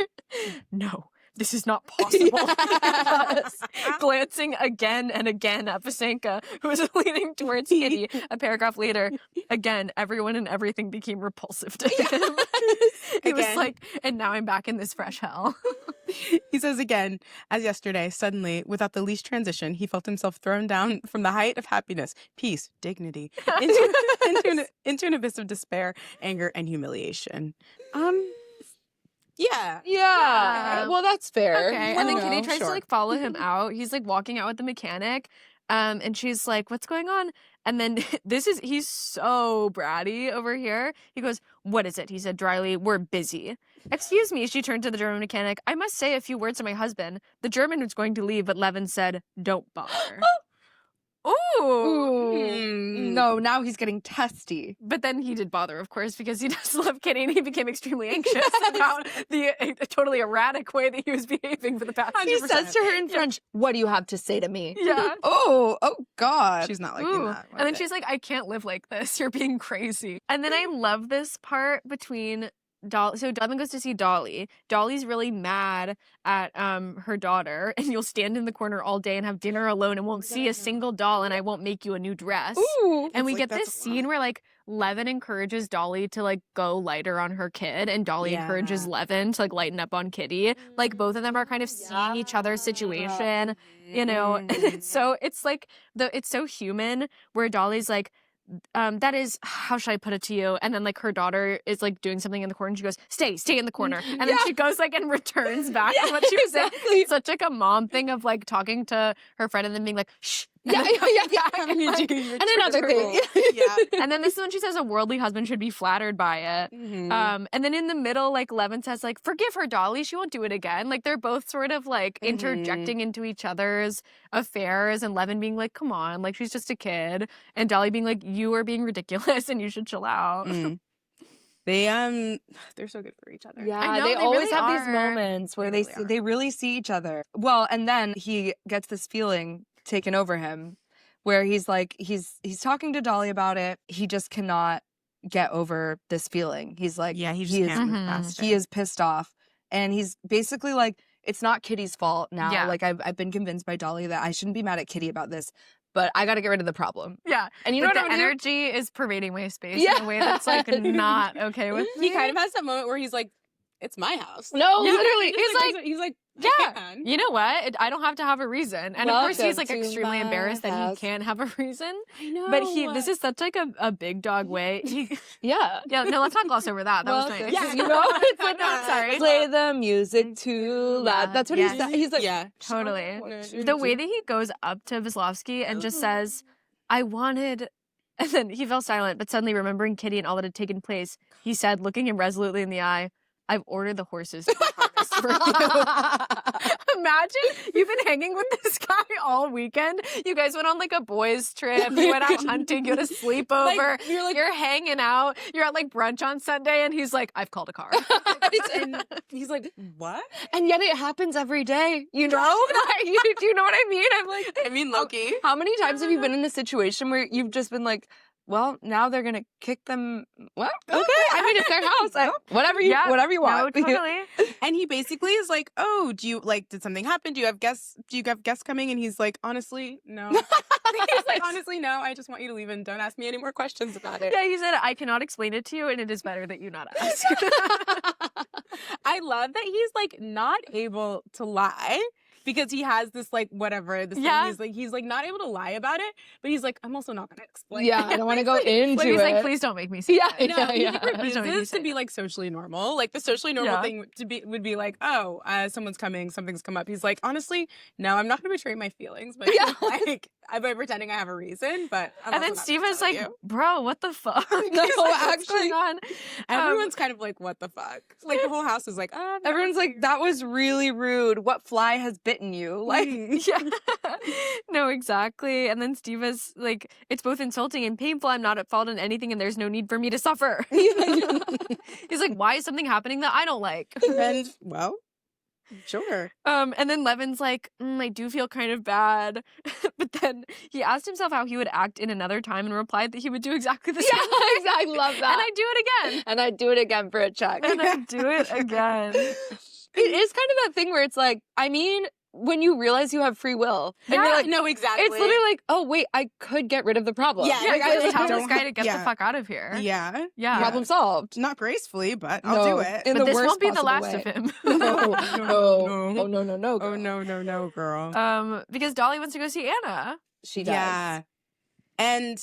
Speaker 1: No, this is not possible.
Speaker 4: Yes.
Speaker 1: Glancing again and again at Vasenka, who is leaning towards Kitty. A paragraph later, again, everyone and everything became repulsive to him. He was
Speaker 3: Again.
Speaker 1: like, and now I'm back in this fresh hell.
Speaker 3: He says again, as yesterday, suddenly, without the least transition, he felt himself thrown down from the height of happiness, peace, dignity, into an abyss of despair, anger, and humiliation. Yeah.
Speaker 4: Yeah. Well, that's fair.
Speaker 1: Okay.
Speaker 4: You
Speaker 1: And then
Speaker 4: know.
Speaker 1: Kitty tries to
Speaker 3: sure.
Speaker 1: like follow him out. He's like walking out with the mechanic. And she's like, "What's going on?" And then he's so bratty over here. He goes, "What is it?" He said dryly, "We're busy." "Excuse me," she turned to the German mechanic. "I must say a few words to my husband." The German was going to leave, but Levin said, "Don't bother." Ooh.
Speaker 4: No, now he's getting testy.
Speaker 1: But then he did bother, of course, because he does love Kitty, and he became extremely anxious about the totally erratic way that he was behaving for the past.
Speaker 4: He
Speaker 3: 100%.
Speaker 4: says to her in French, "What do you have to say to me?"
Speaker 1: Yeah.
Speaker 4: Oh God.
Speaker 3: She's not liking
Speaker 1: Ooh.
Speaker 3: that.
Speaker 1: And then she's like, "I can't live like this. You're being crazy." And then I love this part between Dolly. So Levin goes to see Dolly. Dolly's really mad at her daughter, and you'll stand in the corner all day and have dinner alone and won't see a single doll, and I won't make you a new dress.
Speaker 4: Ooh.
Speaker 1: And we
Speaker 3: like,
Speaker 1: get
Speaker 3: that's
Speaker 1: this
Speaker 3: a lot.
Speaker 1: scene where like Levin encourages Dolly to like go lighter on her kid, and Dolly encourages Levin to like lighten up on Kitty. Like both of them are kind of seeing each other's situation, you know. And it's so human where Dolly's like, that is, how should I put it to you? And then like her daughter is like doing something in the corner and she goes, stay in the corner. And then she goes like and returns back to what she was saying. It's such like a mom thing of like talking to her friend and then being like, shh. And then coming back and, like,
Speaker 4: And another thing.
Speaker 3: Yeah.
Speaker 1: and then this is when she says a worldly husband should be flattered by it.
Speaker 3: Mhm.
Speaker 1: And then in the middle, like Levin says, like, forgive her, Dolly. She won't do it again. Like they're both sort of like interjecting into each other's affairs, and Levin being like, come on, like she's just a kid, and Dolly being like, you are being ridiculous and you should chill out.
Speaker 3: Mm. They're so good for each other.
Speaker 4: Yeah,
Speaker 1: I know,
Speaker 4: they
Speaker 1: they
Speaker 4: always
Speaker 1: really
Speaker 4: have these
Speaker 1: are.
Speaker 4: moments where
Speaker 3: They
Speaker 4: they
Speaker 3: really are.
Speaker 4: they really see each other. Well, and then he gets this feeling taken over him where he's like he's talking to Dolly about it. He just cannot get over this feeling. He's like
Speaker 3: Yeah, he just
Speaker 4: he
Speaker 3: can't move
Speaker 1: Mhm.
Speaker 3: past
Speaker 4: he
Speaker 3: it.
Speaker 4: is pissed off, and he's basically like, it's not Kitty's fault now.
Speaker 1: Yeah.
Speaker 4: Like I've been convinced by Dolly that I shouldn't be mad at Kitty about this, but I got to get rid of the problem.
Speaker 1: Yeah.
Speaker 4: And you know
Speaker 1: Like,
Speaker 4: what
Speaker 1: the
Speaker 4: I'm gonna do?
Speaker 1: energy is pervading my space
Speaker 4: Yeah.
Speaker 1: in a way that's like not okay with me.
Speaker 3: He kind of has that moment where he's like, it's my house.
Speaker 4: No,
Speaker 1: Yeah.
Speaker 4: literally.
Speaker 3: He's like,
Speaker 1: Yeah.
Speaker 3: man.
Speaker 1: You know what? I don't have to have a reason. And of course he's like
Speaker 4: Welcome to
Speaker 1: extremely
Speaker 4: my
Speaker 1: embarrassed that he
Speaker 4: house.
Speaker 1: can't have a reason.
Speaker 3: I know.
Speaker 1: But this is such like a big dog way.
Speaker 4: Yeah.
Speaker 1: Yeah, no, let's not gloss over that. That was
Speaker 4: Welcome.
Speaker 1: nice.
Speaker 3: Yeah.
Speaker 4: You know, it's like,
Speaker 3: Yeah.
Speaker 1: sorry.
Speaker 4: play the music too loud. That's what
Speaker 1: Yes.
Speaker 4: he said. He's like,
Speaker 3: yeah.
Speaker 1: Totally. The way that he goes up to Veslovsky and just says, I wanted, and then he fell silent, but suddenly remembering Kitty and all that had taken place, he said, looking him resolutely in the eye, I've ordered the horses to be harnessed for you. Imagine you've been hanging with this guy all weekend. You guys went on like a boys trip. You went out hunting. You had a sleepover. You're hanging out. You're at like brunch on Sunday, and he's like, "I've called a car."
Speaker 3: And he's like, what?
Speaker 4: and yet it happens every day. You know? Like, do you know what I mean? I'm like,
Speaker 3: I mean, Loki.
Speaker 4: how many times have you been in a situation where you've just been like, well, now they're gonna kick them? What? Okay. I mean, it's their house. Whatever you
Speaker 1: Yeah,
Speaker 4: whatever you
Speaker 1: No,
Speaker 4: want.
Speaker 1: totally.
Speaker 3: And he basically is like, oh, did something happen? Do you have guests coming? And he's like, honestly, no. He's like, honestly, no. I just want you to leave and don't ask me any more questions about it.
Speaker 1: Yeah, he said, I cannot explain it to you, and it is better that you not ask.
Speaker 3: I love that he's like not able to lie because he has this like whatever this
Speaker 1: Yeah.
Speaker 3: thing. He's like not able to lie about it, but he's like, I'm also not gonna explain.
Speaker 4: Yeah, I don't want to go into
Speaker 1: Like, he's
Speaker 4: it.
Speaker 1: like, please don't make me say
Speaker 4: Yeah,
Speaker 1: that.
Speaker 3: No, he
Speaker 4: yeah.
Speaker 1: Please don't make me
Speaker 3: refuses
Speaker 1: say
Speaker 3: to be
Speaker 1: that.
Speaker 3: like socially normal. Like the socially normal
Speaker 1: Yeah.
Speaker 3: thing would be like, oh, someone's coming, something's come up. He's like, honestly, no, I'm not gonna betray my feelings, but
Speaker 4: Yeah.
Speaker 3: like I'm pretending I have a reason, but I'm
Speaker 1: And
Speaker 3: also
Speaker 1: then
Speaker 3: not
Speaker 1: Steve
Speaker 3: gonna
Speaker 1: is
Speaker 3: tell
Speaker 1: like,
Speaker 3: you.
Speaker 1: bro, what the fuck?
Speaker 4: No,
Speaker 1: He's like, what's
Speaker 4: actually,
Speaker 1: going on?
Speaker 3: Everyone's kind of like, what the fuck? Like the whole house is like, oh, no.
Speaker 4: Everyone's like, that was really rude. What fly has bitten you? Like,
Speaker 1: Yeah. No, exactly. And then Steve is like, it's both insulting and painful. I'm not at fault in anything, and there's no need for me to suffer. He's like, why is something happening that I don't like?
Speaker 3: And well, sure.
Speaker 1: And then Levin's like, I do feel kind of bad. But then he asked himself how he would act in another time and replied that he would do exactly the same
Speaker 4: yeah,
Speaker 1: thing.
Speaker 4: exactly. Love that.
Speaker 1: And I do it again.
Speaker 4: And I'd do it again for a check.
Speaker 1: And I do it again.
Speaker 4: It is kind of that thing where it's like, I mean, when you realize you have free will. And you're like,
Speaker 3: no, exactly.
Speaker 4: it's literally like, oh, wait, I could get rid of the problem.
Speaker 3: Yeah,
Speaker 1: Yeah,
Speaker 3: like,
Speaker 1: I
Speaker 3: I
Speaker 1: just tell
Speaker 3: don't
Speaker 1: this guy
Speaker 3: have-
Speaker 1: to get
Speaker 3: yeah.
Speaker 1: the fuck out of here.
Speaker 3: Yeah.
Speaker 1: Yeah.
Speaker 4: Problem solved.
Speaker 3: Not gracefully, but I'll do it.
Speaker 4: In
Speaker 1: But
Speaker 4: the
Speaker 1: this
Speaker 4: worst
Speaker 1: won't be the
Speaker 4: possible
Speaker 1: last
Speaker 4: way.
Speaker 1: of him.
Speaker 4: No,
Speaker 3: No.
Speaker 4: Oh, no,
Speaker 3: Oh,
Speaker 4: girl.
Speaker 3: no, girl.
Speaker 1: Because Dolly wants to go see Anna.
Speaker 4: She does.
Speaker 3: Yeah. And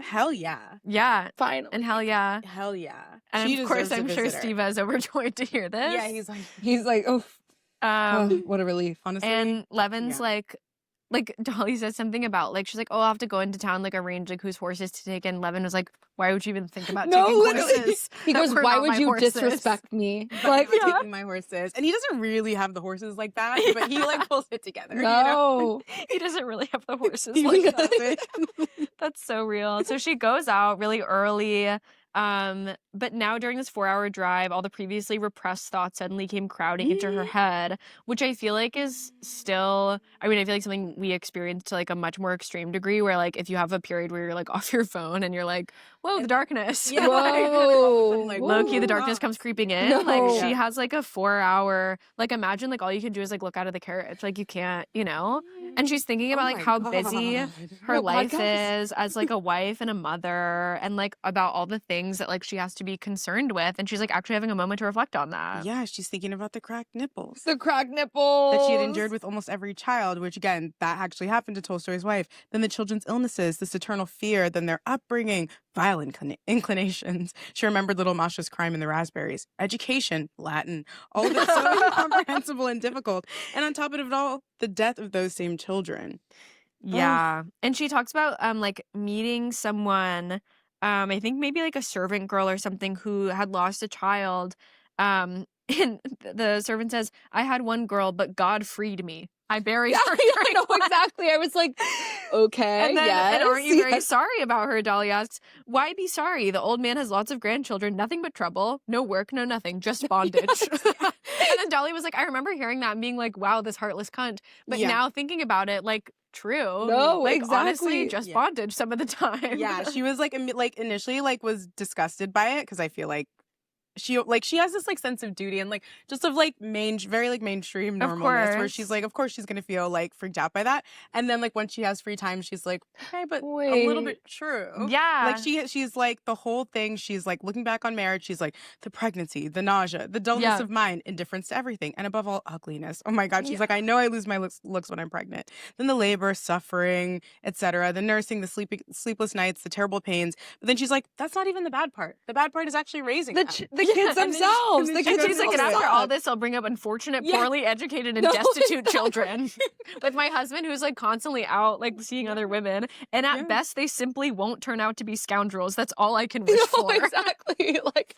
Speaker 3: hell yeah.
Speaker 1: Yeah.
Speaker 4: Finally.
Speaker 1: And hell yeah.
Speaker 3: Hell yeah.
Speaker 1: And
Speaker 3: She
Speaker 1: of course,
Speaker 3: deserves a
Speaker 1: I'm sure
Speaker 3: visitor.
Speaker 1: Steve is overjoyed to hear this.
Speaker 3: Yeah, he's like,
Speaker 4: He's like, oh, what a relief.
Speaker 3: honestly.
Speaker 1: and Levin's
Speaker 3: yeah.
Speaker 1: like Dolly says something about like she's like, oh, I'll have to go into town, like arrange like whose horses to take. And Levin was like, why would you even think about
Speaker 4: No,
Speaker 1: taking
Speaker 4: literally.
Speaker 1: horses?
Speaker 4: He
Speaker 1: that
Speaker 4: goes,
Speaker 1: were
Speaker 4: why
Speaker 1: not
Speaker 4: would
Speaker 1: my
Speaker 4: you
Speaker 1: horses?"
Speaker 4: disrespect me?
Speaker 3: like
Speaker 4: Like,
Speaker 3: taking my horses. And he doesn't really have the horses like that, but he like pulls it together. You know?
Speaker 4: no.
Speaker 1: He doesn't really have the horses
Speaker 3: He
Speaker 1: like
Speaker 3: does
Speaker 1: that.
Speaker 3: it.
Speaker 1: That's so real. So she goes out really early. But now during this 4-hour drive, all the previously repressed thoughts suddenly came crowding into her head, which I feel like is still, I mean, I feel like something we experience to like a much more extreme degree where like if you have a period where you're like off your phone and you're like, whoa, the darkness.
Speaker 3: Yeah.
Speaker 4: Whoa.
Speaker 3: Like,
Speaker 1: Low-key, the
Speaker 3: whoa.
Speaker 1: darkness comes creeping in.
Speaker 4: No.
Speaker 1: Like she
Speaker 3: Yeah.
Speaker 1: has like a 4-hour, like imagine like all you can do is like look out of the carriage. Like you can't, you know? And she's thinking about
Speaker 3: Oh
Speaker 1: like
Speaker 3: my
Speaker 1: how
Speaker 3: God.
Speaker 1: busy her
Speaker 4: No,
Speaker 1: life
Speaker 4: podcast.
Speaker 1: is as like a wife and a mother and like about all the things that like she has to be concerned with. And she's like actually having a moment to reflect on that.
Speaker 3: Yeah, she's thinking about the cracked nipples
Speaker 4: The cracked nipples.
Speaker 3: that she had endured with almost every child, which again, that actually happened to Tolstoy's wife. Then the children's illnesses, this eternal fear, then their upbringing, vile inclinations. She remembered little Masha's crime in the raspberries, education, Latin, all of it so incomprehensible and difficult. And on top of it all, the death of those same children.
Speaker 1: Yeah. And she talks about like meeting someone, I think maybe like a servant girl or something who had lost a child. And the servant says, I had one girl, but God freed me. I buried
Speaker 4: Yeah,
Speaker 1: her.
Speaker 4: I
Speaker 1: during
Speaker 4: know
Speaker 1: one."
Speaker 4: exactly. I was like, okay,
Speaker 1: And then,
Speaker 4: yes.
Speaker 1: and aren't you very
Speaker 4: yes.
Speaker 1: sorry about her? Dolly asks, why be sorry? The old man has lots of grandchildren, nothing but trouble, no work, no nothing, just bondage. And then Dolly was like, I remember hearing that and being like, wow, this heartless cunt. But
Speaker 3: Yeah.
Speaker 1: now thinking about it, like, true.
Speaker 4: No,
Speaker 1: like,
Speaker 4: exactly.
Speaker 1: honestly, just
Speaker 3: Yeah.
Speaker 1: bondage some of the time.
Speaker 3: Yeah, she was like initially like was disgusted by it because I feel like she has this like sense of duty and like just of like very like mainstream
Speaker 1: Of
Speaker 3: normalness where
Speaker 1: course.
Speaker 3: she's like, of course she's gonna feel like freaked out by that, and then like when she has free time, she's like, okay, but a little
Speaker 4: Wait.
Speaker 3: bit true.
Speaker 1: Yeah.
Speaker 3: Like she's like the whole thing. She's like looking back on marriage. She's like the pregnancy, the nausea, the dullness
Speaker 1: Yeah.
Speaker 3: of mind, indifference to everything, and above all, ugliness. Oh my God, she's like, I know I lose my looks when I'm pregnant. Then the labor, suffering, etc. The nursing, the sleepless nights, the terrible pains. But then she's like, that's not even the bad part. The bad part is actually raising
Speaker 4: The,
Speaker 3: them.
Speaker 4: the
Speaker 1: Yeah,
Speaker 4: kids
Speaker 3: and then she-
Speaker 4: themselves.
Speaker 3: and then
Speaker 4: The
Speaker 3: she
Speaker 4: kids
Speaker 1: And she's like, and
Speaker 4: themselves
Speaker 1: after all
Speaker 4: suck.
Speaker 1: this, I'll bring up unfortunate,
Speaker 3: Yeah.
Speaker 1: poorly educated, and
Speaker 4: No.
Speaker 1: destitute children with my husband who's like constantly out, like seeing other women. And at
Speaker 3: Yeah.
Speaker 1: best, they simply won't turn out to be scoundrels. That's all I can wish
Speaker 4: No,
Speaker 1: for.
Speaker 4: exactly. Like,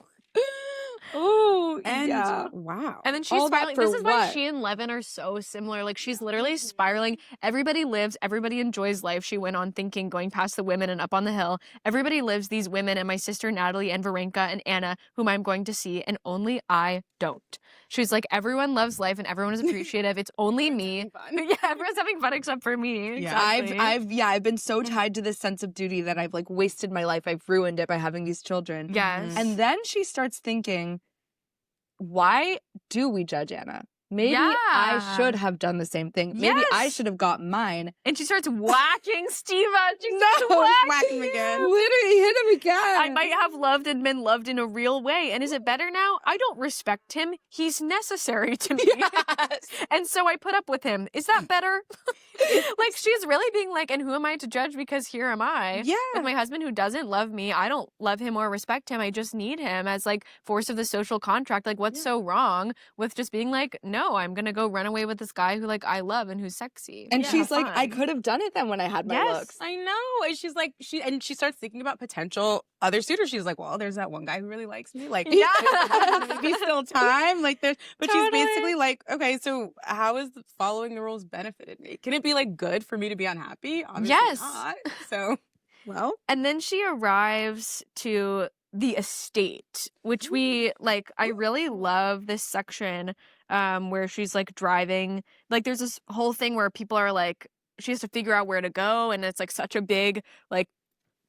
Speaker 4: oh,
Speaker 3: And
Speaker 4: yeah.
Speaker 3: wow.
Speaker 1: And then she's
Speaker 4: All that
Speaker 1: spiraling.
Speaker 4: for
Speaker 1: This is why
Speaker 4: what?
Speaker 1: she and Levin are so similar. Like she's literally spiraling. Everybody lives. Everybody enjoys life. She went on thinking, going past the women and up on the hill. Everybody lives. These women and my sister Natalie and Varenka and Anna, whom I'm going to see, and only I don't. She's like, everyone loves life and everyone is appreciative. It's only me. Yeah, everyone's having fun except for me.
Speaker 3: Yeah.
Speaker 1: Exactly.
Speaker 4: I've been so tied to this sense of duty that I've like wasted my life. I've ruined it by having these children.
Speaker 1: Yes.
Speaker 4: And then she starts thinking, why do we judge Anna? Maybe I
Speaker 1: Yeah.
Speaker 4: should have done the same thing. Maybe I
Speaker 1: Yes.
Speaker 4: should have got mine.
Speaker 1: And she starts whacking Steva. She
Speaker 4: No.
Speaker 1: starts whacking
Speaker 3: Whack him again.
Speaker 4: Literally hit him again.
Speaker 1: I might have loved and been loved in a real way. And is it better now? I don't respect him. He's necessary to me.
Speaker 4: Yes.
Speaker 1: And so I put up with him. Is that better? Like she's really being like, and who am I to judge because here am I?
Speaker 3: Yeah.
Speaker 1: With my husband who doesn't love me. I don't love him or respect him. I just need him as like force of the social contract. Like what's so wrong with just being like, no, I'm going to go run away with this guy who like I love and who's sexy.
Speaker 4: And
Speaker 1: Yeah,
Speaker 4: she's
Speaker 1: have
Speaker 4: like, I
Speaker 1: fun.
Speaker 4: could have done it then when I had my
Speaker 1: Yes.
Speaker 4: looks.
Speaker 3: I know. And she's like, she starts thinking about potential other suitors. She's like, well, there's that one guy who really likes me. Like,
Speaker 1: Yeah.
Speaker 3: maybe still time. Like, there's, but she's
Speaker 1: Totally.
Speaker 3: basically like, okay, so how is following the rules benefited me? Can it be like good for me to be unhappy? Obviously
Speaker 1: Yes.
Speaker 3: not. So, well,
Speaker 1: And then she arrives to the estate, which we like. I really love this section where she's like driving. Like there's this whole thing where people are like, she has to figure out where to go, and it's like such a big like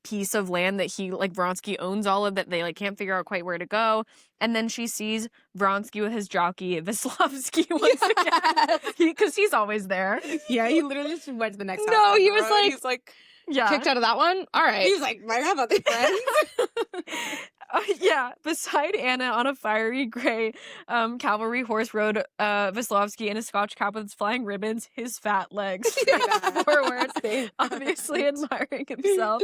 Speaker 1: piece of land that he, like, Vronsky owns all of, that they, like, can't figure out quite where to go. And then she sees Vronsky with his jockey, Veslovsky, once again. Because he's always there.
Speaker 3: Yeah, he literally just went to the next house.
Speaker 4: No, he
Speaker 3: down the
Speaker 4: was
Speaker 3: road.
Speaker 4: like-
Speaker 3: He's like,
Speaker 1: Yeah.
Speaker 4: Kicked out of that one? All right.
Speaker 3: he's like, I have other friends.
Speaker 1: Yeah, beside Anna on a fiery gray cavalry horse rode Veslovsky in a Scotch cap with its flying ribbons, his fat legs forward, obviously admiring himself.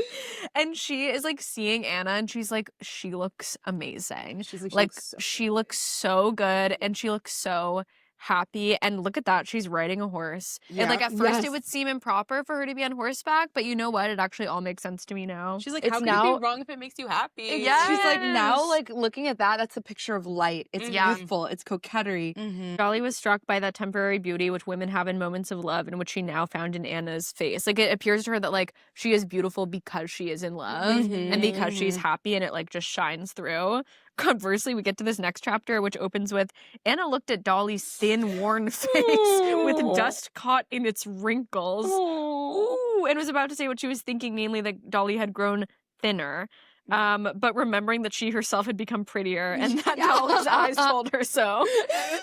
Speaker 1: And she is like seeing Anna and she's like, she looks amazing.
Speaker 3: She's like,
Speaker 1: Like, she looks so good and she looks so happy. And look at that, she's riding a horse. And like at first
Speaker 4: Yes.
Speaker 1: it would seem improper for her to be on horseback, but you know what? It actually all makes sense to me now.
Speaker 3: She's like,
Speaker 4: It's
Speaker 3: how can it
Speaker 4: now-
Speaker 3: be wrong if it makes you happy?
Speaker 1: Yeah.
Speaker 4: She's like, now,
Speaker 1: Yes.
Speaker 4: like, looking at that, that's a picture of light. It's
Speaker 1: Yeah.
Speaker 4: youthful. It's coquetry.
Speaker 3: Mm-hmm.
Speaker 1: Dolly was struck by that temporary beauty which women have in moments of love and which she now found in Anna's face. Like, it appears to her that, like, she is beautiful because she is in love and because she's happy, and it, like, just shines through. Conversely, we get to this next chapter, which opens with Anna looked at Dolly's thin, worn face with dust caught in its wrinkles. Ooh, and was about to say what she was thinking, namely that Dolly had grown thinner. But remembering that she herself had become prettier and that Dolly's eyes told her so.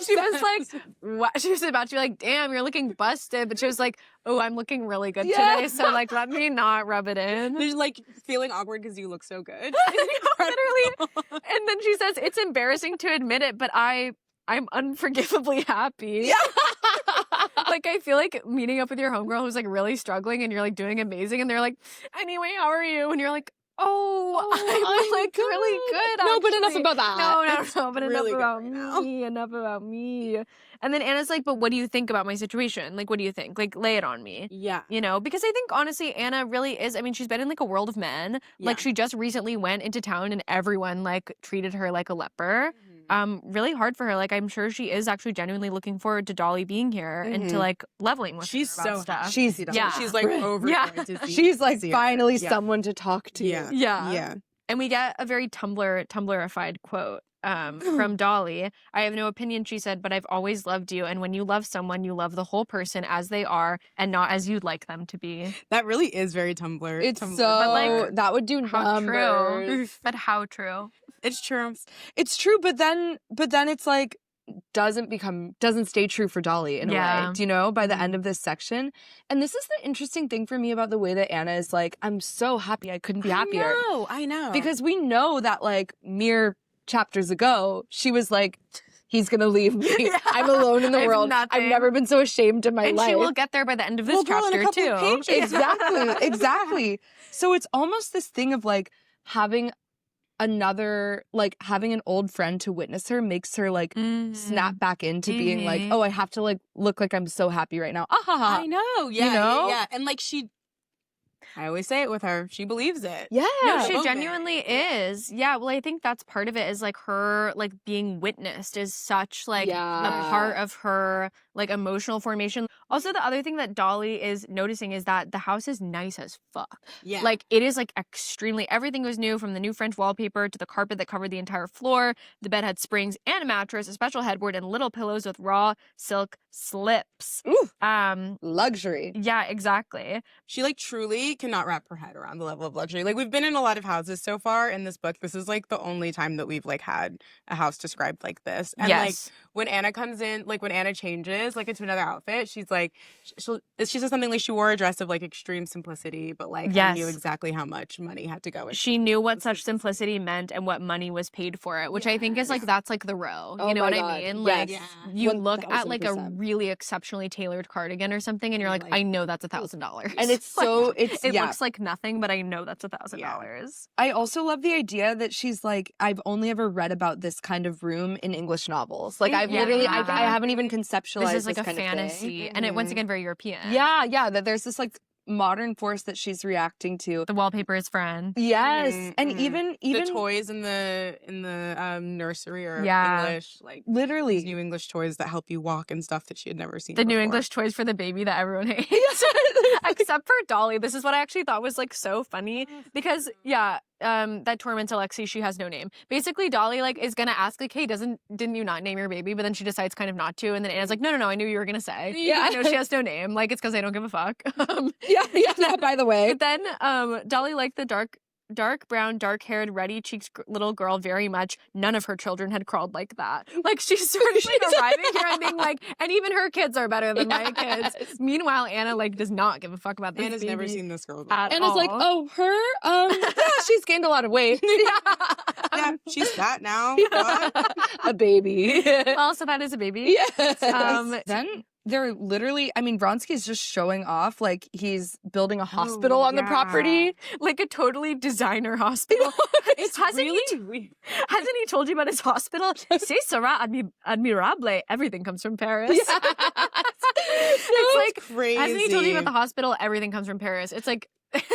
Speaker 1: She was like, what? She was about to be like, damn, you're looking busted. But she was like, oh, I'm looking really good
Speaker 4: Yeah.
Speaker 1: today. So, like, let me not rub it in.
Speaker 3: There's like feeling awkward because you look so good.
Speaker 1: Literally. And then she says, it's embarrassing to admit it, but I'm unforgivably happy. Like, I feel like meeting up with your homegirl who's like really struggling and you're like doing amazing and they're like, anyway, how are you? And you're like, I'm like
Speaker 4: good.
Speaker 1: really good.
Speaker 4: No, but enough
Speaker 1: actually."
Speaker 4: about that.
Speaker 1: No, but
Speaker 3: really good
Speaker 1: enough about
Speaker 3: right now.
Speaker 1: me. Enough about me. And then Anna's like, but what do you think about my situation? Like, what do you think? Like, lay it on me.
Speaker 3: Yeah.
Speaker 1: You know, because I think honestly, Anna really is. I mean, she's been in like a world of men. Like,
Speaker 3: Yeah.
Speaker 1: she just recently went into town and everyone like treated her like a leper. Really hard for her. Like, I'm sure she is actually genuinely looking forward to Dolly being here and to like leveling with
Speaker 3: She's
Speaker 1: her about
Speaker 3: so
Speaker 1: stuff.
Speaker 3: happy.
Speaker 4: She's
Speaker 1: Yeah.
Speaker 3: She's like overjoyed
Speaker 1: Yeah.
Speaker 3: to see.
Speaker 4: She's like
Speaker 3: see her.
Speaker 4: finally
Speaker 3: Yeah.
Speaker 4: someone to talk to.
Speaker 3: Yeah.
Speaker 1: Yeah.
Speaker 3: Yeah.
Speaker 1: And we get a very Tumblrified quote from Dolly. I have no opinion, she said, but I've always loved you. And when you love someone, you love the whole person as they are and not as you'd like them to be.
Speaker 3: That really is very Tumblr.
Speaker 4: It's
Speaker 3: Tumblr.
Speaker 4: so
Speaker 1: But, like,
Speaker 4: that would do
Speaker 1: How
Speaker 4: numbers.
Speaker 1: true. But how true.
Speaker 3: It's true.
Speaker 4: It's true, but then it's like doesn't stay true for Dolly in a
Speaker 1: Yeah.
Speaker 4: way. Do you know? By the end of this section. And this is the interesting thing for me about the way that Anna is like, I'm so happy I couldn't be happier.
Speaker 3: I know.
Speaker 4: Because we know that like mere chapters ago, she was like, he's gonna leave me.
Speaker 1: Yeah.
Speaker 4: I'm alone in the
Speaker 1: I have
Speaker 4: world.
Speaker 1: nothing.
Speaker 4: I've never been so ashamed in my
Speaker 1: And
Speaker 4: life.
Speaker 1: she will get there by the end of this
Speaker 3: Well, girl, in a
Speaker 1: chapter
Speaker 3: couple of
Speaker 1: too.
Speaker 3: pages.
Speaker 4: Exactly. So it's almost this thing of like having having an old friend to witness her makes her like snap back into being like, oh, I have to like look like I'm so happy right now.
Speaker 3: I know. Yeah.
Speaker 4: know?
Speaker 3: Yeah. And like I always say it with her. She believes it.
Speaker 4: Yeah.
Speaker 1: No, she
Speaker 3: moment.
Speaker 1: genuinely is. Yeah, well, I think that's part of it is like her like being witnessed is such like
Speaker 4: Yeah.
Speaker 1: a part of her like emotional formation. Also, the other thing that Dolly is noticing is that the house is nice as fuck.
Speaker 3: Yeah.
Speaker 1: Like, it is like extremely, everything was new, from the new French wallpaper to the carpet that covered the entire floor. The bed had springs and a mattress, a special headboard, and little pillows with raw silk slips.
Speaker 4: Ooh.
Speaker 1: Um,
Speaker 4: Luxury.
Speaker 1: yeah, exactly.
Speaker 3: she like truly cannot wrap her head around the level of luxury. Like, we've been in a lot of houses so far in this book. This is like the only time that we've like had a house described like this. And like
Speaker 1: Yes.
Speaker 3: when Anna comes in, like when Anna changes like into another outfit, she's like she says something like she wore a dress of like extreme simplicity, but like I knew
Speaker 1: Yes.
Speaker 3: exactly how much money had to go into.
Speaker 1: She knew what such simplicity meant and what money was paid for it, which I think is like, that's like the row.
Speaker 4: Oh
Speaker 1: You know
Speaker 4: my
Speaker 1: what
Speaker 4: God.
Speaker 1: I mean?
Speaker 4: Yes.
Speaker 1: Like,
Speaker 3: Yeah.
Speaker 1: you look at like a
Speaker 4: 1000%.
Speaker 1: really exceptionally tailored cardigan or something and you're like,
Speaker 3: Like-
Speaker 1: I know that's $1,000.
Speaker 4: And it's so
Speaker 1: It looks like nothing, but I know that's $1,000.
Speaker 4: I also love the idea that she's like, I've only ever read about this kind of room in English novels. Like, I've literally, I
Speaker 1: Yeah.
Speaker 4: haven't even conceptualized
Speaker 1: This is like a
Speaker 4: kind of thing.
Speaker 1: fantasy, and it once again very European.
Speaker 4: Yeah, that there's this like modern force that she's reacting to.
Speaker 1: The wallpaper is friend.
Speaker 4: Yes,
Speaker 3: Mhm,
Speaker 4: and
Speaker 3: mhm.
Speaker 4: even
Speaker 3: the toys in the nursery are
Speaker 1: Yeah.
Speaker 3: English, like
Speaker 4: literally
Speaker 3: these new English toys that help you walk and stuff that she had never seen
Speaker 1: The new
Speaker 3: before.
Speaker 1: English toys for the baby that everyone hates. Except for Dolly. This is what I actually thought was like so funny because that torments Alexi, she has no name. Basically, Dolly like is gonna ask like, hey, didn't you not name your baby? But then she decides kind of not to, and then Anna's like, no, I knew you were gonna say.
Speaker 4: Yeah.
Speaker 1: No, she has no name. Like, it's because I don't give a fuck.
Speaker 4: yeah, by the way.
Speaker 1: But then Dolly liked the dark dark brown, dark-haired, ruddy-cheeked little girl very much. None of her children had crawled like that. Like, she's sort of like arriving here and being like, and even her kids are better than my kids. Meanwhile, Anna, like, does not give a fuck about this
Speaker 3: Anna's
Speaker 1: baby
Speaker 3: never seen this girl before.
Speaker 1: at
Speaker 4: Anna's
Speaker 1: all.
Speaker 4: like, oh, her? Yeah, she's gained a lot of weight.
Speaker 3: Yeah, she's fat now. What?
Speaker 4: A baby.
Speaker 1: Well, so that is a baby.
Speaker 4: Yes. Then they're literally, I mean, Vronsky's just showing off, like, he's building a hospital on the property.
Speaker 1: Like a totally designer hospital.
Speaker 3: It's
Speaker 1: hasn't
Speaker 3: really weird.
Speaker 1: Hasn't he told you about his hospital? C'est sera admirable. Everything comes from Paris.
Speaker 4: Yes.
Speaker 1: It's like,
Speaker 3: crazy.
Speaker 1: hasn't he told you about the hospital? Everything comes from Paris. It's like,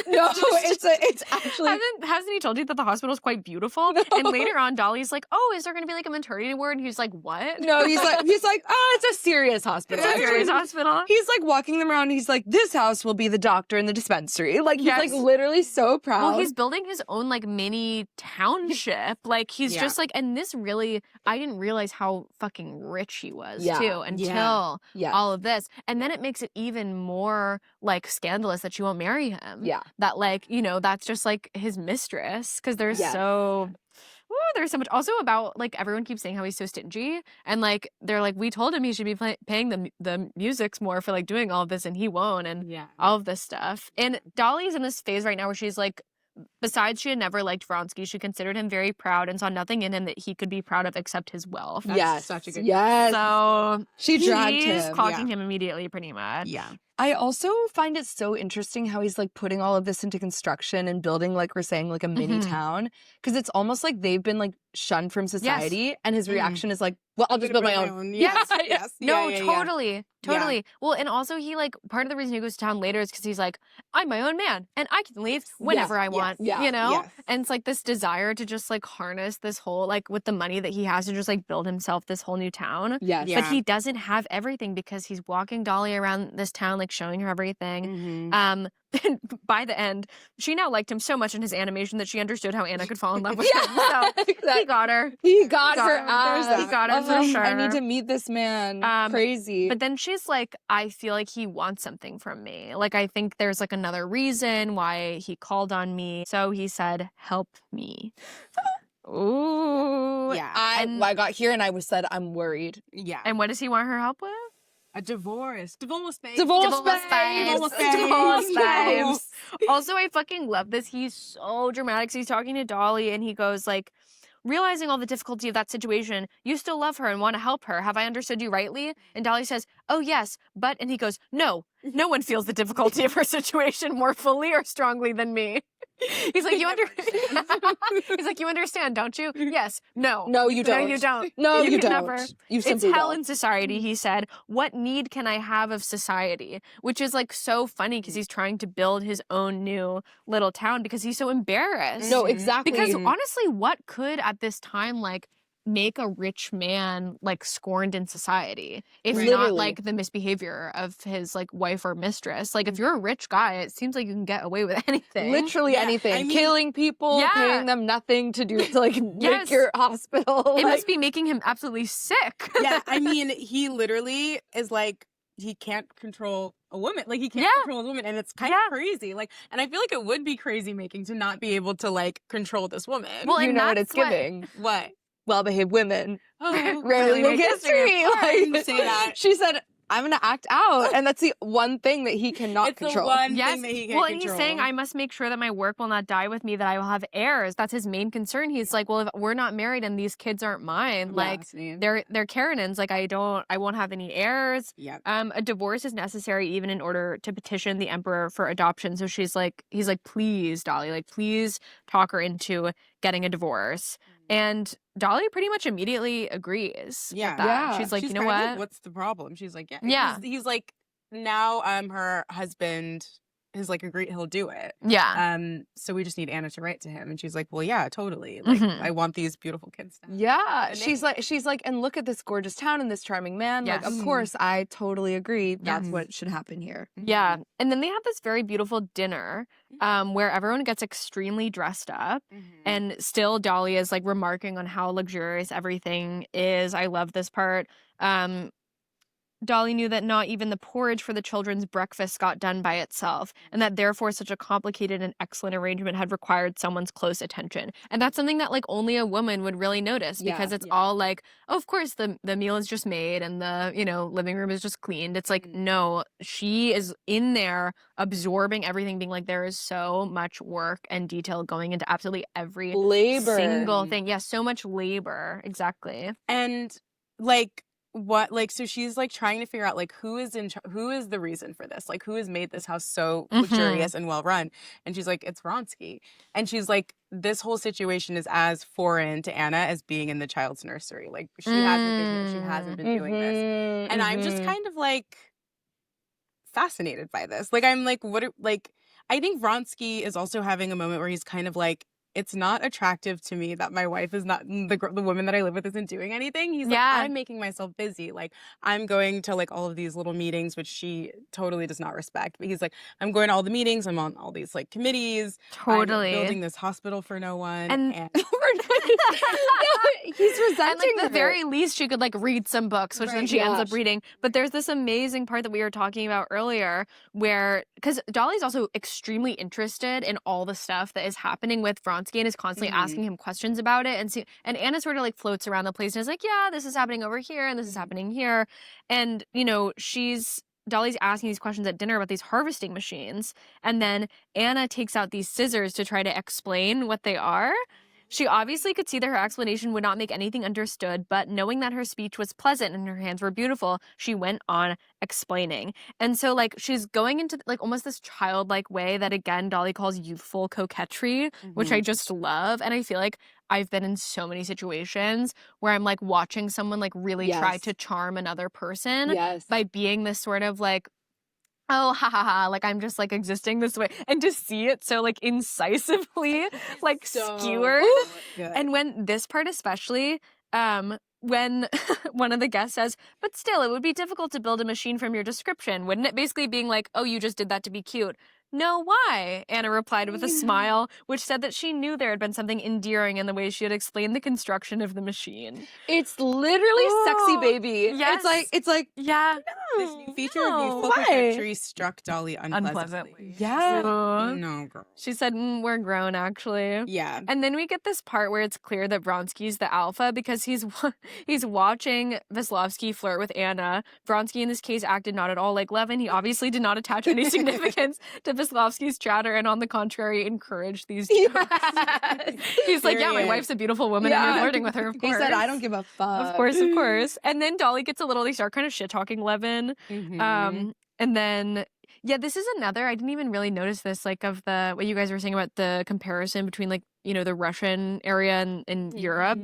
Speaker 4: No, it's actually.
Speaker 1: hasn't he told you that the hospital is quite beautiful?
Speaker 4: No.
Speaker 1: And later on, Dolly's like, oh, is there going to be like a maternity ward? And he's like, what?
Speaker 4: No, he's like, oh, it's a serious hospital.
Speaker 1: It's a serious hospital.
Speaker 4: He's like walking them around. And he's like, this house will be the doctor in the dispensary. Like, he's
Speaker 1: Yes.
Speaker 4: like literally so proud.
Speaker 1: Well, he's building his own like mini township. Like he's
Speaker 3: Yeah.
Speaker 1: just like, and this really, I didn't realize how fucking rich he was
Speaker 4: Yeah.
Speaker 1: too until
Speaker 4: Yeah.
Speaker 1: all of this. And then it makes it even more like scandalous that she won't marry him.
Speaker 4: Yeah.
Speaker 1: That like, you know, that's just like his mistress because there's
Speaker 4: Yes.
Speaker 1: there's so much also about like everyone keeps saying how he's so stingy and like they're like we told him he should be paying the musics more for like doing all of this and he won't and
Speaker 3: Yeah.
Speaker 1: all of this stuff. And Dolly's in this phase right now where she's like, besides she had never liked Vronsky, she considered him very proud and saw nothing in him that he could be proud of except his wealth.
Speaker 3: That's
Speaker 4: Yes.
Speaker 3: such a good-
Speaker 4: Yes.
Speaker 1: So
Speaker 4: She dragged
Speaker 1: he's
Speaker 4: him.
Speaker 1: clocking him immediately pretty much.
Speaker 3: Yeah.
Speaker 4: I also find it so interesting how he's like putting all of this into construction and building, like we're saying, like a mini
Speaker 1: Mhm.
Speaker 4: town. Because it's almost like they've been like shunned from society. And his reaction is like, well, I'll just build my own.
Speaker 3: Yes. Yes.
Speaker 1: No,
Speaker 3: Yeah, yeah, yeah.
Speaker 1: totally. Totally. Well, and also he like part of the reason he goes to town later is because he's like, I'm my own man and I can leave whenever I want.
Speaker 4: yeah,
Speaker 1: You know?
Speaker 3: yes.
Speaker 1: And it's like this desire to just like harness this whole like with the money that he has to just like build himself this whole new town.
Speaker 4: Yes.
Speaker 3: Yeah.
Speaker 1: But he doesn't have everything because he's walking Dolly around this town, like showing her everything.
Speaker 3: Mhm.
Speaker 1: And by the end, she now liked him so much in his animation that she understood how Anna could fall in love with him. So he got her.
Speaker 4: He got
Speaker 1: Got
Speaker 4: her
Speaker 1: her.
Speaker 4: ass.
Speaker 1: He got her for sure.
Speaker 4: I need to meet this man. Crazy.
Speaker 1: But then she's like, I feel like he wants something from me. Like, I think there's like another reason why he called on me. So he said, help me. Ooh.
Speaker 3: Yeah.
Speaker 4: I got here and I was said, I'm worried.
Speaker 3: Yeah.
Speaker 1: And what does he want her help with?
Speaker 3: A divorce. Divorce, babe.
Speaker 4: Divorce
Speaker 1: Divorce
Speaker 4: babes.
Speaker 1: babes.
Speaker 3: Divorce
Speaker 1: Divorce babes. Also, I fucking love this. He's so dramatic. So he's talking to Dolly and he goes like, realizing all the difficulty of that situation, you still love her and want to help her. Have I understood you rightly? And Dolly says, oh, yes, but, and he goes, no one feels the difficulty of her situation more fully or strongly than me. He's like, he's like, you understand, don't you? Yes. No.
Speaker 4: No, you don't.
Speaker 1: No, you don't.
Speaker 4: No, you
Speaker 1: can
Speaker 4: don't.
Speaker 1: never.
Speaker 4: You
Speaker 1: It's
Speaker 4: simply
Speaker 1: hell
Speaker 4: don't.
Speaker 1: in society, he said. What need can I have of society? Which is like so funny because he's trying to build his own new little town because he's so embarrassed.
Speaker 4: No, exactly.
Speaker 1: Because honestly, what could at this time like make a rich man like scorned in society if not
Speaker 4: Literally.
Speaker 1: like the misbehavior of his like wife or mistress? Like if you're a rich guy, it seems like you can get away with anything.
Speaker 4: Literally
Speaker 3: Yeah,
Speaker 4: anything.
Speaker 3: I mean-
Speaker 4: Killing people,
Speaker 1: Yeah.
Speaker 4: paying them nothing to do to like
Speaker 1: Yes.
Speaker 4: make your hospital.
Speaker 1: It
Speaker 4: like,
Speaker 1: must be making him absolutely sick.
Speaker 3: Yeah. I mean, he literally is like, he can't control a woman. Like, he can't
Speaker 1: Yeah.
Speaker 3: control a woman. And it's kind
Speaker 1: Yeah.
Speaker 3: of crazy. Like, and I feel like it would be crazy making to not be able to, like, control this woman.
Speaker 1: Well,
Speaker 4: you
Speaker 1: and
Speaker 4: know what
Speaker 1: that's
Speaker 4: it's giving.
Speaker 3: what?
Speaker 4: Well-behaved women
Speaker 3: Oh,
Speaker 4: rarely make history.
Speaker 3: I didn't
Speaker 4: Like,
Speaker 3: say that.
Speaker 4: she said, I'm going to act out. And that's the one thing that he cannot
Speaker 3: It's the
Speaker 4: control.
Speaker 3: one
Speaker 1: Yes.
Speaker 3: thing that he can't
Speaker 1: Well, and
Speaker 3: control.
Speaker 1: he's saying, I must make sure that my work will not die with me, that I will have heirs. That's his main concern. He's like, well, if we're not married and these kids aren't mine, like they're Karenins, like I won't have any heirs.
Speaker 3: Yeah.
Speaker 1: A divorce is necessary even in order to petition the emperor for adoption. So he's like, please, Dolly, like, please talk her into getting a divorce. And Dolly pretty much immediately agrees.
Speaker 3: Yeah.
Speaker 1: With that.
Speaker 4: Yeah.
Speaker 1: She's like,
Speaker 3: She's
Speaker 1: you know
Speaker 3: kind of
Speaker 1: what?
Speaker 3: like, what's the problem? She's like, yeah.
Speaker 1: Yeah.
Speaker 3: He's like, now her husband has like agreed he'll do it.
Speaker 1: Yeah.
Speaker 3: So we just need Anna to write to him. And she's like, well, yeah, totally. Like,
Speaker 1: Mhm.
Speaker 3: I want these beautiful kids now.
Speaker 4: Yeah,
Speaker 3: And
Speaker 4: she's like, and look at this gorgeous town and this charming man. Like,
Speaker 1: Yes.
Speaker 4: of course, I totally agree. That's
Speaker 1: Yes.
Speaker 4: what should happen here.
Speaker 1: Yeah. And then they have this very beautiful dinner where everyone gets extremely dressed up.
Speaker 3: Mhm.
Speaker 1: And still Dolly is like remarking on how luxurious everything is. I love this part. Dolly knew that not even the porridge for the children's breakfast got done by itself, and that therefore such a complicated and excellent arrangement had required someone's close attention. And that's something that like only a woman would really notice, because it's all like, oh, of course the meal is just made and the, living room is just cleaned. It's like, no, she is in there absorbing everything, being like, there is so much work and detail going into absolutely every single thing. Yeah, so much labor. Exactly.
Speaker 3: And so she's like trying to figure out like who is the reason for this, like who has made this house so luxurious and well run. And she's like, it's Vronsky. And she's like, this whole situation is as foreign to Anna as being in the child's nursery. Like she hasn't been here, she hasn't been doing this. And I'm just kind of like fascinated by this. Like I'm like, I think Vronsky is also having a moment where he's kind of like, it's not attractive to me that my wife is not, the woman that I live with isn't doing anything. He's like, I'm making myself busy. Like, I'm going to like all of these little meetings, which she totally does not respect. But he's like, I'm going to all the meetings. I'm on all these like committees.
Speaker 1: Totally.
Speaker 3: I'm building this hospital for no one.
Speaker 1: And
Speaker 4: he's resenting
Speaker 1: and like
Speaker 4: her.
Speaker 1: the very least she could like read some books, which then she ends up reading. But there's this amazing part that we were talking about earlier where, because Dolly's also extremely interested in all the stuff that is happening with Vronsky and is constantly asking him questions about it. And Anna sort of like floats around the place and is like, yeah, this is happening over here and this is happening here. And, Dolly's asking these questions at dinner about these harvesting machines. And then Anna takes out these scissors to try to explain what they are. She obviously could see that her explanation would not make anything understood, but knowing that her speech was pleasant and her hands were beautiful, she went on explaining. And so, like, she's going into, like, almost this childlike way that, again, Dolly calls youthful coquetry, which I just love. And I feel like I've been in so many situations where I'm, like, watching someone, like, really try to charm another person by being this sort of, like, oh, ha ha ha, like I'm just like existing this way. And to see it so like incisively, like skewered. And when this part especially, when one of the guests says, but still, it would be difficult to build a machine from your description, wouldn't it? Basically being like, oh, you just did that to be cute. No, why? Anna replied with a smile, which said that she knew there had been something endearing in the way she had explained the construction of the machine.
Speaker 4: It's literally sexy baby.
Speaker 1: Yes.
Speaker 4: It's like,
Speaker 1: yeah.
Speaker 3: This new feature of youthful coquetry struck Dolly unpleasantly.
Speaker 4: Yeah.
Speaker 3: No, girl.
Speaker 1: She said, we're grown, actually.
Speaker 3: Yeah.
Speaker 1: And then we get this part where it's clear that Vronsky's the alpha because he's watching Veslovsky flirt with Anna. Vronsky, in this case, acted not at all like Levin. He obviously did not attach any significance to Veslovsky's chatter and, on the contrary, encouraged these jokes. Yes. He's like, yeah, my wife's a beautiful woman and you're flirting with her, of course.
Speaker 4: He said, I don't give a fuck.
Speaker 1: Of course. And then Dolly gets a little, they start kind of shit-talking Levin. And then, this is another, I didn't even really notice this, like, of what you guys were saying about the comparison between, like, the Russian area and Europe.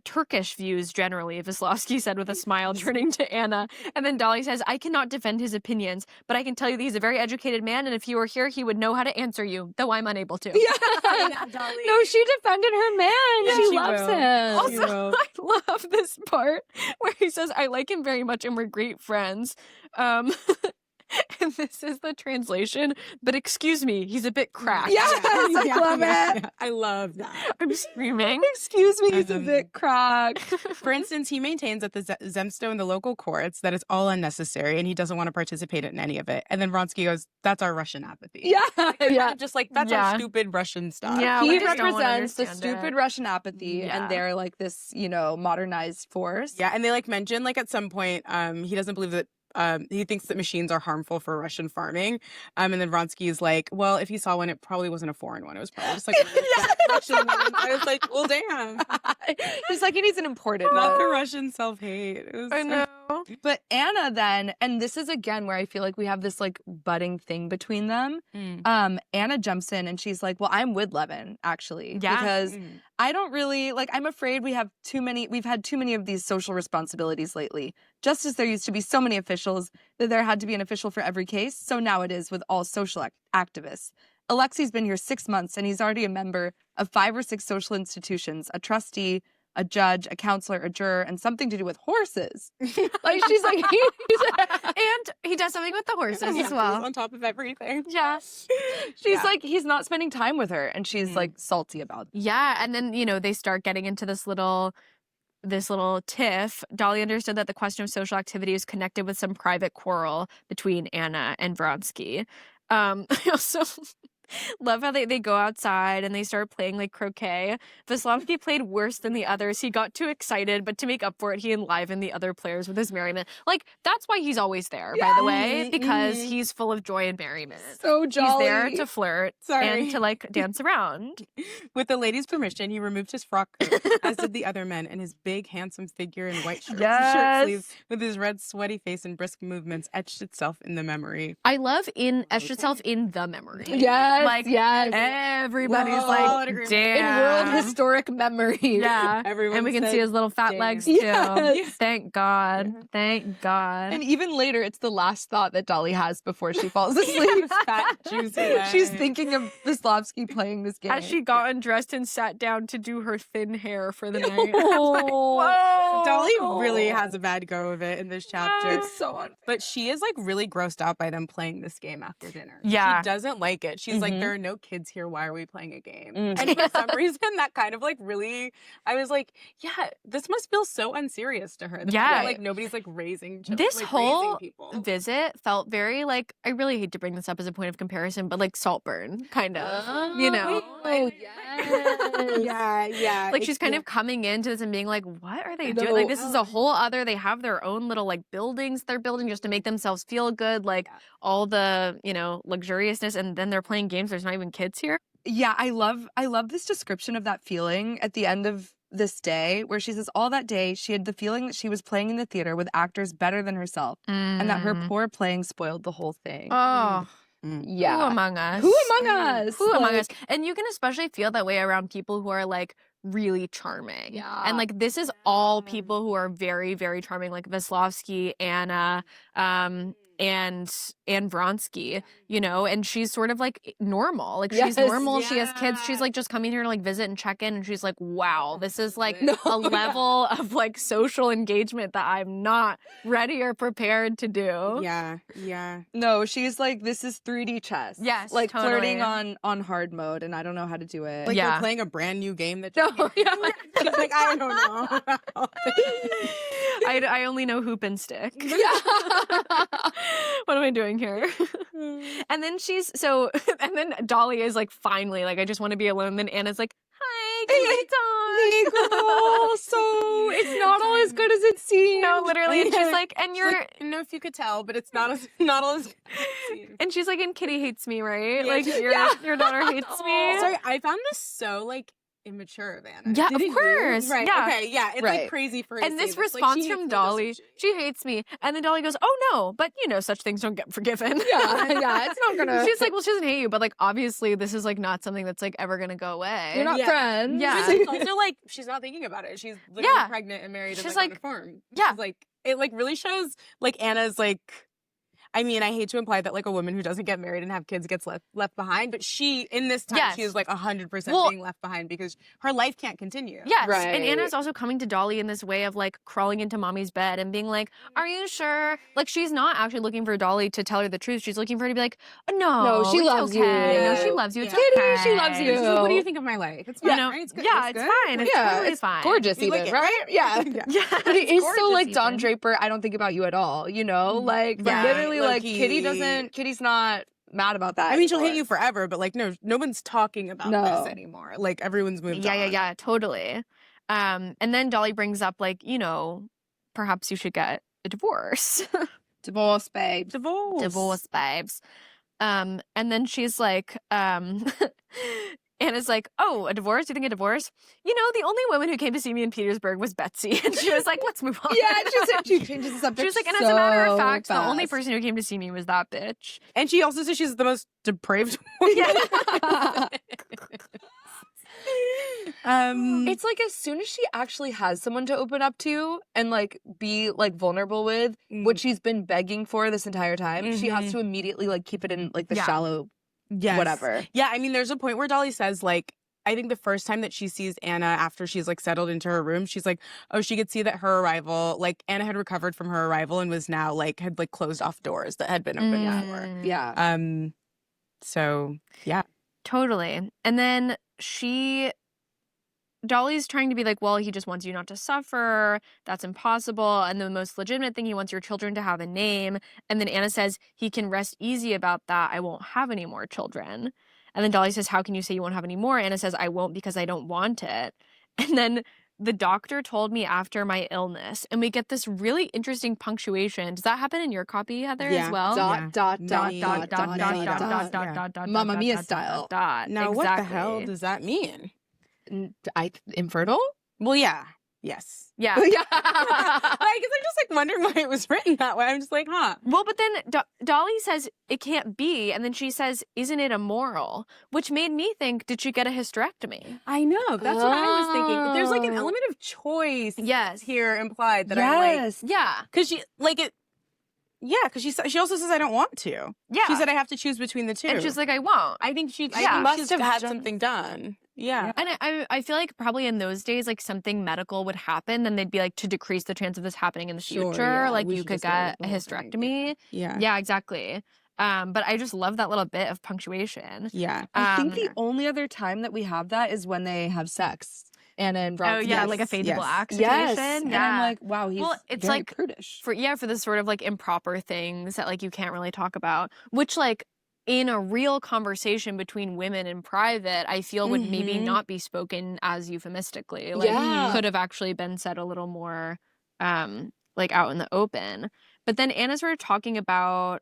Speaker 1: Turkish views generally, Veslovsky said with a smile, turning to Anna. And then Dolly says, I cannot defend his opinions, but I can tell you that he's a very educated man, and if he were here, he would know how to answer you, though I'm unable to.
Speaker 4: Yeah, Dolly. No, she defended her man.
Speaker 1: Yeah,
Speaker 4: she loves him.
Speaker 1: Also, I love this part where he says, I like him very much and we're great friends. And this is the translation, but excuse me, he's a bit cracked.
Speaker 4: Yes, I love it.
Speaker 3: I love that.
Speaker 1: I'm screaming.
Speaker 4: Excuse me, he's a bit cracked.
Speaker 3: For instance, he maintains that the Zemstvo in the local courts, that it's all unnecessary and he doesn't want to participate in any of it. And then Vronsky goes, that's our Russian apathy.
Speaker 4: Yeah.
Speaker 3: Just like, that's our stupid Russian stuff.
Speaker 1: Yeah,
Speaker 4: he represents the stupid Russian apathy and they're like this, modernized force.
Speaker 3: Yeah, and they like mention like at some point, he doesn't believe that he thinks that machines are harmful for Russian farming. And then Vronsky is like, well, if he saw one, it probably wasn't a foreign one. It was probably just like Russian one. I was like, well, damn.
Speaker 4: He's like, he needs an imported one.
Speaker 3: Not the Russian self-hate.
Speaker 1: I know.
Speaker 4: But Anna then, and this is again where I feel like we have this like budding thing between them. Anna jumps in and she's like, well, I'm with Levin, actually.
Speaker 1: Yeah.
Speaker 4: Because I don't really, like, I'm afraid we've had too many of these social responsibilities lately. Just as there used to be so many officials that there had to be an official for every case, so now it is with all social activists. Alexei's been here 6 months and he's already a member of 5 or 6 social institutions, a trustee, a judge, a counselor, a juror, and something to do with horses. Like, she's like,
Speaker 1: and he does something with the horses as well.
Speaker 3: On top of everything.
Speaker 1: Yes.
Speaker 4: She's like, he's not spending time with her. And she's like salty about it.
Speaker 1: Yeah. And then, they start getting into this little this little tiff, Dolly understood that the question of social activity was connected with some private quarrel between Anna and Vronsky. I also love how they go outside and they start playing like croquet. Veslovsky played worse than the others. He got too excited, but to make up for it, he enlivened the other players with his merriment. Like, that's why he's always there, by the way, because he's full of joy and merriment.
Speaker 4: So jolly.
Speaker 1: He's there to flirt and to like dance around.
Speaker 3: With the lady's permission, he removed his frock coat, as did the other men, and his big, handsome figure in white shirt sleeves with his red, sweaty face and brisk movements etched itself in the memory.
Speaker 1: I love etched itself in the memory.
Speaker 4: Yes,
Speaker 1: like everybody's like, damn.
Speaker 4: In world historic memory.
Speaker 1: Yeah.
Speaker 3: Everyone
Speaker 1: and we can see his little fat legs too.
Speaker 4: Yes.
Speaker 1: Thank God. Thank God.
Speaker 4: And even later, it's the last thought that Dolly has before she falls asleep.
Speaker 3: Fat, juicy legs.
Speaker 4: She's thinking of Veslovsky playing this game.
Speaker 1: As she got undressed and sat down to do her thin hair for the night.
Speaker 4: Oh,
Speaker 3: Dolly really has a bad go of it in this chapter.
Speaker 4: It's so unfair.
Speaker 3: But she is like really grossed out by them playing this game after dinner.
Speaker 1: Yeah.
Speaker 3: She doesn't like it. She's like, there are no kids here. Why are we playing a game?
Speaker 4: Mm.
Speaker 3: And for some reason, that kind of like really, I was like, yeah, this must feel so unserious to her. The fact
Speaker 1: Yeah.
Speaker 3: that, like nobody's like raising children.
Speaker 1: This
Speaker 3: like,
Speaker 1: whole
Speaker 3: raising people.
Speaker 1: visit felt very like, I really hate to bring this up as a point of comparison, but like Saltburn, kind of, you know?
Speaker 4: Oh, yes.
Speaker 3: yeah.
Speaker 1: Like she's kind of coming into this and being like, what are they doing? Like this is a whole other, they have their own little like buildings they're building just to make themselves feel good. Like all the, you know, luxuriousness, and then they're playing games. There's not even kids here.
Speaker 4: Yeah, I love this description of that feeling at the end of this day where she says all that day she had the feeling that she was playing in the theater with actors better than herself and that her poor playing spoiled the whole thing.
Speaker 1: Oh,
Speaker 4: yeah.
Speaker 1: who among us?
Speaker 4: Who among us?
Speaker 1: Who among us? And you can especially feel that way around people who are like really charming.
Speaker 4: Yeah.
Speaker 1: And like this is all people who are very, very charming, like Veslovsky, Anna, and Vronsky, you know, and she's sort of like normal. Like she's normal. She has kids. She's like just coming here to like visit and check in, and she's like, wow, this is like a level of like social engagement that I'm not ready or prepared to do.
Speaker 3: Yeah.
Speaker 4: No, she's like, this is 3D chess.
Speaker 1: Yes,
Speaker 4: like
Speaker 1: totally.
Speaker 4: flirting on hard mode, and I don't know how to do it.
Speaker 3: Like
Speaker 1: Yeah.
Speaker 3: they're playing a brand new game that
Speaker 4: No,
Speaker 3: she's like, I don't know.
Speaker 1: I only know hoop and stick.
Speaker 4: yeah.
Speaker 1: What am I doing here? And then and then Dolly is like, finally, like, I just want to be alone. Then Anna's like, hi, can we talk?
Speaker 4: Hey, girl. So it's not all as good as it seems.
Speaker 1: No, literally. And she's like, and you're,
Speaker 3: I don't know if you could tell, but it's not all as
Speaker 1: and she's like, and Kitty hates me, right?
Speaker 3: Yeah,
Speaker 1: Like, your daughter hates me.
Speaker 3: Sorry, I found this so like immature of Anna.
Speaker 1: Yeah,
Speaker 3: Didn't
Speaker 1: of
Speaker 3: you?
Speaker 1: course.
Speaker 3: Right.
Speaker 1: Yeah.
Speaker 3: Okay. Yeah. It's
Speaker 4: Right.
Speaker 3: like crazy for her to
Speaker 1: And
Speaker 3: say
Speaker 1: this
Speaker 3: this. Like,
Speaker 1: response
Speaker 3: she hates
Speaker 1: from
Speaker 3: me, doesn't
Speaker 1: Dolly,
Speaker 3: she?
Speaker 1: she hates me. And then Dolly goes, oh no, but you know, such things don't get forgiven.
Speaker 4: Yeah, it's not gonna.
Speaker 1: She's like, well, she doesn't hate you, but like, obviously, this is like not something that's like ever gonna go away.
Speaker 4: You're not
Speaker 3: Yeah.
Speaker 4: friends.
Speaker 1: Yeah.
Speaker 3: She's also like she's not thinking about it. She's literally
Speaker 1: Yeah.
Speaker 3: pregnant and married.
Speaker 1: She's
Speaker 3: and, like on
Speaker 1: like-
Speaker 3: a farm.
Speaker 1: Yeah.
Speaker 3: She's like it like really shows like Anna's like. I mean, I hate to imply that like a woman who doesn't get married and have kids gets left behind, but she in this time
Speaker 1: Yes.
Speaker 3: she is like 100%
Speaker 1: Well-
Speaker 3: being left behind because her life can't continue.
Speaker 1: Yes.
Speaker 4: Right.
Speaker 1: And Anna's also coming to Dolly in this way of like crawling into mommy's bed and being like, are you sure? Like she's not actually looking for Dolly to tell her the truth. She's looking for her to be like, no,
Speaker 4: No, she
Speaker 1: it's
Speaker 4: loves
Speaker 1: okay.
Speaker 4: you.
Speaker 1: No, she loves you. It's
Speaker 3: Yeah.
Speaker 1: okay.
Speaker 4: Kitty, she loves you.
Speaker 3: She's like, what do you think of my life? It's fine,
Speaker 1: You know,
Speaker 3: right? It's good.
Speaker 1: yeah, it's
Speaker 3: good?
Speaker 1: fine. It's
Speaker 4: Yeah,
Speaker 1: totally
Speaker 4: it's
Speaker 1: fine.
Speaker 4: gorgeous
Speaker 3: You like
Speaker 4: even,
Speaker 3: it,
Speaker 4: right? Yeah.
Speaker 1: Yeah.
Speaker 4: But it
Speaker 1: it's
Speaker 4: is so
Speaker 1: gorgeous
Speaker 4: like Don
Speaker 1: even.
Speaker 4: Draper, I don't think about you at all, you know? Like
Speaker 1: Yeah.
Speaker 4: literally like
Speaker 3: Low-key.
Speaker 4: Kitty's not mad about that.
Speaker 3: I mean, she'll hate
Speaker 4: anymore.
Speaker 3: you forever, but like, no one's talking about
Speaker 4: No.
Speaker 3: this anymore. Like, everyone's moved on.
Speaker 1: Yeah, totally. And then Dolly brings up like, you know, perhaps you should get a divorce.
Speaker 4: Divorce, babe.
Speaker 1: Divorce, babes. And then she's like, Anna's like, oh, a divorce? You think a divorce? You know, the only woman who came to see me in Petersburg was Betsy. And she was like, let's move on.
Speaker 4: Yeah, she changes the subject.
Speaker 1: She was like, and as a matter of
Speaker 4: so
Speaker 1: fact, the only
Speaker 4: fast.
Speaker 1: person who came to see me was that bitch.
Speaker 3: And she also says she's the most depraved woman.
Speaker 1: Yeah.
Speaker 4: It's like as soon as she actually has someone to open up to and like be like vulnerable with, what she's been begging for this entire time, she has to immediately like keep it in like the
Speaker 1: Yeah.
Speaker 4: shallow
Speaker 3: Yes.
Speaker 4: whatever.
Speaker 3: Yeah, I mean, there's a point where Dolly says, like, I think the first time that she sees Anna after she's, like, settled into her room, she's like, oh, she could see that her arrival, like, Anna had recovered from her arrival and was now, like, had, like, closed off doors that had been open before.
Speaker 4: Yeah.
Speaker 3: So, yeah.
Speaker 1: Totally. And then Dolly's trying to be like, well, he just wants you not to suffer. That's impossible. And the most legitimate thing, he wants your children to have a name. And then Anna says, he can rest easy about that. I won't have any more children. And then Dolly says, how can you say you won't have any more? Anna says, I won't because I don't want it. And then the doctor told me after my illness, and we get this really interesting punctuation. Does that happen in your copy, Heather, as well?
Speaker 4: Mamma Mia style.
Speaker 3: Now, what the hell does that mean?
Speaker 4: Infertile?
Speaker 3: Well, yeah. Yes.
Speaker 1: Yeah.
Speaker 3: I guess I'm just like wondering why it was written that way. I'm just like, huh.
Speaker 1: Well, but then Dolly says it can't be, and then she says, isn't it immoral? Which made me think, did she get a hysterectomy?
Speaker 3: I know. That's what I was thinking. There's like an element of choice here implied that I'm like,
Speaker 1: yeah.
Speaker 3: Because she, like it, yeah, because she also says, I don't want to.
Speaker 1: Yeah.
Speaker 3: She said, I have to choose between the two.
Speaker 1: And she's like, I won't.
Speaker 3: I think she
Speaker 1: Yeah.
Speaker 3: must have had something done. Yeah.
Speaker 1: And I feel like probably in those days, like something medical would happen, then they'd be like, to decrease the chance of this happening in the future, like you could get a hysterectomy.
Speaker 3: Yeah.
Speaker 1: Yeah, exactly. But I just love that little bit of punctuation.
Speaker 3: Yeah.
Speaker 4: I think the only other time that we have that is when they have sex. Anna and Rob.
Speaker 1: Oh yeah, like a fade to black situation.
Speaker 4: Yes.
Speaker 1: Yeah.
Speaker 4: And I'm like, wow, he's
Speaker 1: it's
Speaker 4: very
Speaker 1: like
Speaker 4: prudish.
Speaker 1: For this sort of like improper things that like you can't really talk about, which like in a real conversation between women in private, I feel would maybe not be spoken as euphemistically. Like could have actually been said a little more like out in the open. But then Anna's sort of talking about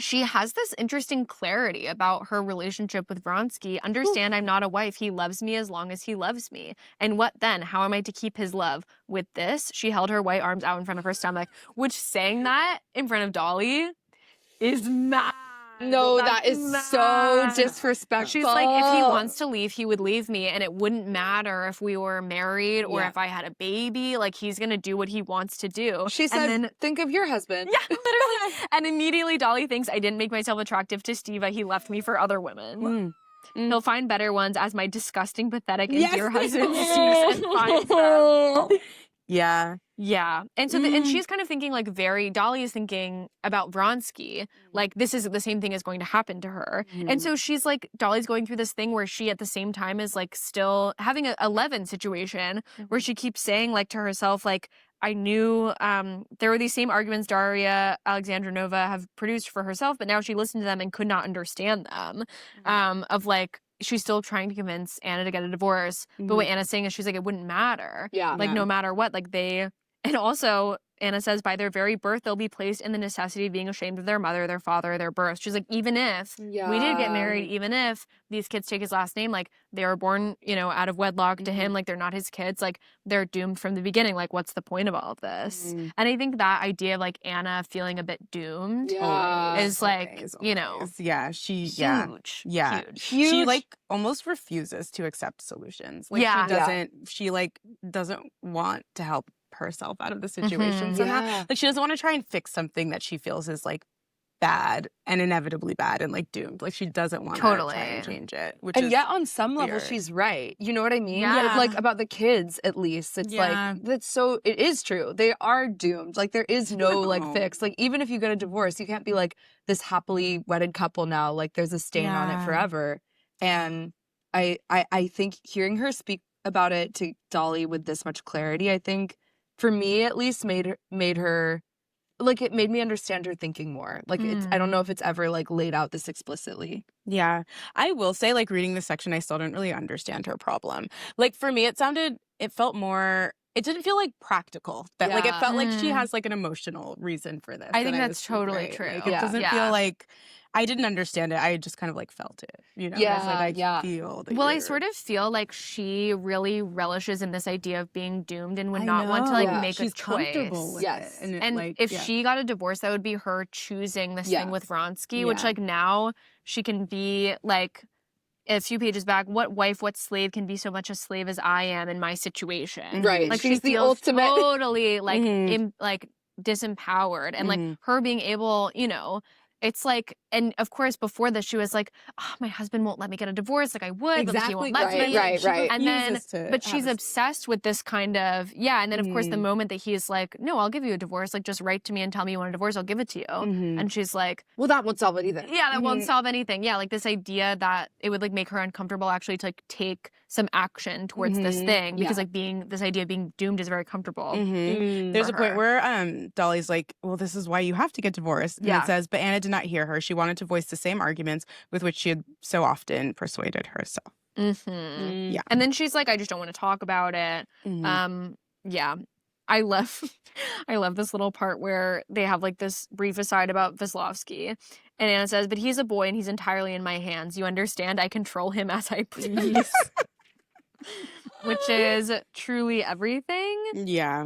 Speaker 1: she has this interesting clarity about her relationship with Vronsky. Understand, I'm not a wife. He loves me as long as he loves me. And what then? How am I to keep his love? With this, she held her white arms out in front of her stomach, which saying that in front of Dolly is mad.
Speaker 4: No, that is so disrespectful.
Speaker 1: She's like, if he wants to leave, he would leave me, and it wouldn't matter if we were married or if I had a baby. Like, he's going to do what he wants to do.
Speaker 4: She said, and then, think of your husband.
Speaker 1: Yeah, literally. And immediately Dolly thinks, I didn't make myself attractive to Steva. He left me for other women. He'll find better ones as my disgusting, pathetic, and dear husband seeks and finds them.
Speaker 3: Yeah.
Speaker 1: Yeah. And so and she's kind of thinking like Dolly is thinking about Vronsky, like this is the same thing is going to happen to her. And so she's like, Dolly's going through this thing where she at the same time is like still having a Levin situation where she keeps saying like to herself, like, I knew there were these same arguments Daria Alexandrinova have produced for herself, but now she listened to them and could not understand them of like, she's still trying to convince Anna to get a divorce. But what Anna's saying is she's like, it wouldn't matter. Yeah. Like, no matter what, like and also Anna says by their very birth, they'll be placed in the necessity of being ashamed of their mother, their father, their birth. She's like, even if we did get married, even if these kids take his last name, like they were born, out of wedlock to him, like they're not his kids, like they're doomed from the beginning. Like, what's the point of all of this? And I think that idea of like Anna feeling a bit doomed is like,
Speaker 3: yeah, huge.
Speaker 1: Yeah.
Speaker 3: Huge. She like almost refuses to accept solutions. Like she doesn't want to help herself out of the situation somehow. Like she doesn't want to try and fix something that she feels is like bad and inevitably bad and like doomed. Like she doesn't want to try and change it.
Speaker 4: Yet on some level she's right. You know what I mean?
Speaker 1: Yeah.
Speaker 4: Like about the kids at least. It's like it is true. They are doomed. Like there is no like fix. Like even if you get a divorce, you can't be like this happily wedded couple now. Like there's a stain on it forever. And I think hearing her speak about it to Dolly with this much clarity, I think for me at least made her like it made me understand her thinking more. Like it's I don't know if it's ever like laid out this explicitly.
Speaker 3: Yeah. I will say like reading this section I still didn't really understand her problem. Like for me it didn't feel like practical. That like it felt like she has like an emotional reason for this.
Speaker 1: I think that's totally true.
Speaker 3: Like, it doesn't feel like I didn't understand it. I just kind of like felt it,
Speaker 1: Yeah,
Speaker 3: I feel that
Speaker 1: I sort of feel like she really relishes in this idea of being doomed and would not want to like make
Speaker 3: She's
Speaker 1: a choice.
Speaker 3: Comfortable with it.
Speaker 1: And like, if she got a divorce, that would be her choosing this thing with Vronsky, which like now she can be like a few pages back, what wife, what slave can be so much a slave as I am in my situation?
Speaker 4: Right.
Speaker 1: Like
Speaker 4: she's
Speaker 1: she
Speaker 4: the ultimate
Speaker 1: totally like like disempowered and like her being able, it's like, and of course before this she was like, oh, my husband won't let me get a divorce, like I would, but he won't let me.
Speaker 4: Right.
Speaker 1: And then, but she's obsessed with this kind of, and then of course the moment that he's like, no, I'll give you a divorce, like just write to me and tell me you want a divorce, I'll give it to you. And she's like,
Speaker 4: well, that won't solve it either.
Speaker 1: Yeah, that won't solve anything. Yeah, like this idea that it would like make her uncomfortable actually to like take some action towards this thing, because like this idea of being doomed is very comfortable.
Speaker 3: There's a point where Dolly's like, well, this is why you have to get divorced. And it says, but Anna did not hear her. She wanted to voice the same arguments with which she had so often persuaded herself. Yeah.
Speaker 1: And then she's like, I just don't want to talk about it. Yeah. I love this little part where they have like this brief aside about Veslovsky. And Anna says, but he's a boy and he's entirely in my hands. You understand? I control him as I please. Which is truly everything.
Speaker 3: Yeah.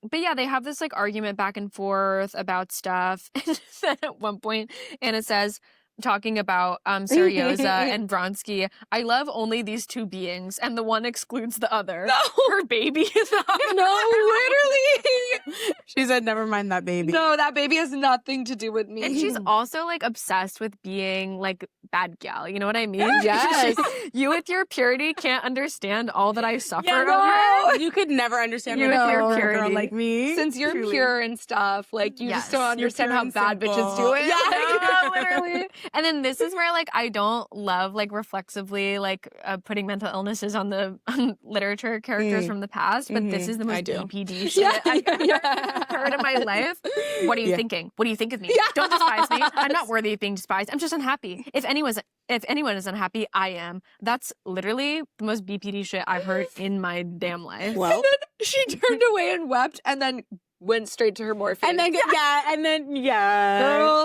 Speaker 1: But yeah, they have this like argument back and forth about stuff. And then at one point, Anna says, talking about Seryoza and Vronsky, I love only these two beings, and the one excludes the other.
Speaker 4: No.
Speaker 1: Her baby is not.
Speaker 4: No, literally.
Speaker 3: She said, never mind that baby.
Speaker 4: No, that baby has nothing to do with me.
Speaker 1: And she's also like obsessed with being like bad gal. You know what I mean?
Speaker 4: Yes.
Speaker 1: You with your purity can't understand all that I suffered
Speaker 3: Yeah,
Speaker 1: over.
Speaker 3: you could never understand
Speaker 1: You
Speaker 3: with
Speaker 1: with your
Speaker 3: a
Speaker 1: purity.
Speaker 3: girl like me.
Speaker 4: Since you're
Speaker 1: Truly.
Speaker 4: pure and stuff, like you just don't understand
Speaker 3: pure
Speaker 4: how
Speaker 3: and
Speaker 4: bad
Speaker 3: simple.
Speaker 4: bitches do it.
Speaker 1: Yeah, literally. And then this is where like I don't love like reflexively like putting mental illnesses on the literature characters from the past, but this is the most BPD shit I've ever heard in my life. What are you thinking? What do you think of me? Don't despise me. I'm not worthy of being despised. I'm just unhappy. If anyone is unhappy, I am. That's literally the most BPD shit I've heard in my damn life.
Speaker 3: Well,
Speaker 4: She turned away and wept and then went straight to her morphine.
Speaker 3: and then
Speaker 4: Girl,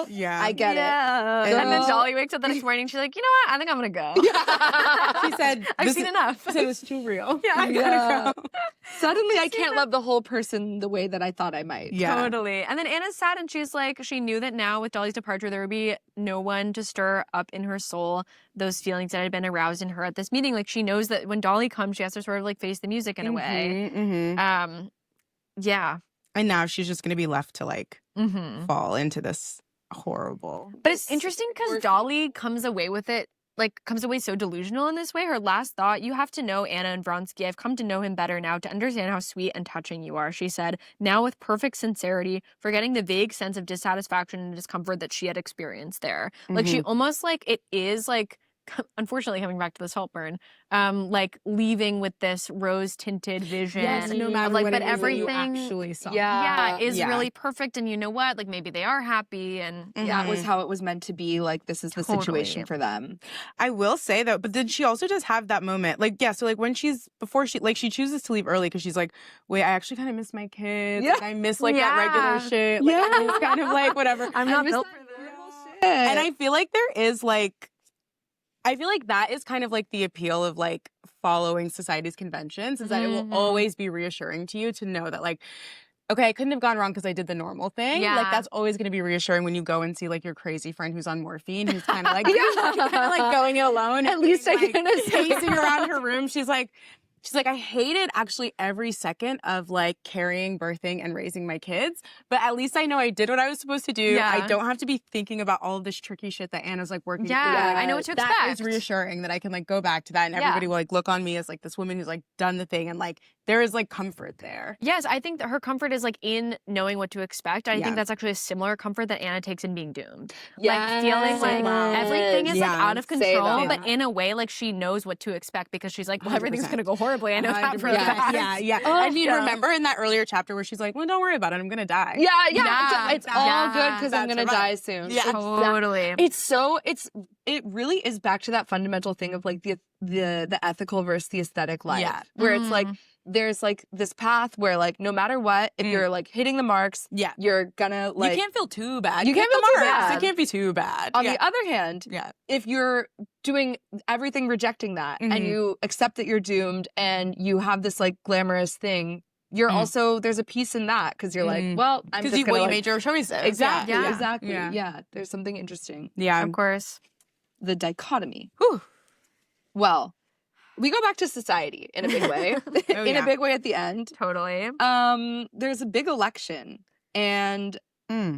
Speaker 4: I get it.
Speaker 1: And then
Speaker 4: Girl.
Speaker 1: Dolly wakes up the next morning. She's like, you know what? I think I'm gonna go.
Speaker 3: she said,
Speaker 1: I've seen enough.
Speaker 3: She said it was too real.
Speaker 1: Yeah.
Speaker 3: I gotta go.
Speaker 4: Suddenly I can't love the whole person the way that I thought I might.
Speaker 3: Yeah.
Speaker 1: Totally. And then Anna's sad, and she's like, she knew that now with Dolly's departure, there would be no one to stir up in her soul those feelings that had been aroused in her at this meeting. Like, she knows that when Dolly comes, she has to sort of like face the music in a way. Yeah.
Speaker 3: And now she's just gonna be left to like fall into this horrible.
Speaker 1: But it's interesting because Dolly comes away with it, like, comes away so delusional in this way. Her last thought, you have to know Anna and Vronsky. I've come to know him better now, to understand how sweet and touching you are, she said, now with perfect sincerity, forgetting the vague sense of dissatisfaction and discomfort that she had experienced there. Like, she almost, like, it is, like, unfortunately coming back to the Saltburn, like leaving with this rose-tinted vision.
Speaker 3: Yes, no matter
Speaker 1: of, like,
Speaker 3: what
Speaker 1: but
Speaker 3: it is that you
Speaker 1: everything
Speaker 3: actually saw.
Speaker 1: is really perfect, and you know what? Like, maybe they are happy, and
Speaker 4: That was how it was meant to be. Like, this is the situation for them.
Speaker 3: I will say though, but then she also does have that moment, like, so like when before she chooses to leave early because she's like, wait, I actually kind of miss my kids.
Speaker 4: Yeah.
Speaker 3: Like, I miss like that regular shit. Like, I miss kind of like whatever.
Speaker 1: I'm not built for this.
Speaker 3: And I feel like that is kind of like the appeal of like following society's conventions, is that it will always be reassuring to you to know that like, okay, I couldn't have gone wrong because I did the normal thing.
Speaker 1: Yeah.
Speaker 3: Like, that's always going to be reassuring when you go and see like your crazy friend who's on morphine, who's kind of like, like going it alone.
Speaker 4: At least I
Speaker 3: like,
Speaker 4: can
Speaker 3: pacing around her room. She's like, I hated actually every second of like carrying, birthing, and raising my kids. But at least I know I did what I was supposed to do.
Speaker 1: Yeah.
Speaker 3: I don't have to be thinking about all of this tricky shit that Anna's like working through.
Speaker 1: I know what to expect.
Speaker 3: That is reassuring that I can like go back to that, and everybody will like look on me as like this woman who's like done the thing, and like there is like comfort there.
Speaker 1: Yes, I think that her comfort is like in knowing what to expect. I think that's actually a similar comfort that Anna takes in being doomed. Like feeling like everything is like out of control, but in a way like she knows what to expect because she's like, well, everything's gonna go horribly. I know that for a fact.
Speaker 3: Yeah. And you remember in that earlier chapter where she's like, well, don't worry about it, I'm gonna die.
Speaker 4: It's all good because I'm gonna die soon.
Speaker 3: Yeah,
Speaker 1: totally.
Speaker 4: It really is back to that fundamental thing of like the ethical versus the aesthetic life.
Speaker 3: Yeah.
Speaker 4: Where it's like there's like this path where like no matter what, if you're like hitting the marks, you're gonna like,
Speaker 3: you can't feel too bad.
Speaker 4: You can't feel too bad.
Speaker 3: It can't be too bad.
Speaker 4: On the other hand, if you're doing everything rejecting that and you accept that you're doomed and you have this like glamorous thing, you're also, there's a piece in that because you're like, well, I'm just gonna
Speaker 3: you
Speaker 4: like,
Speaker 3: made your choices.
Speaker 4: Exactly.
Speaker 1: Yeah.
Speaker 4: Exactly.
Speaker 3: Yeah.
Speaker 4: Yeah. There's something interesting.
Speaker 3: Yeah.
Speaker 1: Of course.
Speaker 4: The dichotomy.
Speaker 3: Whew.
Speaker 4: Well, we go back to society in a big way. A big way at the end.
Speaker 1: Totally.
Speaker 4: There's a big election, and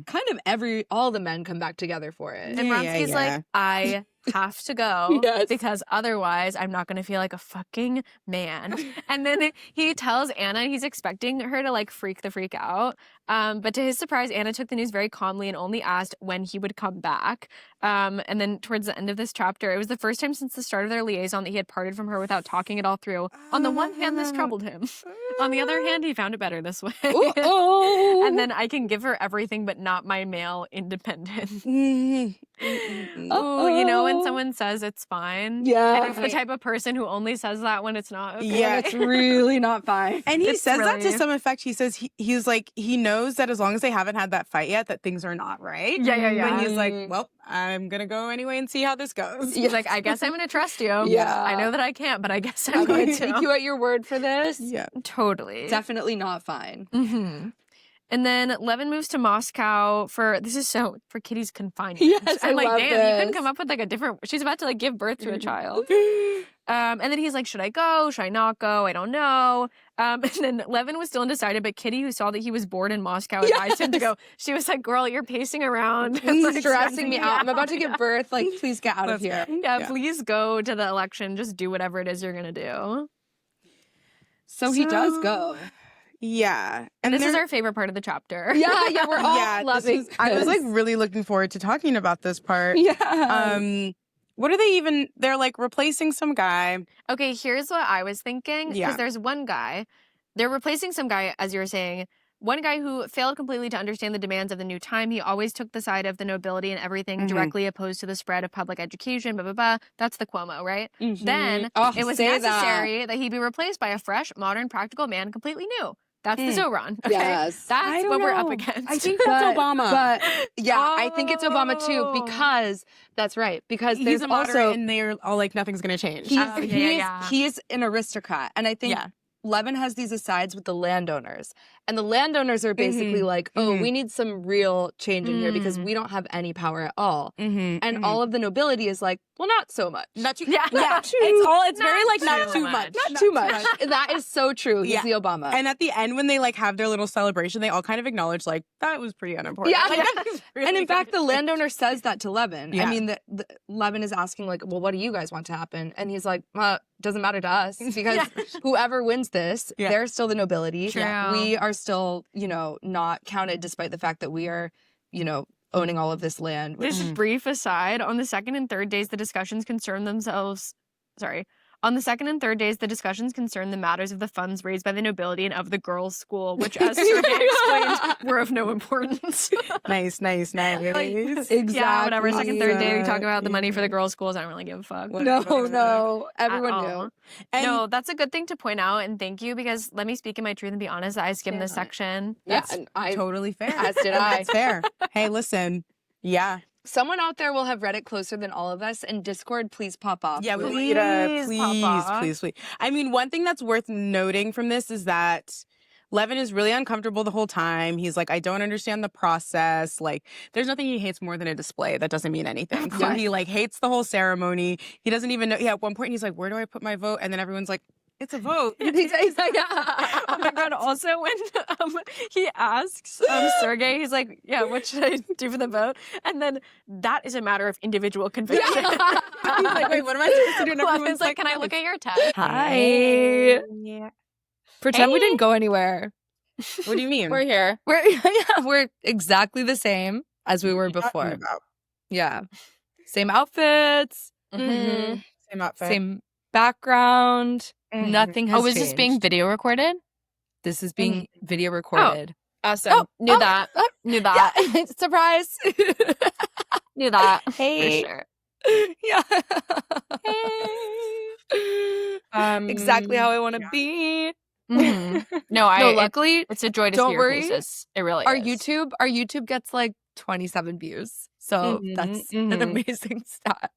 Speaker 4: kind of all the men come back together for it.
Speaker 1: And Vronsky's like, I have to go because otherwise I'm not going to feel like a fucking man. And then he tells Anna he's expecting her to like freak the freak out. But to his surprise, Anna took the news very calmly and only asked when he would come back. And then towards the end of this chapter, it was the first time since the start of their liaison that he had parted from her without talking it all through. On the one hand, this troubled him. On the other hand, he found it better this way. And then I can give her everything but not my male independence. Oh, you know when someone says it's fine?
Speaker 4: Yeah.
Speaker 1: And it's the type of person who only says that when it's not okay.
Speaker 3: Yeah.
Speaker 4: It's really not fine.
Speaker 3: And he
Speaker 1: It's
Speaker 3: says that to
Speaker 1: really-
Speaker 3: some effect. He says he's like, he knows that as long as they haven't had that fight yet, that things are not right.
Speaker 1: Yeah.
Speaker 3: But he's like, well, I'm going to go anyway and see how this goes.
Speaker 1: He's like, I guess I'm going to trust you.
Speaker 4: Yeah.
Speaker 1: I know that I can't, but I guess I'm
Speaker 4: I'm
Speaker 1: going
Speaker 4: going to take you at your word for this.
Speaker 3: Yeah.
Speaker 1: Totally.
Speaker 4: Definitely not fine.
Speaker 1: Mm-hmm. And then Levin moves to Moscow for Kitty's confinement.
Speaker 4: Yes,
Speaker 1: I'm
Speaker 4: I
Speaker 1: like,
Speaker 4: love
Speaker 1: damn, you couldn't
Speaker 4: this.
Speaker 1: come up with like a different. She's about to like give birth to a child. And then he's like, should I go? Should I not go? I don't know. And then Levin was still undecided, but Kitty, who saw that he was bored in Moscow, advised him to go. She was like, girl, you're pacing around.
Speaker 4: He's
Speaker 1: Like,
Speaker 4: stressing me out. I'm about to give birth. Like, please get out of here.
Speaker 1: Yeah, please go to the election. Just do whatever it is you're going to do.
Speaker 4: So he does go.
Speaker 3: Yeah.
Speaker 1: And this is our favorite part of the chapter.
Speaker 4: Yeah, we're all loving
Speaker 3: I was
Speaker 4: this.
Speaker 3: like really looking forward to talking about this part.
Speaker 4: Yeah.
Speaker 3: What are they even? They're like replacing some guy.
Speaker 1: Okay, here's what I was thinking. Because
Speaker 3: Yeah.
Speaker 1: there's one guy. They're replacing some guy, as you were saying. One guy who failed completely to understand the demands of the new time. He always took the side of the nobility and everything, directly opposed to the spread of public education, blah, blah, blah. That's the Cuomo, right? Then it was necessary that he be replaced by a fresh, modern, practical man, completely new. That's the Zoran. Okay?
Speaker 4: Yes.
Speaker 1: That's what we're up against.
Speaker 3: I think that's Obama.
Speaker 4: But yeah, I think it's Obama too, because that's right. Because
Speaker 3: He's
Speaker 4: there's
Speaker 3: a moderate,
Speaker 4: also
Speaker 3: and they're all like, nothing's going to change.
Speaker 4: he's an aristocrat. And I think Levin has these asides with the landowners. And the landowners are basically like, oh, we need some real change in here because we don't have any power at all. And all of the nobility is like, well, not so much.
Speaker 3: Not too.
Speaker 1: Yeah.
Speaker 3: Not too. It's very like not too much.
Speaker 4: Not too much. That is so true. He's the Obama.
Speaker 3: And at the end, when they like have their little celebration, they all kind of acknowledge like that was pretty unimportant.
Speaker 4: Yeah.
Speaker 3: Like, that was really
Speaker 4: And in fact, the
Speaker 3: good.
Speaker 4: landowner says that to Levin.
Speaker 3: Yeah.
Speaker 4: I mean, Levin is asking like, well, what do you guys want to happen? And he's like, doesn't matter to us because whoever wins this, they're still the nobility.
Speaker 1: True.
Speaker 4: We are still, not counted despite the fact that we are, owning all of this land. Which,
Speaker 1: Just brief aside, on the second and third days, the discussions concern On the second and third days, the discussions concern the matters of the funds raised by the nobility and of the girls' school, which, as Sergei explained, were of no importance.
Speaker 3: Nice.
Speaker 4: exactly.
Speaker 1: Yeah, whatever. Second, third day, we talk about the money for the girls' schools. I don't really give a fuck.
Speaker 4: No. Everyone
Speaker 1: At
Speaker 4: knew.
Speaker 1: all.
Speaker 3: And
Speaker 1: No, that's a good thing to point out, and thank you, because let me speak in my truth and be honest, I skimmed this section.
Speaker 4: Yeah, and I
Speaker 3: totally fair.
Speaker 4: As did I.
Speaker 3: That's fair. Hey, listen. Yeah.
Speaker 4: Someone out there will have read it closer than all of us, and Discord, please pop off.
Speaker 3: Yeah, we want you to
Speaker 1: Please, Papa.
Speaker 3: please. I mean, one thing that's worth noting from this is that Levin is really uncomfortable the whole time. He's like, I don't understand the process. Like, there's nothing he hates more than a display. That doesn't mean anything. So he like hates the whole ceremony. He doesn't even know. Yeah, at one point he's like, where do I put my vote? And then everyone's like, it's a vote.
Speaker 4: He's like,
Speaker 1: Oh my god, also when he asks Sergei, he's like, yeah, what should I do for the vote? And then that is a matter of individual conviction.
Speaker 3: He's like, wait, what am I supposed to do? And
Speaker 1: Levin's
Speaker 3: everyone's
Speaker 1: like, can I look at your test?
Speaker 4: hi.
Speaker 3: Yeah.
Speaker 4: Pretend we
Speaker 1: Hey.
Speaker 4: didn't go anywhere.
Speaker 3: What do you mean?
Speaker 1: We're here.
Speaker 4: We're exactly the same as we were before.
Speaker 3: About?
Speaker 4: Yeah. Same outfits,
Speaker 1: Mm-hmm.
Speaker 3: Same outfit.
Speaker 4: same background.
Speaker 3: Mhm.
Speaker 4: Nothing has
Speaker 1: Oh, is
Speaker 4: changed.
Speaker 1: this being video recorded?
Speaker 4: This is being video recorded.
Speaker 1: Awesome. Knew that. Knew that.
Speaker 4: Yeah. Surprise.
Speaker 1: Knew that.
Speaker 4: Hey.
Speaker 1: For sure.
Speaker 4: Yeah. Exactly how I want to be.
Speaker 1: Mhm. No,
Speaker 4: No, luckily
Speaker 1: it's a joy to
Speaker 4: don't
Speaker 1: see your
Speaker 4: worry.
Speaker 1: faces. It really
Speaker 4: our
Speaker 1: is.
Speaker 4: YouTube gets like 27 views. So
Speaker 3: Mhm,
Speaker 4: that's an
Speaker 1: mhm.
Speaker 4: amazing stat.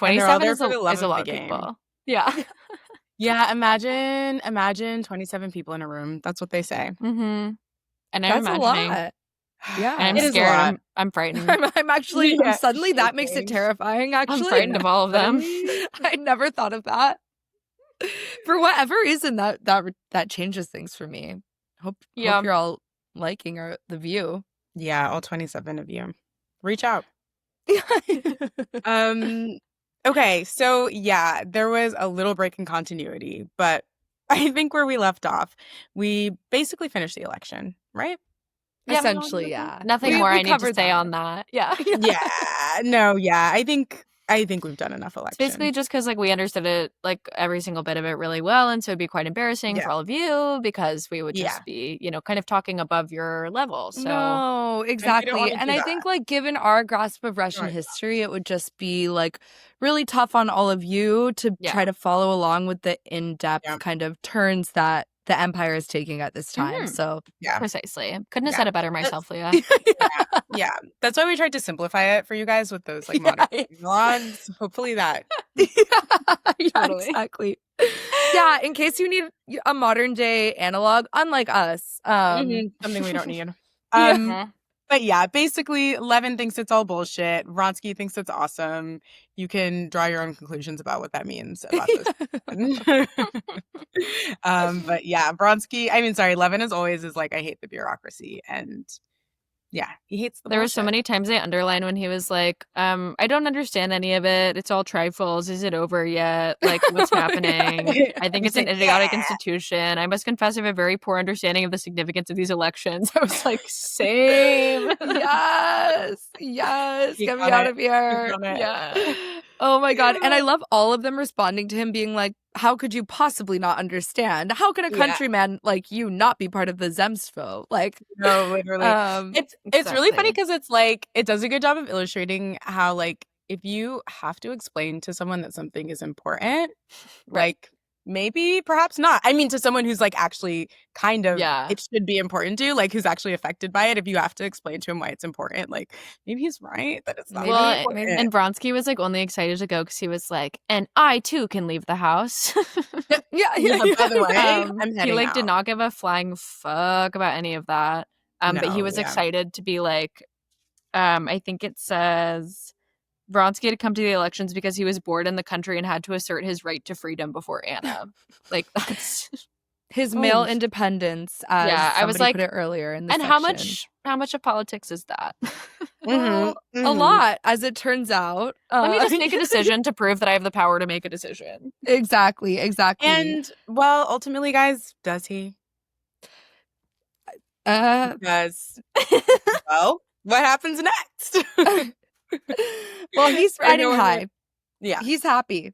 Speaker 3: And they're all
Speaker 1: 27
Speaker 3: there
Speaker 1: is
Speaker 3: for the love
Speaker 1: is a
Speaker 3: of
Speaker 1: lot
Speaker 3: the
Speaker 1: of
Speaker 3: game.
Speaker 1: people.
Speaker 4: Yeah.
Speaker 3: Yeah, imagine 27 people in a room. That's what they say.
Speaker 1: Mm-hmm. And I'm
Speaker 4: That's a
Speaker 1: imagining.
Speaker 4: lot. Yeah.
Speaker 1: And I'm
Speaker 3: It is a
Speaker 1: scared.
Speaker 3: lot.
Speaker 1: I'm frightened.
Speaker 4: I'm actually
Speaker 3: Yeah.
Speaker 4: suddenly that makes it terrifying. Actually,
Speaker 1: I'm frightened of all of them.
Speaker 4: I never thought of that. For whatever reason, that changes things for me. Hope
Speaker 1: Yeah.
Speaker 4: you're all liking the view.
Speaker 3: Yeah, all 27 of you. Reach out. Um, okay, so yeah, there was a little break in continuity, but I think where we left off, we basically finished the election, right?
Speaker 1: Yeah.
Speaker 4: Essentially, yeah.
Speaker 1: Nothing more
Speaker 4: We
Speaker 1: I need to
Speaker 4: covered
Speaker 1: say
Speaker 4: that.
Speaker 1: on that. Yeah.
Speaker 3: Yeah, no, yeah, I think we've done enough
Speaker 1: It's
Speaker 3: election.
Speaker 1: basically just because like we understood it, like every single bit of it really well, and so it'd be quite embarrassing for all of you because we would
Speaker 3: Yeah.
Speaker 1: just be, kind of talking above your level. So
Speaker 4: No, exactly.
Speaker 3: wanna
Speaker 4: And
Speaker 3: do
Speaker 4: I
Speaker 3: that.
Speaker 4: think like given our grasp of Russian
Speaker 3: Right.
Speaker 4: history, it would just be like really tough on all of you to
Speaker 1: Yeah.
Speaker 4: try to follow along with the in-depth
Speaker 3: Yeah.
Speaker 4: kind of turns that the empire is taking at this time.
Speaker 1: Mhm.
Speaker 4: So
Speaker 3: Yeah,
Speaker 1: precisely, couldn't have
Speaker 3: Yeah.
Speaker 1: said it better myself, Leah.
Speaker 3: yeah. That's why we tried to simplify it for you guys with those like modern vlogs. Hopefully that.
Speaker 4: yeah,
Speaker 1: Totally.
Speaker 4: exactly. Yeah, in case you need a modern day analog, unlike us.
Speaker 3: Something we don't need.
Speaker 1: Yeah.
Speaker 3: But yeah, basically, Levin thinks it's all bullshit. Vronsky thinks it's awesome. You can draw your own conclusions about what that means about those. But yeah, Levin as always is like, I hate the bureaucracy, and yeah, he hates the
Speaker 1: There were so
Speaker 3: bullshit.
Speaker 1: many times I underlined when he was like, I don't understand any of it. It's all trifles. Is it over yet? Like, what's happening? I think it's an idiotic institution. I must confess I have a very poor understanding of the significance of these elections. I was like, same.
Speaker 4: Yes.
Speaker 3: You
Speaker 4: Get me
Speaker 3: got
Speaker 4: out
Speaker 3: it.
Speaker 4: of here.
Speaker 3: You got it.
Speaker 1: Yeah.
Speaker 4: Oh my God. And I love all of them responding to him being like, how could you possibly not understand? How can a
Speaker 3: Yeah.
Speaker 4: countryman like you not be part of the Zemstvo? Like,
Speaker 3: No, literally. It's really funny
Speaker 1: exactly.
Speaker 3: because it's like it does a good job of illustrating how like if you have to explain to someone that something is important, like maybe perhaps not. I mean, to someone who's like actually kind of it should be important to, like who's actually affected by it. If you have to explain to him why it's important, like maybe he's right that it's not really important.
Speaker 1: And Vronsky was like only excited to go because he was like, and I too can leave the house.
Speaker 3: Yeah. By the way, I'm
Speaker 1: he
Speaker 3: heading
Speaker 1: like
Speaker 3: out.
Speaker 1: did not give a flying fuck about any of that. But he was excited to be like, I think it says Vronsky had to come to the elections because he was bored in the country and had to assert his right to freedom before Anna. Like that's
Speaker 4: his male independence, as
Speaker 1: I was
Speaker 4: somebody
Speaker 1: like,
Speaker 4: put it earlier in the
Speaker 1: and
Speaker 4: section.
Speaker 1: how much of politics is that?
Speaker 4: Well, a lot, as it turns out.
Speaker 1: Let me just make a decision to prove that I have the power to make a decision.
Speaker 4: Exactly.
Speaker 3: And well, ultimately, guys, does he? Because well, what happens next?
Speaker 4: Well, he's riding high.
Speaker 3: Yeah,
Speaker 4: he's happy.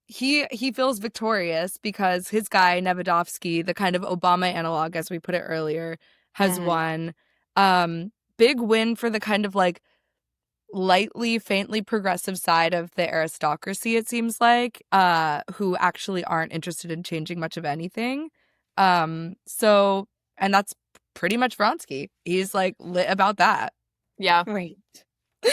Speaker 4: He feels victorious because his guy Nevedovsky, the kind of Obama analog, as we put it earlier, has won. Big win for the kind of like lightly, faintly progressive side of the aristocracy, it seems like, who actually aren't interested in changing much of anything. So, and that's pretty much Vronsky. He's like lit about that.
Speaker 1: Yeah.
Speaker 3: Wait.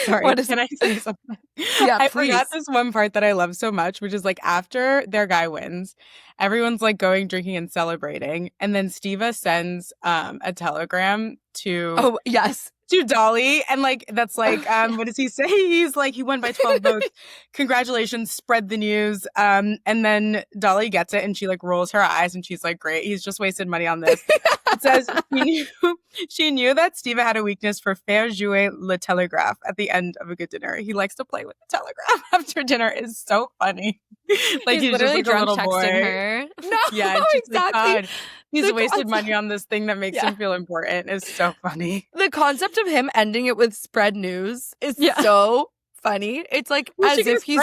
Speaker 3: Sorry, can I say something?
Speaker 4: Yeah,
Speaker 3: I
Speaker 4: please.
Speaker 3: forgot this one part that I love so much, which is like after their guy wins, everyone's like going drinking and celebrating, and then Steva sends a telegram to to Dolly, and like that's like what does he say? He's like, he won by 12 votes. Congratulations, spread the news. And then Dolly gets it and she like rolls her eyes and she's like, great, he's just wasted money on this. It says she knew that Steva had a weakness for faire jouer le télégraphe at the end of a good dinner. He likes to play with the telegraph after dinner. Is so funny. Like he's
Speaker 1: literally
Speaker 3: just like
Speaker 1: drunk
Speaker 3: a little
Speaker 1: texting
Speaker 3: boy.
Speaker 1: her.
Speaker 4: No,
Speaker 3: Yeah, and she's
Speaker 4: exactly.
Speaker 3: like, God, he's wasted money on this thing that makes him feel important. Is so funny.
Speaker 4: The concept of him ending it with spread news is so funny. It's like as if he's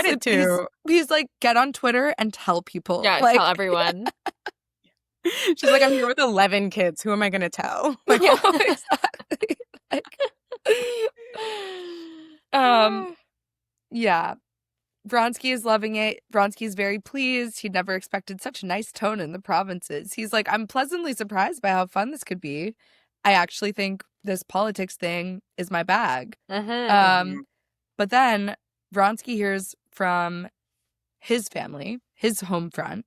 Speaker 4: like, get on Twitter and tell people.
Speaker 1: Yeah,
Speaker 4: like,
Speaker 1: tell everyone.
Speaker 3: She's like, I'm here with 11 kids. Who am I going to tell? Like,
Speaker 4: exactly. Yeah. Vronsky is loving it. Vronsky is very pleased. He'd never expected such a nice tone in the provinces. He's like, I'm pleasantly surprised by how fun this could be. I actually think this politics thing is my bag. But then Vronsky hears from his family, his home front,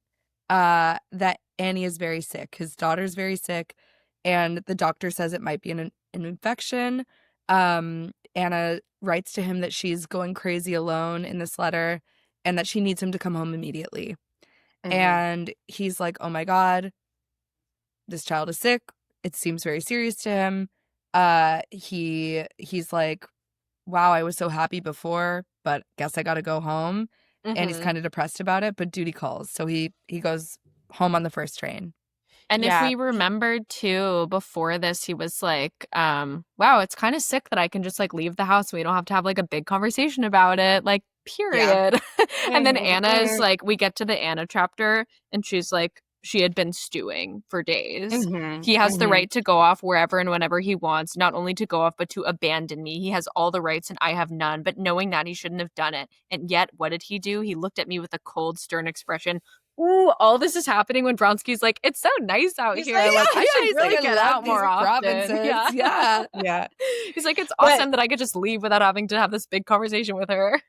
Speaker 4: that Annie is very sick. His daughter's very sick, and the doctor says it might be an infection. Anna writes to him that she's going crazy alone in this letter and that she needs him to come home immediately. And he's like, oh my God, this child is sick. It seems very serious to him. he's like, wow, I was so happy before, but guess I gotta go home. And he's
Speaker 1: Mhm.
Speaker 4: kind of depressed about it, but duty calls. So he goes home on the first train.
Speaker 1: And if
Speaker 3: Yeah.
Speaker 1: we remembered too, before this, he was like, wow, it's kind of sick that I can just like leave the house. We don't have to have like a big conversation about it. Like, period. And then Anna is like, we get to the Anna chapter and she's like, she had been stewing for days. He has the right to go off wherever and whenever he wants, not only to go off, but to abandon me. He has all the rights and I have none. But knowing that, he shouldn't have done it. And yet, what did he do? He looked at me with a cold, stern expression. Ooh, all this is happening when Bronsky's like, it's so nice out here. Like, I should
Speaker 4: he's
Speaker 1: really
Speaker 4: like, I
Speaker 1: get
Speaker 4: love
Speaker 1: out
Speaker 4: these
Speaker 1: more often.
Speaker 4: provinces.
Speaker 1: Yeah.
Speaker 4: Yeah.
Speaker 3: Yeah.
Speaker 1: He's like, it's
Speaker 3: But-
Speaker 1: awesome that I could just leave without having to have this big conversation with her.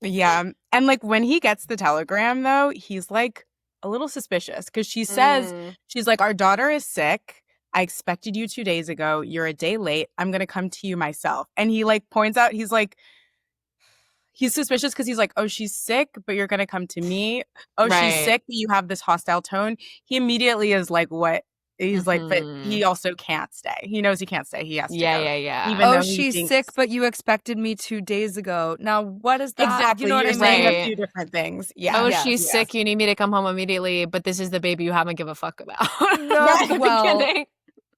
Speaker 3: Yeah. And like when he gets the telegram, though, he's like a little suspicious because she says, she's like, our daughter is sick. I expected you 2 days ago. You're a day late. I'm going to come to you myself. And he like points out, he's like, he's suspicious because he's like, oh, she's sick, but you're going to come to me. Oh, she's
Speaker 1: Right.
Speaker 3: sick, but you have this hostile tone. He immediately is like, what? He's like, but he also can't stay. He knows he can't stay. He has to go.
Speaker 1: Yeah.
Speaker 3: Even
Speaker 4: Oh,
Speaker 3: though he
Speaker 4: she's
Speaker 3: thinks-
Speaker 4: sick, but you expected me 2 days ago. Now, what is that?
Speaker 3: Exactly.
Speaker 4: You know what
Speaker 3: You're
Speaker 4: I
Speaker 3: saying
Speaker 4: mean?
Speaker 3: a
Speaker 1: Right.
Speaker 3: few different things. Yeah.
Speaker 1: Oh,
Speaker 4: Yes,
Speaker 1: she's
Speaker 3: yes.
Speaker 1: sick. You need me to come home immediately. But this is the baby you haven't give a fuck about.
Speaker 4: No,
Speaker 1: From the
Speaker 4: well,
Speaker 1: beginning.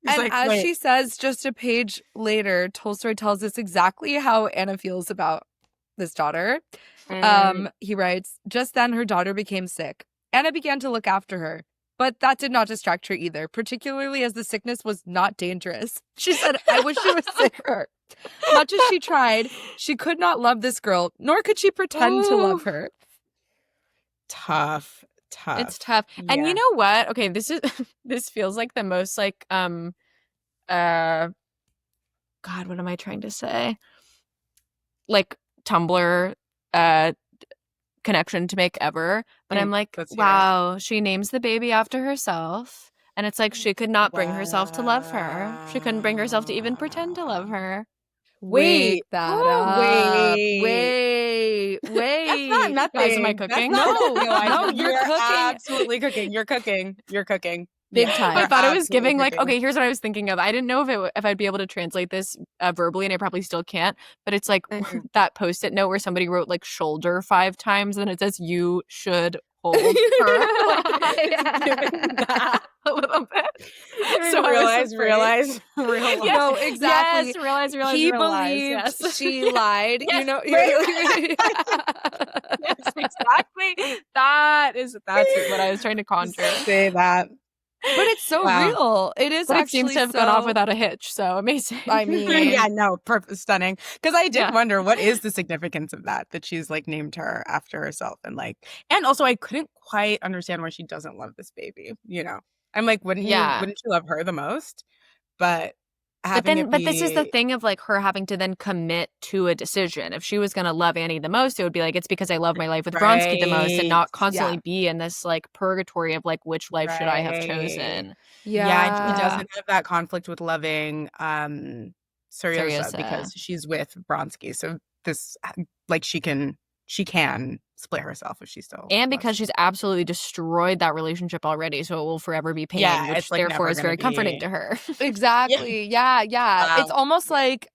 Speaker 3: He's
Speaker 4: And
Speaker 3: like,
Speaker 4: as
Speaker 3: wait.
Speaker 4: she says just a page later, Tolstoy tells us exactly how Anna feels about this daughter. He writes, just then her daughter became sick. Anna began to look after her, but that did not distract her either, particularly as the sickness was not dangerous. She said, I wish she was sicker. Much as she tried, she could not love this girl, nor could she pretend to love her.
Speaker 3: Tough.
Speaker 1: It's tough. And you know what? Okay, this feels like the most like God, what am I trying to say? Like Tumblr connection to make ever. But I'm like,
Speaker 3: let's hear it.
Speaker 1: wow, she names the baby after herself. And it's like she could not bring herself to love her. She couldn't bring herself to even pretend to love her.
Speaker 3: Wait.
Speaker 4: that
Speaker 3: Oh,
Speaker 4: up.
Speaker 3: wait.
Speaker 4: Wait.
Speaker 3: That's not nothing.
Speaker 1: Guys, am I
Speaker 3: That's
Speaker 1: cooking?
Speaker 3: not-
Speaker 4: No,
Speaker 3: no,
Speaker 4: you're
Speaker 3: you're
Speaker 4: cooking.
Speaker 3: absolutely cooking. You're cooking. You're cooking.
Speaker 4: Big
Speaker 3: Yeah,
Speaker 4: time.
Speaker 1: I
Speaker 3: you're
Speaker 1: thought it was
Speaker 3: absolutely
Speaker 1: giving like,
Speaker 3: cooking.
Speaker 1: okay, here's what I was thinking of. I didn't know if I'd be able to translate this verbally, and I probably still can't. But it's like that Post-it note where somebody wrote like shoulder 5 times, and then it says you should hold her. That a little bit. So I was
Speaker 3: realize.
Speaker 1: Yeah.
Speaker 4: No, exactly.
Speaker 1: Yes, realize.
Speaker 4: He
Speaker 1: realize,
Speaker 4: believed
Speaker 1: yes.
Speaker 4: she lied.
Speaker 1: Yes,
Speaker 4: You know,
Speaker 1: Yes, exactly. That's what I was trying to conjure.
Speaker 3: Say that.
Speaker 4: But it's so
Speaker 3: Wow.
Speaker 4: real. It is
Speaker 1: But it
Speaker 4: actually
Speaker 1: seems to have gone off
Speaker 4: so-
Speaker 1: without a hitch, so amazing.
Speaker 4: I mean,
Speaker 3: Yeah, no, perfect, stunning. Because I did
Speaker 1: Yeah.
Speaker 3: wonder what is the significance of that she's like named her after herself, and also I couldn't quite understand why she doesn't love this baby. You know, I'm like, wouldn't you love her the most? But
Speaker 1: this is the thing of like her having to then commit to a decision. If she was going to love Annie the most, it would be like, it's because I love my life with Bronsky the most, and not constantly be in this like purgatory of like, which life should I have chosen?
Speaker 3: Yeah, she doesn't have that conflict with loving Seryosa because she's with Bronsky. So this like she can split herself if she still
Speaker 1: And
Speaker 3: loves
Speaker 1: because
Speaker 3: him.
Speaker 1: she's absolutely destroyed that relationship already, so it will forever be pain,
Speaker 3: Yeah,
Speaker 1: which
Speaker 3: it's, like,
Speaker 1: therefore
Speaker 3: never
Speaker 1: is very
Speaker 3: gonna
Speaker 1: comforting
Speaker 3: be-
Speaker 1: to her.
Speaker 4: exactly. Yeah.
Speaker 3: Wow.
Speaker 4: It's almost like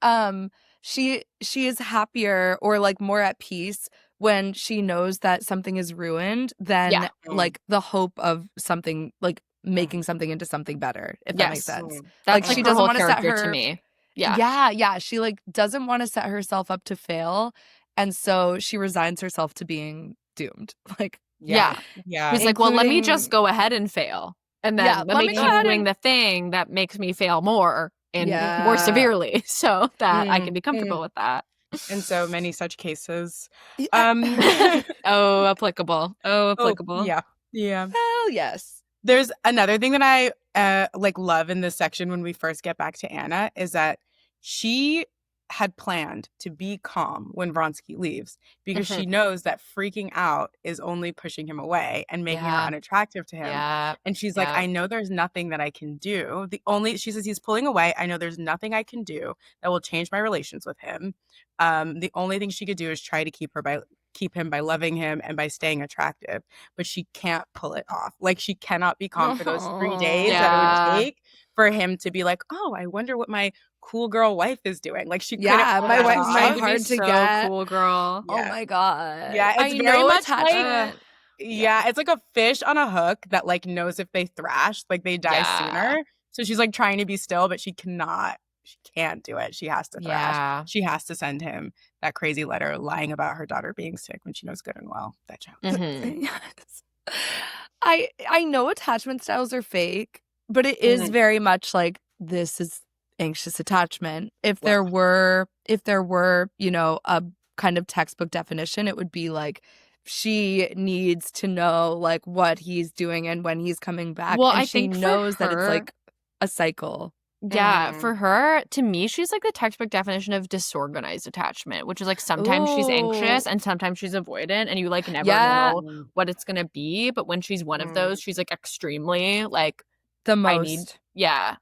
Speaker 4: she is happier or like more at peace when she knows that something is ruined than
Speaker 1: Yeah.
Speaker 4: like the hope of something like making something into something better, if that makes sense.
Speaker 1: That's
Speaker 4: Like, she
Speaker 1: her
Speaker 4: doesn't
Speaker 1: whole
Speaker 4: wanna set
Speaker 1: character to
Speaker 4: her-
Speaker 1: me. Yeah.
Speaker 4: Yeah. She like doesn't want to set herself up to fail. And so she resigns herself to being doomed. Like,
Speaker 3: Yeah.
Speaker 1: He's like, well, let me
Speaker 4: Including-
Speaker 1: just go ahead and fail. And then let me
Speaker 4: me go
Speaker 1: keep
Speaker 4: ahead
Speaker 1: doing
Speaker 4: and-
Speaker 1: the thing that makes me fail more and
Speaker 4: Yeah.
Speaker 1: more severely so that I
Speaker 3: Mm,
Speaker 1: can be comfortable with that.
Speaker 3: In so many such cases.
Speaker 1: Oh, applicable. Oh, applicable.
Speaker 3: Yeah.
Speaker 4: hell yes.
Speaker 3: There's another thing that I love in this section when we first get back to Anna is that she had planned to be calm when Vronsky leaves because she knows that freaking out is only pushing him away and making her unattractive to him.
Speaker 1: Yeah.
Speaker 3: And she's like, I know there's nothing that I can do. She says he's pulling away. I know there's nothing I can do that will change my relations with him. The only thing she could do is try to keep keep him by loving him and by staying attractive, but she can't pull it off. Like, she cannot be calm for those 3 days that it would
Speaker 1: Yeah.
Speaker 3: take for him to be like, oh, I wonder what my cool girl wife is doing. Like, she couldn't
Speaker 4: Yeah,
Speaker 3: pull
Speaker 4: my
Speaker 3: that
Speaker 4: wife,
Speaker 3: off.
Speaker 4: my
Speaker 1: Trying to be
Speaker 4: hard to
Speaker 1: so
Speaker 4: get.
Speaker 1: cool, girl.
Speaker 4: Oh
Speaker 3: Yeah.
Speaker 4: my god.
Speaker 3: Yeah, it's
Speaker 4: I
Speaker 3: very
Speaker 4: know
Speaker 3: much like
Speaker 4: attachment.
Speaker 3: yeah, it's like a fish on a hook that like knows if they thrash, like they die
Speaker 1: Yeah.
Speaker 3: sooner. So she's like trying to be still, but she can't do it. She has to thrash.
Speaker 1: Yeah.
Speaker 3: She has to send him that crazy letter lying about her daughter being sick when she knows good and well that child.
Speaker 1: Mhm.
Speaker 4: Yes. I know attachment styles are fake, but it is
Speaker 3: Mhm.
Speaker 4: very much like this is anxious attachment. If
Speaker 3: Well.
Speaker 4: there were, you know, a kind of textbook definition, it would be like she needs to know like what he's doing and when he's coming back.
Speaker 1: Well,
Speaker 4: and
Speaker 1: I
Speaker 4: she
Speaker 1: think for
Speaker 4: knows that it's
Speaker 1: her-
Speaker 4: like a cycle.
Speaker 1: Yeah,
Speaker 3: Mhm.
Speaker 1: for her, to me, she's like the textbook definition of disorganized attachment, which is like sometimes she's anxious
Speaker 4: Ooh.
Speaker 1: and sometimes she's avoidant, and you like never
Speaker 4: Yeah.
Speaker 1: know what it's gonna be. But when she's one of those, she's like extremely like,
Speaker 4: The
Speaker 1: I need,
Speaker 4: most.
Speaker 1: yeah,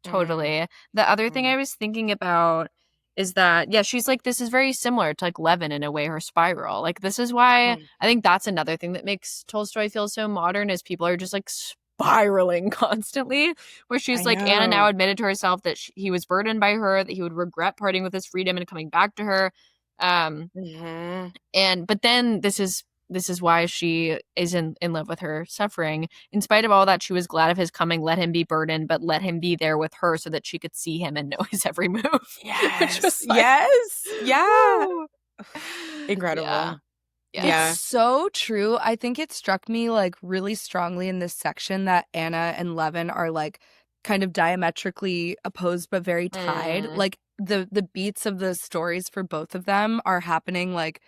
Speaker 1: totally. The other thing I was thinking about is that, yeah, she's like, this is very similar to like Levin in a way, her spiral. Like, this is why I think that's another thing that makes Tolstoy feel so modern is people are just like spiraling constantly, where she's
Speaker 3: I
Speaker 1: like, Anna
Speaker 3: know.
Speaker 1: now admitted to herself that he was burdened by her, that he would regret parting with his freedom and coming back to her. But then this is why she is in love with her suffering. In spite of all that, she was glad of his coming, let him be burdened, but let him be there with her so that she could see him and know his every move. Which was like,
Speaker 3: Yes. Yeah.
Speaker 1: woo.
Speaker 3: Incredible.
Speaker 1: Yeah.
Speaker 3: Yeah.
Speaker 4: It's so true. I think it struck me like really strongly in this section that Anna and Levin are like kind of diametrically opposed but very tied.
Speaker 1: Mm.
Speaker 4: Like the beats of the stories for both of them are happening like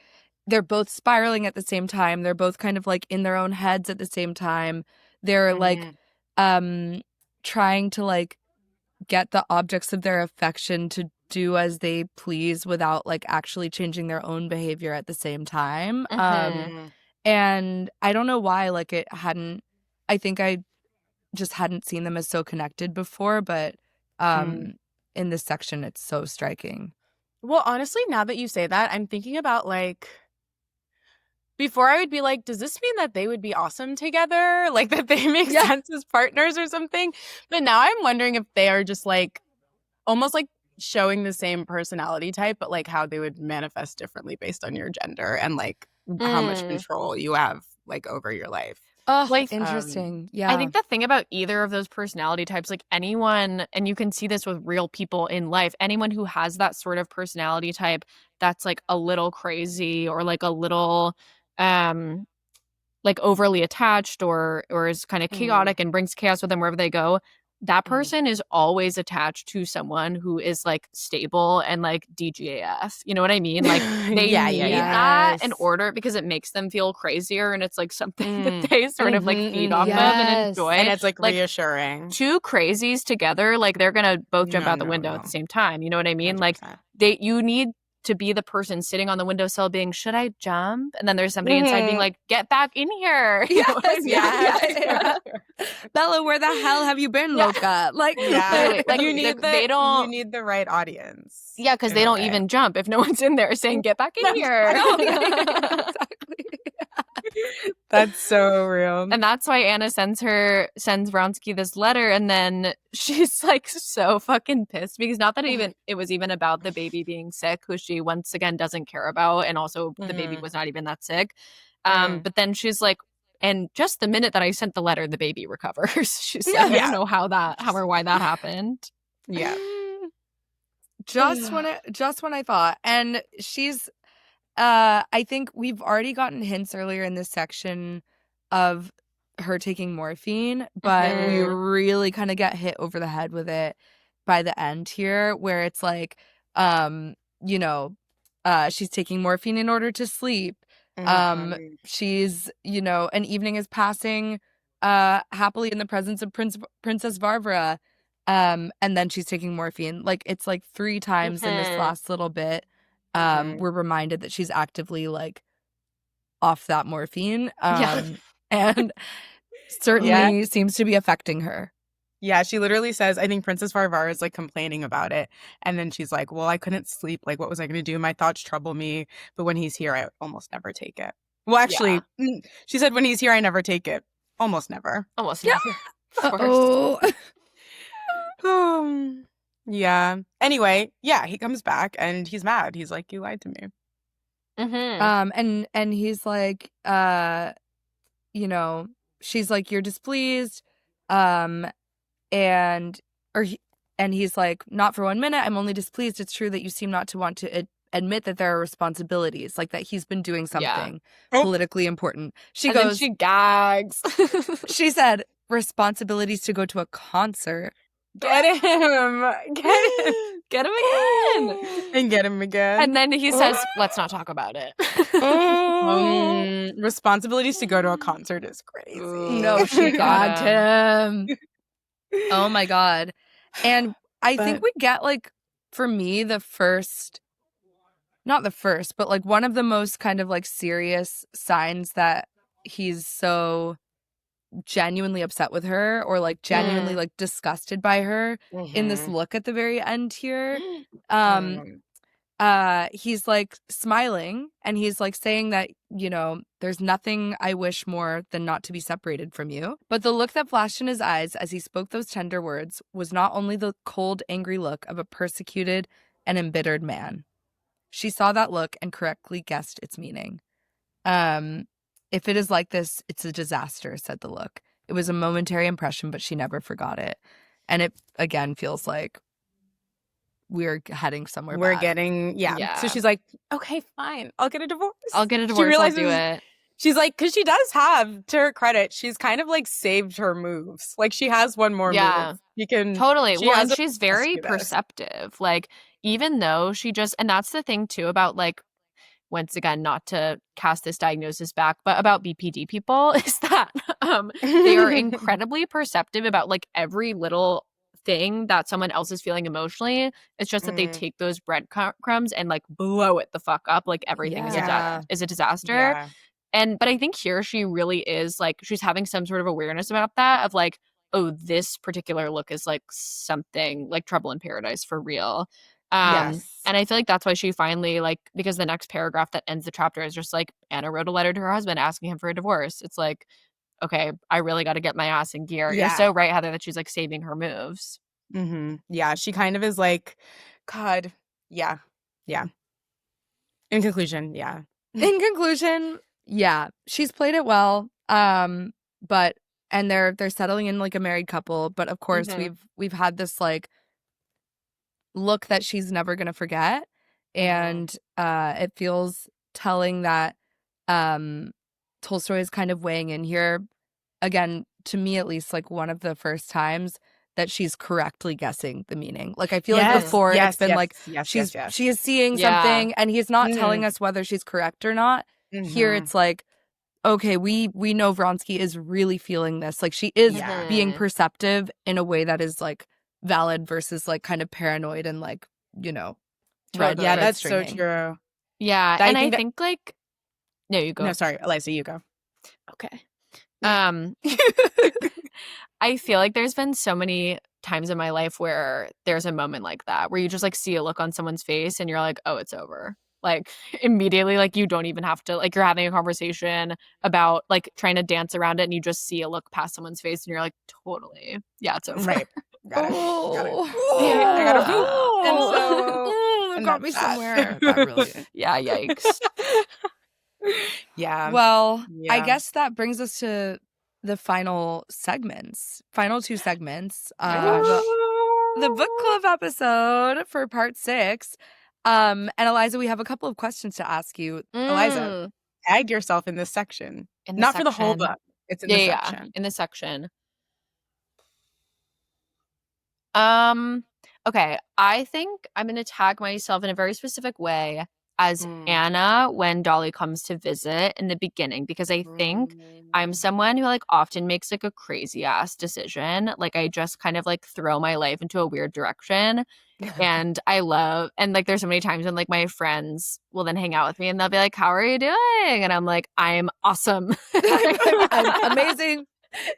Speaker 4: they're both spiraling at the same time. They're both kind of like in their own heads at the same time. They're like trying to like get the objects of their affection to do as they please without like actually changing their own behavior at the same time. And I don't know why like I think I just hadn't seen them as so connected before, but in this section it's so striking.
Speaker 3: Well, honestly, now that you say that, I'm thinking about like before I would be like, does this mean that they would be awesome together? Like that they make sense as partners or something? But now I'm wondering if they are just like almost like showing the same personality type, but like how they would manifest differently based on your gender and like how much control you have like over your life.
Speaker 4: Oh,
Speaker 1: Like,
Speaker 4: interesting. Yeah.
Speaker 1: I think the thing about either of those personality types, like anyone, and you can see this with real people in life, anyone who has that sort of personality type that's like a little crazy or like a little like overly attached or is kind of chaotic and brings chaos with them wherever they go, that person is always attached to someone who is like stable and like DGAF. You know what I mean? Like they need that in order because it makes them feel crazier and it's like something that they sort of like feed off of and enjoy.
Speaker 3: And it's like reassuring.
Speaker 1: Two crazies together, like they're gonna both jump out the window at the same time. You know what I mean?
Speaker 3: 100%.
Speaker 1: Like you need to be the person sitting on the windowsill being, should I jump? And then there's somebody inside being like, get back in here. You know what I mean?
Speaker 4: Bella, where the hell have you been, Loca? Like,
Speaker 1: like
Speaker 3: you need you need the right audience.
Speaker 1: Yeah, because they don't even jump if no one's in there saying, get back in here.
Speaker 4: Exactly.
Speaker 3: That's so real.
Speaker 1: And that's why Anna sends Vronsky this letter, and then she's like so fucking pissed because not that it was even about the baby being sick, who she once again doesn't care about, and also the baby was not even that sick. But then she's like, and just the minute that I sent the letter, the baby recovers. She's like, I don't know how or why that happened.
Speaker 3: Yeah.
Speaker 4: Just when I thought, and she's I think we've already gotten hints earlier in this section of her taking morphine, but we really kind of get hit over the head with it by the end here, where it's like, you know, she's taking morphine in order to sleep. She's, you know, an evening is passing happily in the presence of Princess Varvara, and then she's taking morphine. Like it's like 3 times in this last little bit. We're reminded that she's actively like off that morphine, and certainly seems to be affecting her.
Speaker 3: Yeah, she literally says, I think Princess Varvara is like complaining about it. And then she's like, well, I couldn't sleep. Like, what was I going to do? My thoughts trouble me. But when he's here, I almost never take it. Well, actually, she said, when he's here, I never take it. Almost never.
Speaker 1: Almost
Speaker 4: Yeah.
Speaker 1: never. Of course.
Speaker 3: Yeah. Anyway, yeah, he comes back and he's mad. He's like, you lied to me.
Speaker 1: Mm-hmm.
Speaker 4: And he's like, you know, she's like, you're displeased, and he's like, not for 1 minute. I'm only displeased. It's true that you seem not to want to admit that there are responsibilities, like that he's been doing something politically important. She goes,
Speaker 1: she gags.
Speaker 4: she said, responsibilities to go to a concert.
Speaker 3: Get him.
Speaker 1: Get him again.
Speaker 3: And get him again.
Speaker 1: And then he says, let's not talk about it.
Speaker 3: Responsibilities to go to a concert is crazy.
Speaker 4: No, she got him. Oh my God. And I think we get, like, for me, not the first, but like one of the most kind of like serious signs that he's so genuinely upset with her, or like genuinely like disgusted by her in this look at the very end here. He's like smiling and he's like saying that, you know, there's nothing I wish more than not to be separated from you. But the look that flashed in his eyes as he spoke those tender words was not only the cold, angry look of a persecuted and embittered man. She saw that look and correctly guessed its meaning. If it is like this, it's a disaster, said the look. It was a momentary impression, but she never forgot it. And it, again, feels like we're heading somewhere
Speaker 3: We're
Speaker 4: bad.
Speaker 3: getting, yeah. So she's like, okay, fine. I'll get a divorce.
Speaker 1: I'll do it.
Speaker 3: She's like, because she does have, to her credit, she's kind of like saved her moves. Like she has one more move. You can
Speaker 1: totally. Well, and she's very perceptive. Like, even though she just, and that's the thing too about like, once again, not to cast this diagnosis back, but about BPD people is that they are incredibly perceptive about like every little thing that someone else is feeling emotionally. It's just that they take those breadcrumbs and like blow it the fuck up. Like everything is a disaster.
Speaker 3: Yeah.
Speaker 1: But I think here she really is like, she's having some sort of awareness about that of like, oh, this particular look is like something like Trouble in Paradise for real. And I feel like that's why she finally, like, because the next paragraph that ends the chapter is just like, Anna wrote a letter to her husband asking him for a divorce. It's like, okay, I really got to get my ass in gear. You're so right, Heather, that she's like saving her moves.
Speaker 3: Yeah, she kind of is like, God, yeah. In conclusion,
Speaker 4: she's played it well. But and they're settling in like a married couple, but of course we've had this like look that she's never gonna forget, and it feels telling that Tolstoy is kind of weighing in here again, to me at least, like one of the first times that she's correctly guessing the meaning. Like I feel like before it's been like she is seeing something and he's not telling us whether she's correct or not. Here it's like, okay, we know Vronsky is really feeling this. Like she is being perceptive in a way that is like valid versus like kind of paranoid and like, you know,
Speaker 3: that's so true.
Speaker 1: Yeah, and I think like, no, you go.
Speaker 3: No, sorry, Eliza, you go.
Speaker 1: Okay. I feel like there's been so many times in my life where there's a moment like that where you just like see a look on someone's face and you're like, oh, it's over. Like immediately, like you don't even have to, like you're having a conversation about like trying to dance around it and you just see a look past someone's face and you're like, totally, yeah, it's over.
Speaker 3: Right. Got it.
Speaker 1: Yeah.
Speaker 3: I got it.
Speaker 4: It got me somewhere. That really.
Speaker 1: Yeah, yikes.
Speaker 3: Yeah.
Speaker 4: Well, I guess that brings us to the final two segments of the book club episode for part 6. And Eliza, we have a couple of questions to ask you.
Speaker 3: Eliza, tag yourself in this section. Not for the whole book. It's in the section.
Speaker 1: Yeah, in the section. Okay, I think I'm going to tag myself in a very specific way as Anna when Dolly comes to visit in the beginning, because I think I'm someone who like often makes like a crazy ass decision. Like I just kind of like throw my life into a weird direction. And I love, and like there's so many times when like my friends will then hang out with me and they'll be like, how are you doing? And I'm like, I'm awesome.
Speaker 4: I'm amazing.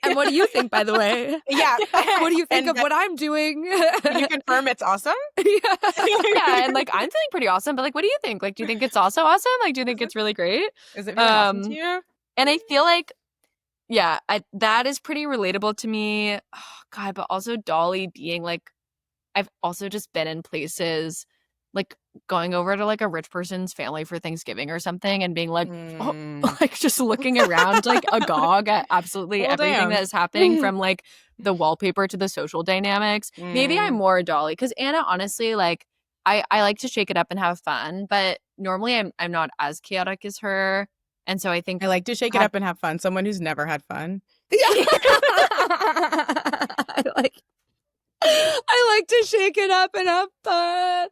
Speaker 4: And what do you think, by the way?
Speaker 3: Yeah.
Speaker 4: What do you think
Speaker 3: And
Speaker 4: of what I'm doing?
Speaker 3: Can you confirm it's awesome?
Speaker 1: Yeah, and like I'm feeling pretty awesome, but like what do you think? Like do you think it's also awesome? Like do you think it's really great?
Speaker 3: Is it really awesome to you?
Speaker 1: And I feel like yeah, that is pretty relatable to me. Oh, God, but also Dolly being like I've also just been in places like going over to like a rich person's family for Thanksgiving or something and being like, oh, like just looking around like agog at absolutely
Speaker 3: Well,
Speaker 1: everything
Speaker 3: damn.
Speaker 1: that is happening from like the wallpaper to the social dynamics. Maybe I'm more Dolly because Anna, honestly, like I like to shake it up and have fun, but normally I'm not as chaotic as her. And so I think
Speaker 3: I like to shake it up and have fun. Someone who's never had fun.
Speaker 4: I like to shake it up and have fun.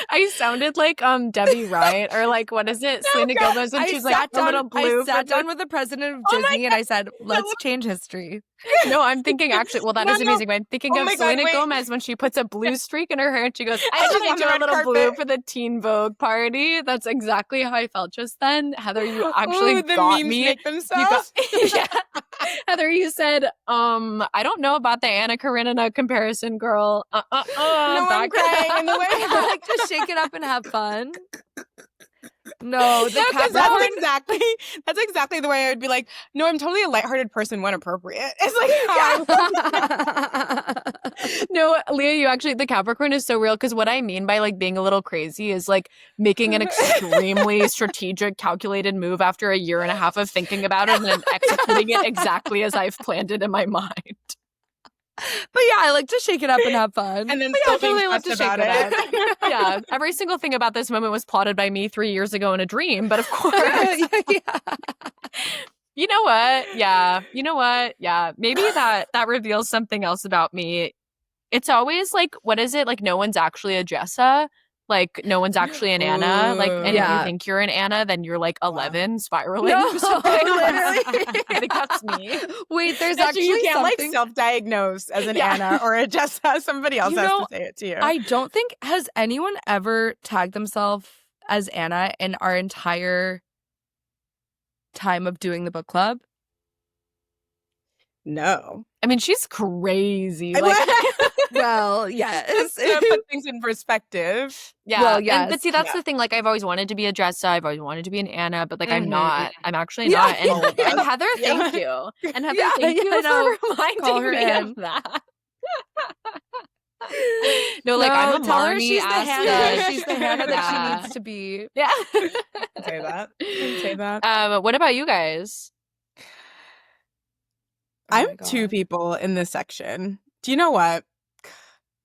Speaker 1: I sounded like Debbie Wright or like what is it, Selena Gomez when she's like a little blue.
Speaker 4: I sat down with the president of Disney and I said, "Let's change history."
Speaker 1: No, I'm thinking actually. Well, that is amazing. But I'm thinking of
Speaker 3: my God,
Speaker 1: Selena
Speaker 3: wait.
Speaker 1: Gomez when she puts a blue streak in her hair and she goes, "I
Speaker 3: she's
Speaker 1: just
Speaker 3: on
Speaker 1: do
Speaker 3: the
Speaker 1: a
Speaker 3: red
Speaker 1: little blue
Speaker 3: carpet.
Speaker 1: for the Teen Vogue party." That's exactly how I felt just then. Heather, you actually
Speaker 3: Ooh, the
Speaker 1: got
Speaker 3: memes
Speaker 1: me.
Speaker 3: make
Speaker 1: You
Speaker 3: themselves.
Speaker 1: got, yeah. Heather, you said, I don't know about the Anna Karenina comparison, girl.
Speaker 3: No, I'm crying in the way.
Speaker 4: I like to shake it up and have fun. No, the
Speaker 3: Because
Speaker 4: Capricorn.
Speaker 3: that's exactly the way I would be like, no, I'm totally a lighthearted person when appropriate. It's like,
Speaker 1: No, Leah, you actually, the Capricorn is so real because what I mean by like being a little crazy is like making an extremely strategic, calculated move after a year and a half of thinking about it and then executing it exactly as I've planned it in my mind.
Speaker 4: But yeah, I like to shake it up and have fun.
Speaker 3: and then
Speaker 1: But
Speaker 3: still
Speaker 1: yeah, totally
Speaker 3: being
Speaker 1: love to
Speaker 3: stressed
Speaker 1: shake
Speaker 3: about
Speaker 1: it
Speaker 3: it.
Speaker 1: Yeah, every single thing about this moment was plotted by me 3 years ago in a dream, but of course.
Speaker 4: yeah.
Speaker 1: You know what? Yeah. You know what? Yeah. Maybe that reveals something else about me. It's always like, what is it? Like, no one's actually a Jessa. Like, no one's actually an Anna. Like, and if
Speaker 4: Yeah.
Speaker 1: you think you're an Anna, then you're like 11 spiraling.
Speaker 4: No,
Speaker 1: to something.
Speaker 4: literally.
Speaker 1: I think that's me.
Speaker 4: Wait, there's
Speaker 3: Actually,
Speaker 4: actually
Speaker 3: you can't
Speaker 4: something.
Speaker 3: like self-diagnose as an
Speaker 1: Yeah.
Speaker 3: Anna or a Jessa. Somebody else
Speaker 4: You
Speaker 3: has
Speaker 4: know,
Speaker 3: to say it to you.
Speaker 4: I don't think has anyone ever tagged themselves as Anna in our entire time of doing the book club.
Speaker 3: No.
Speaker 1: I mean, she's crazy.
Speaker 3: I
Speaker 1: Like,
Speaker 4: Well, yes.
Speaker 3: to put things in perspective.
Speaker 1: yeah.
Speaker 4: Well,
Speaker 1: And-
Speaker 4: yes.
Speaker 1: but see, that's
Speaker 3: Yeah.
Speaker 1: the thing. Like, I've always wanted to be a Jessa. I've always wanted to be an Anna, but like, I'm
Speaker 4: Mhm.
Speaker 1: not. I'm actually
Speaker 4: Yeah.
Speaker 1: not. And,
Speaker 3: All of
Speaker 1: and
Speaker 3: us.
Speaker 1: Heather,
Speaker 3: Yeah.
Speaker 1: thank you. And Heather,
Speaker 4: Yeah,
Speaker 1: thank you
Speaker 4: I know.
Speaker 1: for reminding
Speaker 4: Call her
Speaker 1: me
Speaker 4: in.
Speaker 1: of that. No, like I'm a
Speaker 4: tell her
Speaker 1: Marnie
Speaker 4: she's the
Speaker 1: Asta.
Speaker 4: Hannah. She's the Hannah that
Speaker 1: Yeah.
Speaker 4: she needs to be.
Speaker 1: Yeah.
Speaker 3: Say that. Say that.
Speaker 1: What about you guys?
Speaker 4: Oh my
Speaker 3: I'm two
Speaker 4: God.
Speaker 3: people in this section. Do you know what?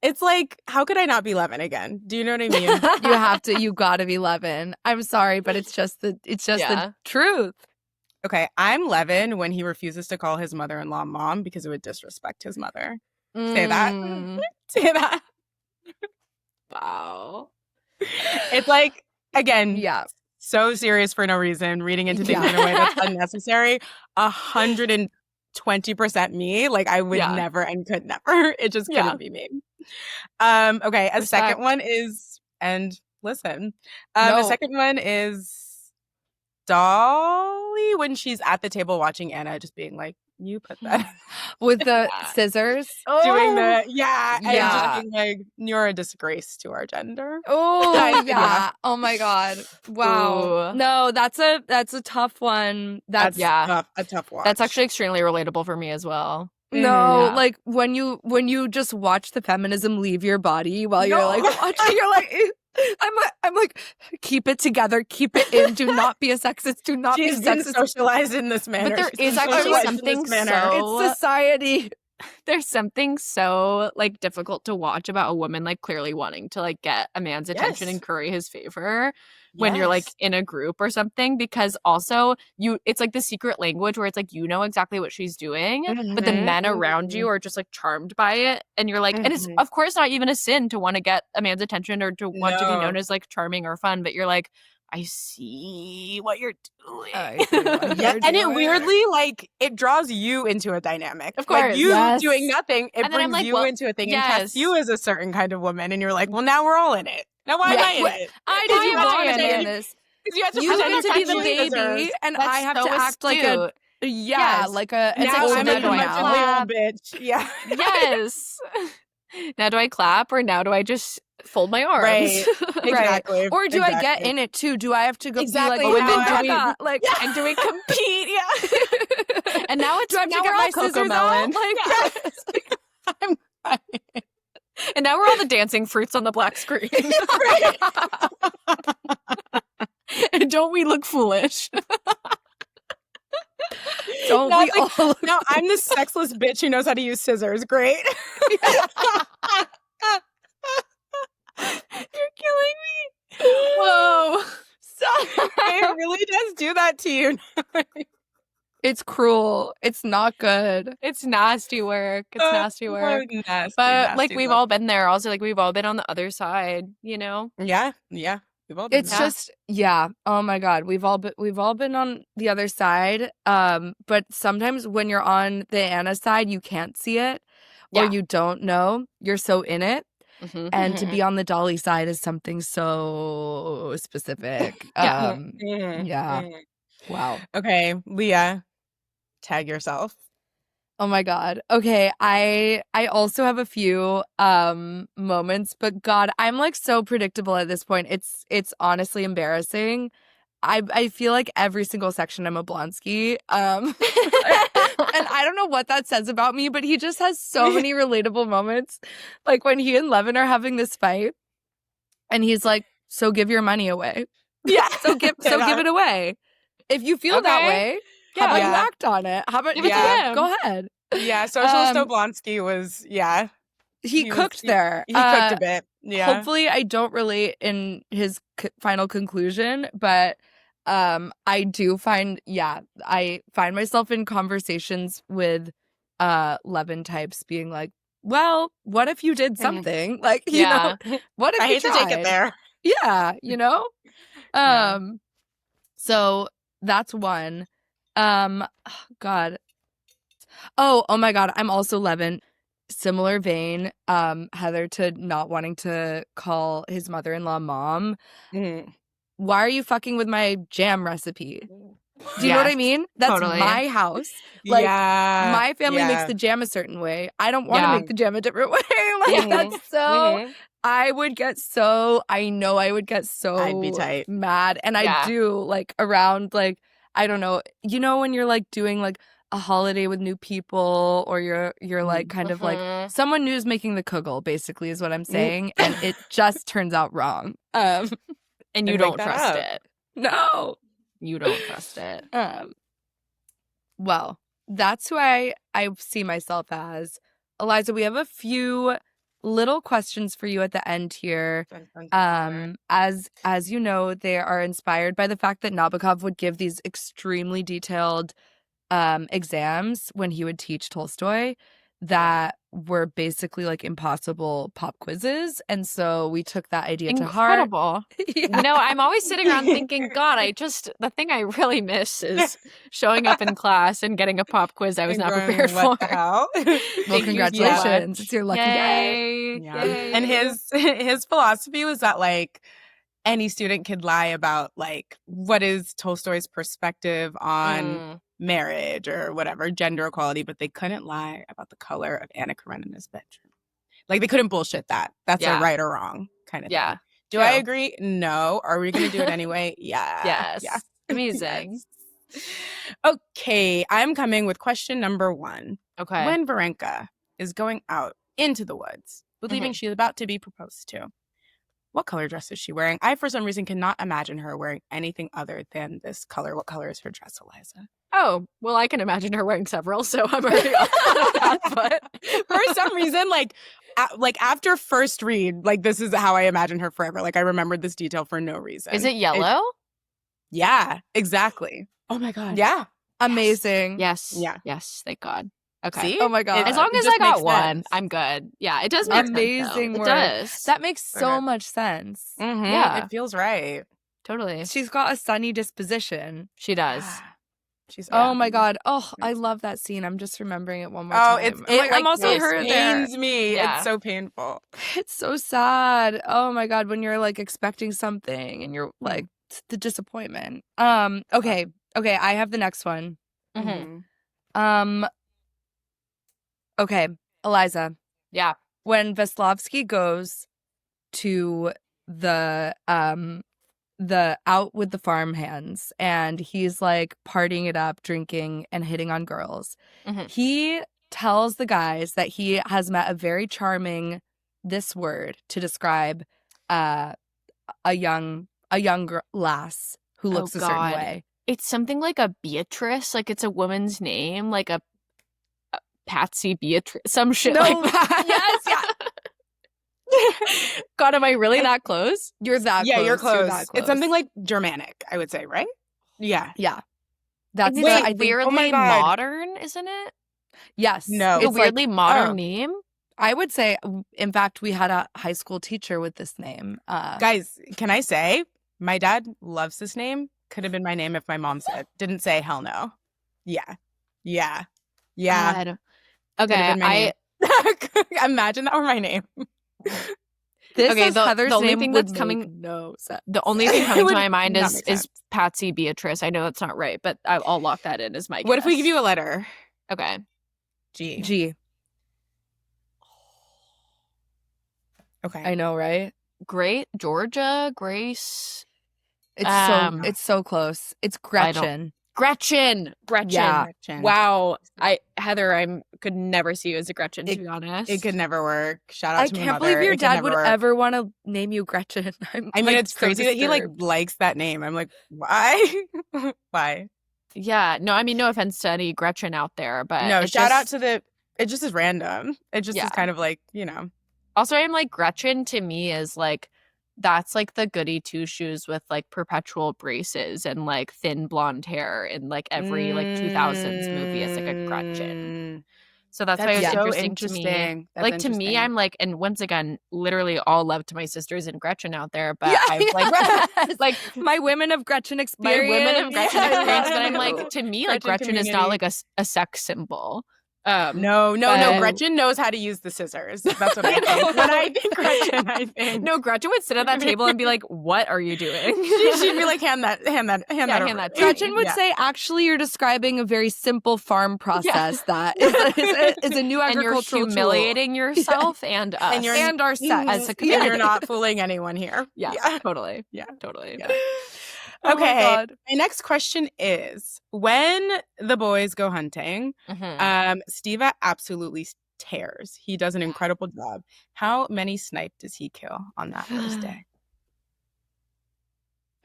Speaker 3: It's like, how could I not be Levin again? Do you know what I mean?
Speaker 4: You have to. You gotta be Levin. I'm sorry, but it's just the
Speaker 1: Yeah.
Speaker 4: the truth.
Speaker 3: Okay, I'm Levin when he refuses to call his mother-in-law mom because it would disrespect his mother. Say that.
Speaker 1: Mm,
Speaker 3: Say that.
Speaker 1: wow.
Speaker 3: It's like, again,
Speaker 4: Yeah.
Speaker 3: so serious for no reason, reading into things
Speaker 4: Yeah.
Speaker 3: in a way that's unnecessary. 120% me. Like I would
Speaker 1: Yeah.
Speaker 3: never and could never. It just couldn't
Speaker 1: Yeah.
Speaker 3: be me. Okay, a
Speaker 1: Respect.
Speaker 3: second one is, and listen, a
Speaker 4: No.
Speaker 3: second one is Dolly when she's at the table watching Anna, just being like, "You put that."
Speaker 4: With the
Speaker 1: Yeah.
Speaker 4: scissors.
Speaker 3: Doing the and
Speaker 4: Yeah.
Speaker 3: just being like, "You're a disgrace to our gender."
Speaker 4: Oh
Speaker 3: Yeah.
Speaker 4: yeah. Oh my God. Wow.
Speaker 1: Ooh.
Speaker 4: No, that's a tough one. That's
Speaker 1: Yeah.
Speaker 3: a tough watch.
Speaker 1: That's actually extremely relatable for me as well.
Speaker 4: no,
Speaker 1: Yeah.
Speaker 4: like when you just watch the feminism leave your body while you're
Speaker 3: No.
Speaker 4: like watching, you're like, I'm like, keep it together, keep it in. Do not be a sexist. Do not
Speaker 3: She's
Speaker 4: be
Speaker 3: been
Speaker 4: sexist.
Speaker 3: socialized in this manner.
Speaker 1: But there
Speaker 3: She's
Speaker 1: is
Speaker 3: been
Speaker 1: actually
Speaker 3: socialized in
Speaker 1: something
Speaker 3: this manner.
Speaker 1: so-
Speaker 4: It's society.
Speaker 1: There's something so like difficult to watch about a woman like clearly wanting to like get a man's attention
Speaker 3: Yes.
Speaker 1: and curry his favor when you're like in a group or something, because also it's like the secret language where it's like you know exactly what she's doing, but the
Speaker 3: Mhm,
Speaker 1: men around you are just like charmed by it, and you're like, and it's
Speaker 3: Mhm.
Speaker 1: of course not even a sin to want to get a man's attention or to want to be
Speaker 3: No.
Speaker 1: known as like charming or fun, but you're like, I see what you're doing.
Speaker 4: I see what
Speaker 3: Yeah,
Speaker 4: you're
Speaker 3: and it
Speaker 4: doing.
Speaker 3: weirdly like it draws you into a dynamic.
Speaker 1: Of
Speaker 3: Like
Speaker 1: course,
Speaker 3: you
Speaker 4: yes.
Speaker 3: doing nothing, it
Speaker 1: And then I'm
Speaker 3: brings
Speaker 1: like,
Speaker 3: you
Speaker 1: well,
Speaker 3: into a thing and casts you
Speaker 1: yes.
Speaker 3: as a certain kind of woman, and you're like, well, now we're all in it. Now why am I in
Speaker 1: Yeah.
Speaker 3: it?
Speaker 4: I
Speaker 1: Why
Speaker 4: didn't
Speaker 1: am I
Speaker 4: want
Speaker 1: in
Speaker 4: to be in
Speaker 1: it?
Speaker 4: this.
Speaker 3: Because you have to
Speaker 4: You
Speaker 3: pretend
Speaker 4: get to be the
Speaker 3: she
Speaker 4: baby,
Speaker 3: deserves-
Speaker 4: and
Speaker 1: That's
Speaker 4: I have
Speaker 1: so
Speaker 4: to act like a
Speaker 1: astute.
Speaker 4: Yeah,
Speaker 1: Yes.
Speaker 4: like a it's
Speaker 3: Now
Speaker 4: like
Speaker 3: I'm
Speaker 1: now
Speaker 3: a
Speaker 1: do I
Speaker 3: curmudgeonly
Speaker 1: clap?
Speaker 3: old bitch. Yeah.
Speaker 1: Yes. Now do I clap or now do I just fold my arms?
Speaker 3: Right. Exactly.
Speaker 4: Or do I get
Speaker 3: Exactly.
Speaker 4: in it too? Do I have to go
Speaker 3: Exactly.
Speaker 4: be like,
Speaker 1: And then
Speaker 4: "Oh,
Speaker 1: do we-
Speaker 4: Becca," like
Speaker 3: Yeah.
Speaker 1: And do we compete? Yeah. And now it's
Speaker 4: do I have
Speaker 1: now
Speaker 4: to get
Speaker 1: we're
Speaker 4: my
Speaker 1: all Coco
Speaker 4: scissors
Speaker 1: Melon.
Speaker 4: out? Like,
Speaker 3: I'm crying.
Speaker 1: And now we're all the dancing fruits on the black screen. And don't we look foolish?
Speaker 4: don't
Speaker 3: Now
Speaker 4: we
Speaker 3: it's like,
Speaker 4: all look
Speaker 3: now I'm the sexless bitch who knows how to use scissors. Great.
Speaker 1: You're killing me. Whoa.
Speaker 3: It really does do that to you.
Speaker 4: It's cruel. It's not good.
Speaker 1: It's nasty work. It's nasty work.
Speaker 3: Nasty,
Speaker 1: But like
Speaker 3: nasty
Speaker 1: we've
Speaker 3: look.
Speaker 1: all been there. Also, like we've all been on the other side, you know?
Speaker 3: Yeah. We've all been
Speaker 4: It's
Speaker 3: there.
Speaker 4: just oh my god, we've all been on the other side. But sometimes when you're on the Anna side, you can't see it or
Speaker 1: Yeah.
Speaker 4: you don't know. You're so in it.
Speaker 1: Mhm.
Speaker 4: And to be on the Dolly side is something so specific.
Speaker 1: Yeah.
Speaker 4: Yeah. Wow.
Speaker 3: Okay, Leah, tag yourself.
Speaker 4: Oh my god. Okay, I also have a few moments, but god, I'm like so predictable at this point. It's honestly embarrassing. I feel like every single section I'm a Blonsky. And I don't know what that says about me, but he just has so many relatable moments. Like when he and Levin are having this fight and he's like, "So give your money away."
Speaker 3: Yeah.
Speaker 4: So give it away. If you feel that
Speaker 1: Okay.
Speaker 4: way, how about you
Speaker 3: Yeah.
Speaker 4: act on it? How about
Speaker 1: Give it to him.
Speaker 4: go ahead.
Speaker 3: Yeah, Socialist
Speaker 4: Um,
Speaker 3: Oblonsky was,
Speaker 4: He cooked there.
Speaker 3: He cooked a bit. Yeah.
Speaker 4: Hopefully I don't relate in his final conclusion, but I do find I find myself in conversations with Levin types being like, well, what if you did something? Like, you know, what if
Speaker 3: I
Speaker 4: you
Speaker 3: hate to take it
Speaker 4: tried?
Speaker 3: there.
Speaker 4: Yeah, you know?
Speaker 3: Yeah.
Speaker 4: So that's one. God. Oh my God. I'm also Levin. Similar vein, Heather to not wanting to call his mother-in-law mom.
Speaker 3: Mhm.
Speaker 4: Why are you fucking with my jam recipe? Do you know what I
Speaker 1: Yes,
Speaker 4: mean? That's
Speaker 1: totally.
Speaker 4: my house. Like,
Speaker 3: Yeah.
Speaker 4: my family makes
Speaker 3: yeah.
Speaker 4: the jam a certain way. I don't want to
Speaker 1: Yeah.
Speaker 4: make the jam a different way. Like,
Speaker 3: Mhm.
Speaker 4: that's so.
Speaker 3: Mhm.
Speaker 4: I would get so
Speaker 3: I'd be tight.
Speaker 4: mad. And I
Speaker 1: Yeah.
Speaker 4: do, like, around, like, I don't know, you know, when you're like doing like a holiday with new people, or you're like kind of like
Speaker 1: Mhm.
Speaker 4: someone new is making the kugel, basically, is what I'm saying. And it just turns out wrong.
Speaker 1: And you
Speaker 3: And make
Speaker 1: don't
Speaker 3: that
Speaker 1: trust
Speaker 3: up.
Speaker 1: it.
Speaker 4: No.
Speaker 1: You don't trust it.
Speaker 4: Well, that's who I see myself as. Eliza, we have a few little questions for you at the end here. As you know, they are inspired by the fact that Nabokov would give these extremely detailed exams when he would teach Tolstoy that were basically like impossible pop quizzes. And so we took that idea to heart.
Speaker 1: Incredible.
Speaker 4: Yeah.
Speaker 1: You know, I'm always sitting around thinking, God, the thing I really miss is showing up in class and getting a pop quiz I was not prepared for.
Speaker 3: What the hell?
Speaker 4: Well,
Speaker 1: Thank you so
Speaker 4: congratulations.
Speaker 1: much.
Speaker 4: It's your lucky day.
Speaker 1: Yay.
Speaker 3: Yeah.
Speaker 1: Yay.
Speaker 3: And his philosophy was that like any student could lie about like what is Tolstoy's perspective on marriage or whatever, gender equality, but they couldn't lie about the color of Anna Karenina's bedroom. Like they couldn't bullshit that. That's
Speaker 1: Yeah.
Speaker 3: a right or wrong kind of
Speaker 1: Yeah.
Speaker 3: thing. Do I
Speaker 1: True.
Speaker 3: agree? No. Are we going to do it anyway? Yeah.
Speaker 1: Yes.
Speaker 3: Yeah.
Speaker 1: Amazing.
Speaker 3: Yes. Okay. I'm coming with question number 1.
Speaker 1: Okay.
Speaker 3: When Varenka is going out into the woods, believing she's about to be proposed to, what color dress is she wearing? I, for some reason, cannot imagine her wearing anything other than this color. What color is her dress, Eliza?
Speaker 1: Oh, well, I can imagine her wearing several, so I'm already on that. But
Speaker 3: for some reason, like after first read, like this is how I imagine her forever. Like I remembered this detail for no reason.
Speaker 1: is it yellow?
Speaker 3: Yeah, exactly.
Speaker 4: Oh my God.
Speaker 3: Yeah.
Speaker 4: Amazing.
Speaker 1: Yes.
Speaker 3: Yeah.
Speaker 1: Yes. Thank God. Okay.
Speaker 3: See?
Speaker 4: Oh my God.
Speaker 1: As long
Speaker 3: It
Speaker 1: as
Speaker 3: just
Speaker 1: I got
Speaker 3: makes
Speaker 1: one,
Speaker 3: sense.
Speaker 1: I'm good. Yeah, it does make
Speaker 4: Amazing
Speaker 1: sense. Though.
Speaker 4: work.
Speaker 1: It does.
Speaker 4: That makes so
Speaker 3: Okay.
Speaker 4: much sense.
Speaker 3: Mhm,
Speaker 1: Yeah.
Speaker 3: It feels right.
Speaker 1: Totally.
Speaker 4: She's got a sunny disposition.
Speaker 1: She does.
Speaker 3: She's
Speaker 4: Oh my God. Oh, I love that scene. I'm just remembering it one more
Speaker 3: Oh,
Speaker 4: time.
Speaker 3: I'm
Speaker 4: also
Speaker 3: it
Speaker 4: her there.
Speaker 3: pains me.
Speaker 1: Yeah.
Speaker 3: It's so painful.
Speaker 4: It's so sad. Oh my God, when you're like expecting something and you're like the disappointment. Okay, I have the next one.
Speaker 1: Mhm.
Speaker 3: Mhm.
Speaker 2: Okay, Eliza.
Speaker 1: Yeah.
Speaker 2: When Veslovsky goes to the out with the farmhands and he's like partying it up, drinking and hitting on girls.
Speaker 1: Mhm.
Speaker 2: He tells the guys that he has met a very charming, this word to describe a young lass who looks a certain
Speaker 1: God.
Speaker 2: way.
Speaker 1: It's something like a Beatrice, like it's a woman's name, like a Patsy Beatrice, some shit
Speaker 2: No,
Speaker 1: like that.
Speaker 2: yes, yeah.
Speaker 1: God, am I really that close?
Speaker 2: You're that
Speaker 3: Yeah,
Speaker 2: close.
Speaker 3: you're close.
Speaker 2: that
Speaker 3: It's something like Germanic, I would say, right? Yeah.
Speaker 2: Yeah. That's
Speaker 1: It's
Speaker 2: the,
Speaker 1: like
Speaker 2: I think,
Speaker 1: weirdly
Speaker 3: oh my God.
Speaker 1: modern, isn't it?
Speaker 2: yes.
Speaker 3: No.
Speaker 1: It's a
Speaker 2: It's like,
Speaker 1: weirdly modern
Speaker 3: oh.
Speaker 1: name.
Speaker 2: I would say, in fact, we had a high school teacher with this name.
Speaker 3: Guys, can I say my dad loves this name? Could have been my name if my mom said. Didn't say hell no. Yeah. Yeah. Yeah.
Speaker 1: God.
Speaker 3: Could have
Speaker 1: Okay,
Speaker 3: been my name. Imagine that were my name.
Speaker 2: This
Speaker 1: Okay,
Speaker 2: is
Speaker 1: the
Speaker 2: Heather's
Speaker 1: only
Speaker 2: name
Speaker 1: thing
Speaker 2: would
Speaker 1: that's
Speaker 2: make
Speaker 1: coming-
Speaker 2: no sense.
Speaker 1: the only thing
Speaker 3: It
Speaker 1: coming to
Speaker 3: would
Speaker 1: my mind
Speaker 3: not
Speaker 1: is
Speaker 3: make sense.
Speaker 1: Patsy Beatrice. I know that's not right, but I'll lock that in as my
Speaker 3: What if we
Speaker 1: guess.
Speaker 3: give you a letter?
Speaker 1: Okay.
Speaker 3: G.
Speaker 2: G.
Speaker 3: Okay.
Speaker 2: I know, right?
Speaker 1: Great. Georgia, Grace.
Speaker 2: It's so close. It's
Speaker 1: I don't-
Speaker 2: Gretchen.
Speaker 1: Gretchen.
Speaker 2: Yeah.
Speaker 3: Gretchen.
Speaker 1: Wow. Heather, I could never see you as a Gretchen, to be honest.
Speaker 3: It could never work. Shout out
Speaker 2: I
Speaker 3: to my
Speaker 2: can't
Speaker 3: mother.
Speaker 2: believe your
Speaker 3: It could
Speaker 2: dad
Speaker 3: never
Speaker 2: would
Speaker 3: work.
Speaker 2: ever want to name you Gretchen.
Speaker 3: I mean,
Speaker 2: like,
Speaker 3: it's
Speaker 2: so
Speaker 3: crazy that he like
Speaker 2: disturbed.
Speaker 3: likes that name. I'm like, why? Why?
Speaker 1: Yeah. No, I mean, no offense to any Gretchen out there, but
Speaker 3: No,
Speaker 1: it
Speaker 3: shout out
Speaker 1: just-
Speaker 3: to the. It just is random. It just
Speaker 1: Yeah.
Speaker 3: is kind of like, you know.
Speaker 1: Also, I'm like, Gretchen to me is like, that's like the goody two shoes with like perpetual braces and like thin blonde hair in like every like 2000s movie is like a Gretchen. So that's why it was
Speaker 3: so
Speaker 1: interesting to me.
Speaker 3: interesting. That's
Speaker 1: Like to me,
Speaker 3: interesting.
Speaker 1: I'm like, and once again, literally all love to my sisters and Gretchen out there, but
Speaker 2: Yeah,
Speaker 1: I've like,
Speaker 2: yes.
Speaker 1: like
Speaker 2: my women of Gretchen
Speaker 1: my
Speaker 2: experience.
Speaker 1: women of Gretchen
Speaker 3: Yeah.
Speaker 1: experience. But I'm like, to me, like
Speaker 3: Gretchen
Speaker 1: Gretchen is not
Speaker 3: community.
Speaker 1: like a sex symbol.
Speaker 3: No.
Speaker 1: but-
Speaker 3: Gretchen knows how to use the scissors. That's what I think. When I think Gretchen, I think
Speaker 1: No, Gretchen would sit at that table and be like, "What are you doing?"
Speaker 3: she'd be like, hand that
Speaker 1: hand
Speaker 3: over.
Speaker 1: that to me.
Speaker 2: Gretchen would
Speaker 3: Yeah.
Speaker 2: say, actually, you're describing a very simple farm process that is a new
Speaker 1: and you're
Speaker 2: agricultural tool.
Speaker 1: humiliating yourself and us
Speaker 3: And you're
Speaker 2: and our sex.
Speaker 1: as a
Speaker 3: and
Speaker 1: community.
Speaker 3: you're not fooling anyone here.
Speaker 1: Yeah, totally.
Speaker 3: Yeah.
Speaker 1: Totally.
Speaker 3: Yeah.
Speaker 2: Oh my
Speaker 3: Okay.
Speaker 2: God.
Speaker 3: My next question is: when the boys go hunting,
Speaker 1: Mhm.
Speaker 3: Steva absolutely tears. He does an incredible job. How many snipe does he kill on that first day?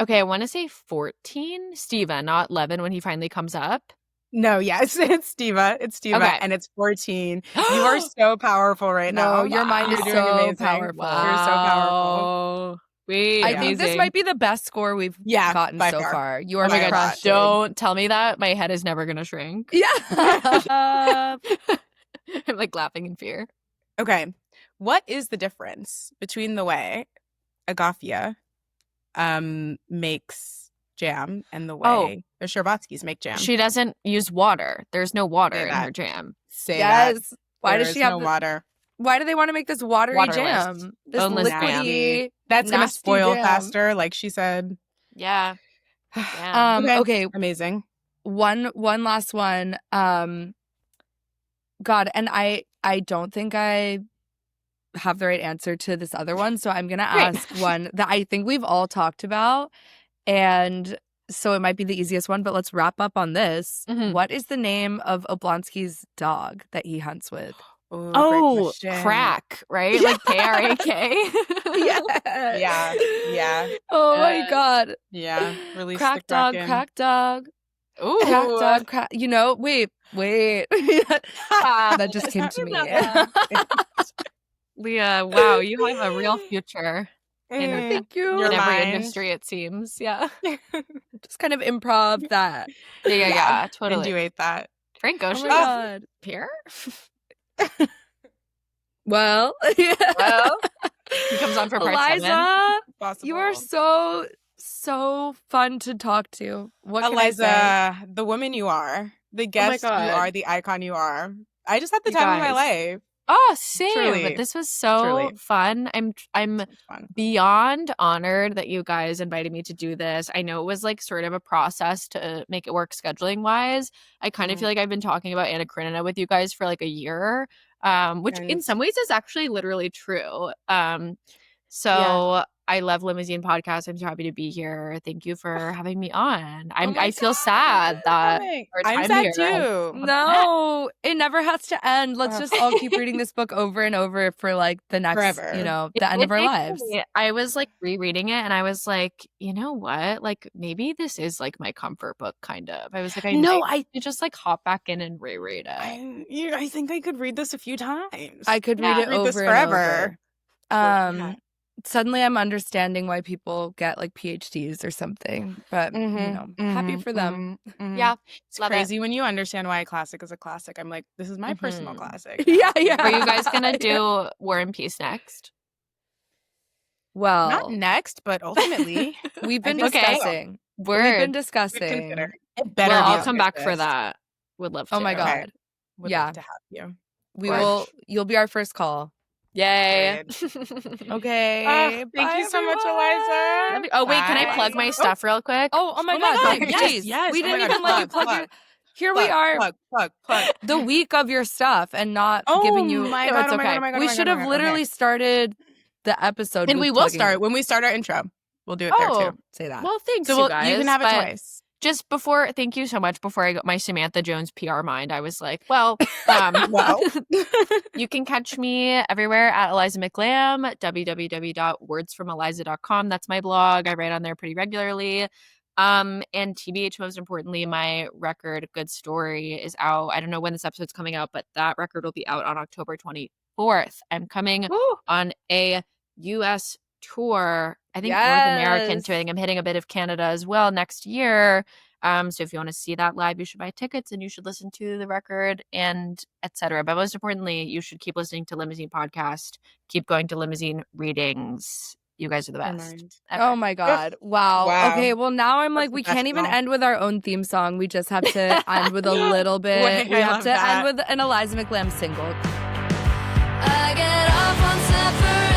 Speaker 1: Okay, I want to say 14. Steva, not Levin when he finally comes up.
Speaker 3: No, yes, it's Steva. It's Steva,
Speaker 1: Okay.
Speaker 3: and it's 14. You are so powerful right
Speaker 2: No,
Speaker 3: now.
Speaker 2: your mind
Speaker 3: You're
Speaker 2: is
Speaker 3: doing
Speaker 2: so
Speaker 3: amazing.
Speaker 2: powerful.
Speaker 3: You're so powerful.
Speaker 1: Wait,
Speaker 2: I think this might be the best score we've gotten
Speaker 3: by
Speaker 2: so
Speaker 3: far.
Speaker 2: far. You are
Speaker 1: Oh my
Speaker 3: by
Speaker 1: god,
Speaker 3: far.
Speaker 2: crushing.
Speaker 1: don't tell me that. My head is never going to shrink.
Speaker 2: Yeah.
Speaker 1: I'm like laughing in fear.
Speaker 3: Okay. What is the difference between the way Agafia makes jam and the way the Sherbatskys make jam?
Speaker 1: She doesn't use water. There's no water
Speaker 3: Say
Speaker 1: in
Speaker 3: that.
Speaker 1: her jam.
Speaker 3: Say that.
Speaker 2: Yes. Why
Speaker 3: There
Speaker 2: does
Speaker 3: is
Speaker 2: she have
Speaker 3: no
Speaker 2: the-
Speaker 3: water?
Speaker 2: Why do they want to make this watery
Speaker 1: Waterless.
Speaker 2: jam? This
Speaker 1: Boneless
Speaker 2: liquidy.
Speaker 3: That's gonna
Speaker 2: nasty
Speaker 3: spoil
Speaker 2: jam.
Speaker 3: faster, like she said.
Speaker 1: Yeah. Yeah.
Speaker 2: Okay.
Speaker 3: Amazing.
Speaker 2: One last one. God, and I don't think I have the right answer to this other one, so I'm gonna ask one that I think we've all talked about, and so it might be the easiest one, but let's wrap up on this.
Speaker 1: Mhm.
Speaker 2: What is the name of Oblonsky's dog that he hunts with?
Speaker 3: Ooh, great
Speaker 1: Oh,
Speaker 3: question.
Speaker 1: crack, right? Like Krak.
Speaker 3: Yeah.
Speaker 2: Oh my
Speaker 1: Yes.
Speaker 2: God.
Speaker 3: Yeah. Release
Speaker 2: Crack
Speaker 3: the
Speaker 2: dog,
Speaker 3: Kraken.
Speaker 2: crack dog,
Speaker 1: Ooh.
Speaker 2: crack dog, crack. You know, wait. That just came to me.
Speaker 1: Leah, wow, you have a real future
Speaker 3: Mm,
Speaker 2: Thank you.
Speaker 3: Your
Speaker 1: in every
Speaker 3: mind.
Speaker 1: industry, it seems. Yeah.
Speaker 2: Just kind of improv that.
Speaker 1: Yeah,
Speaker 3: And
Speaker 1: totally.
Speaker 3: you ate that.
Speaker 1: Frank
Speaker 2: Oh
Speaker 1: Ocean
Speaker 2: my God.
Speaker 1: here?
Speaker 2: Well,
Speaker 1: Well, he comes on for part 7.
Speaker 2: Eliza,
Speaker 3: Possible.
Speaker 2: you are so fun to talk to. What can I say?
Speaker 3: Eliza, the woman you are, the guest you
Speaker 1: God.
Speaker 3: are, the icon you are. I just had the
Speaker 2: You
Speaker 3: time of my
Speaker 2: guys.
Speaker 3: life.
Speaker 1: Oh, same.
Speaker 3: Truly.
Speaker 1: This was so
Speaker 3: Truly.
Speaker 1: fun. I'm
Speaker 3: So much fun.
Speaker 1: beyond honored that you guys invited me to do this. I know it was like sort of a process to make it work scheduling wise. I kind of feel like I've been talking about Anna Karenina with you guys for like a year, which in some ways is actually literally true. So I love Limousine Podcast. I'm so happy to be here. Thank you for having me on. I feel sad that our
Speaker 3: I'm
Speaker 1: time
Speaker 3: sad
Speaker 1: here
Speaker 3: too.
Speaker 4: No, it never has to end. Let's just all keep reading this book over and over for like the next,
Speaker 3: Forever.
Speaker 4: you know, the end of our lives.
Speaker 1: I was like rereading it and I was like, you know what? Like maybe this is like my comfort book kind of. I was like, I just like hop back in and reread it.
Speaker 3: I think I could read this a few times.
Speaker 4: I could read it
Speaker 3: read this
Speaker 4: over
Speaker 3: forever.
Speaker 4: and over. Suddenly I'm understanding why people get like PhDs or something, but you know, happy for them.
Speaker 1: Yeah,
Speaker 3: it's crazy when you understand why a classic is a classic. I'm like, this is my personal classic.
Speaker 4: Yeah.
Speaker 1: Are you guys gonna do War and Peace next?
Speaker 4: Well,
Speaker 3: not next, but ultimately,
Speaker 4: we've been discussing. We've been discussing.
Speaker 3: It better.
Speaker 1: Well, I'll come back for that. Would love to.
Speaker 4: Oh my god.
Speaker 3: Would love to have you.
Speaker 4: We will. You'll be our first call.
Speaker 1: Yay.
Speaker 4: Okay.
Speaker 3: Thank you so much, Eliza.
Speaker 1: Oh, wait, can I plug my stuff real quick?
Speaker 4: Oh my god.
Speaker 3: Yes.
Speaker 4: We didn't even let you plug your... Here we are.
Speaker 3: Plug.
Speaker 4: The week of your stuff and not giving you...
Speaker 3: My
Speaker 4: no,
Speaker 3: God,
Speaker 4: it's
Speaker 3: oh my
Speaker 4: okay.
Speaker 3: God, oh my God,
Speaker 4: we
Speaker 3: oh my
Speaker 4: should
Speaker 3: God,
Speaker 4: have
Speaker 3: oh my God,
Speaker 4: literally started the episode
Speaker 3: and
Speaker 4: with
Speaker 3: we will
Speaker 4: plugging
Speaker 3: start
Speaker 4: it.
Speaker 3: when we start our intro. We'll do it there too.
Speaker 4: Say that.
Speaker 1: Well, thanks,
Speaker 3: So
Speaker 1: you guys.
Speaker 3: you can have it
Speaker 1: but
Speaker 3: twice.
Speaker 1: Just before, thank you so much. Before I got my Samantha Jones PR mind, I was like, well, you can catch me everywhere at Eliza McLamb, www.wordsfromeliza.com. That's my blog. I write on there pretty regularly. And TBH, most importantly, my record, Good Story, is out. I don't know when this episode's coming out, but that record will be out on October 24th. I'm coming on a U.S. tour. I think North American too. I think I'm hitting a bit of Canada as well next year. So if you want to see that live, you should buy tickets and you should listen to the record and etc. But most importantly, you should keep listening to Limousine Podcast. Keep going to Limousine readings. You guys are the best.
Speaker 4: Oh my god. Wow. Okay, well now I'm like, we can't even end with our own theme song. We just have to end with a little bit. We have to end with an Eliza McLamb single.
Speaker 5: I get off on separate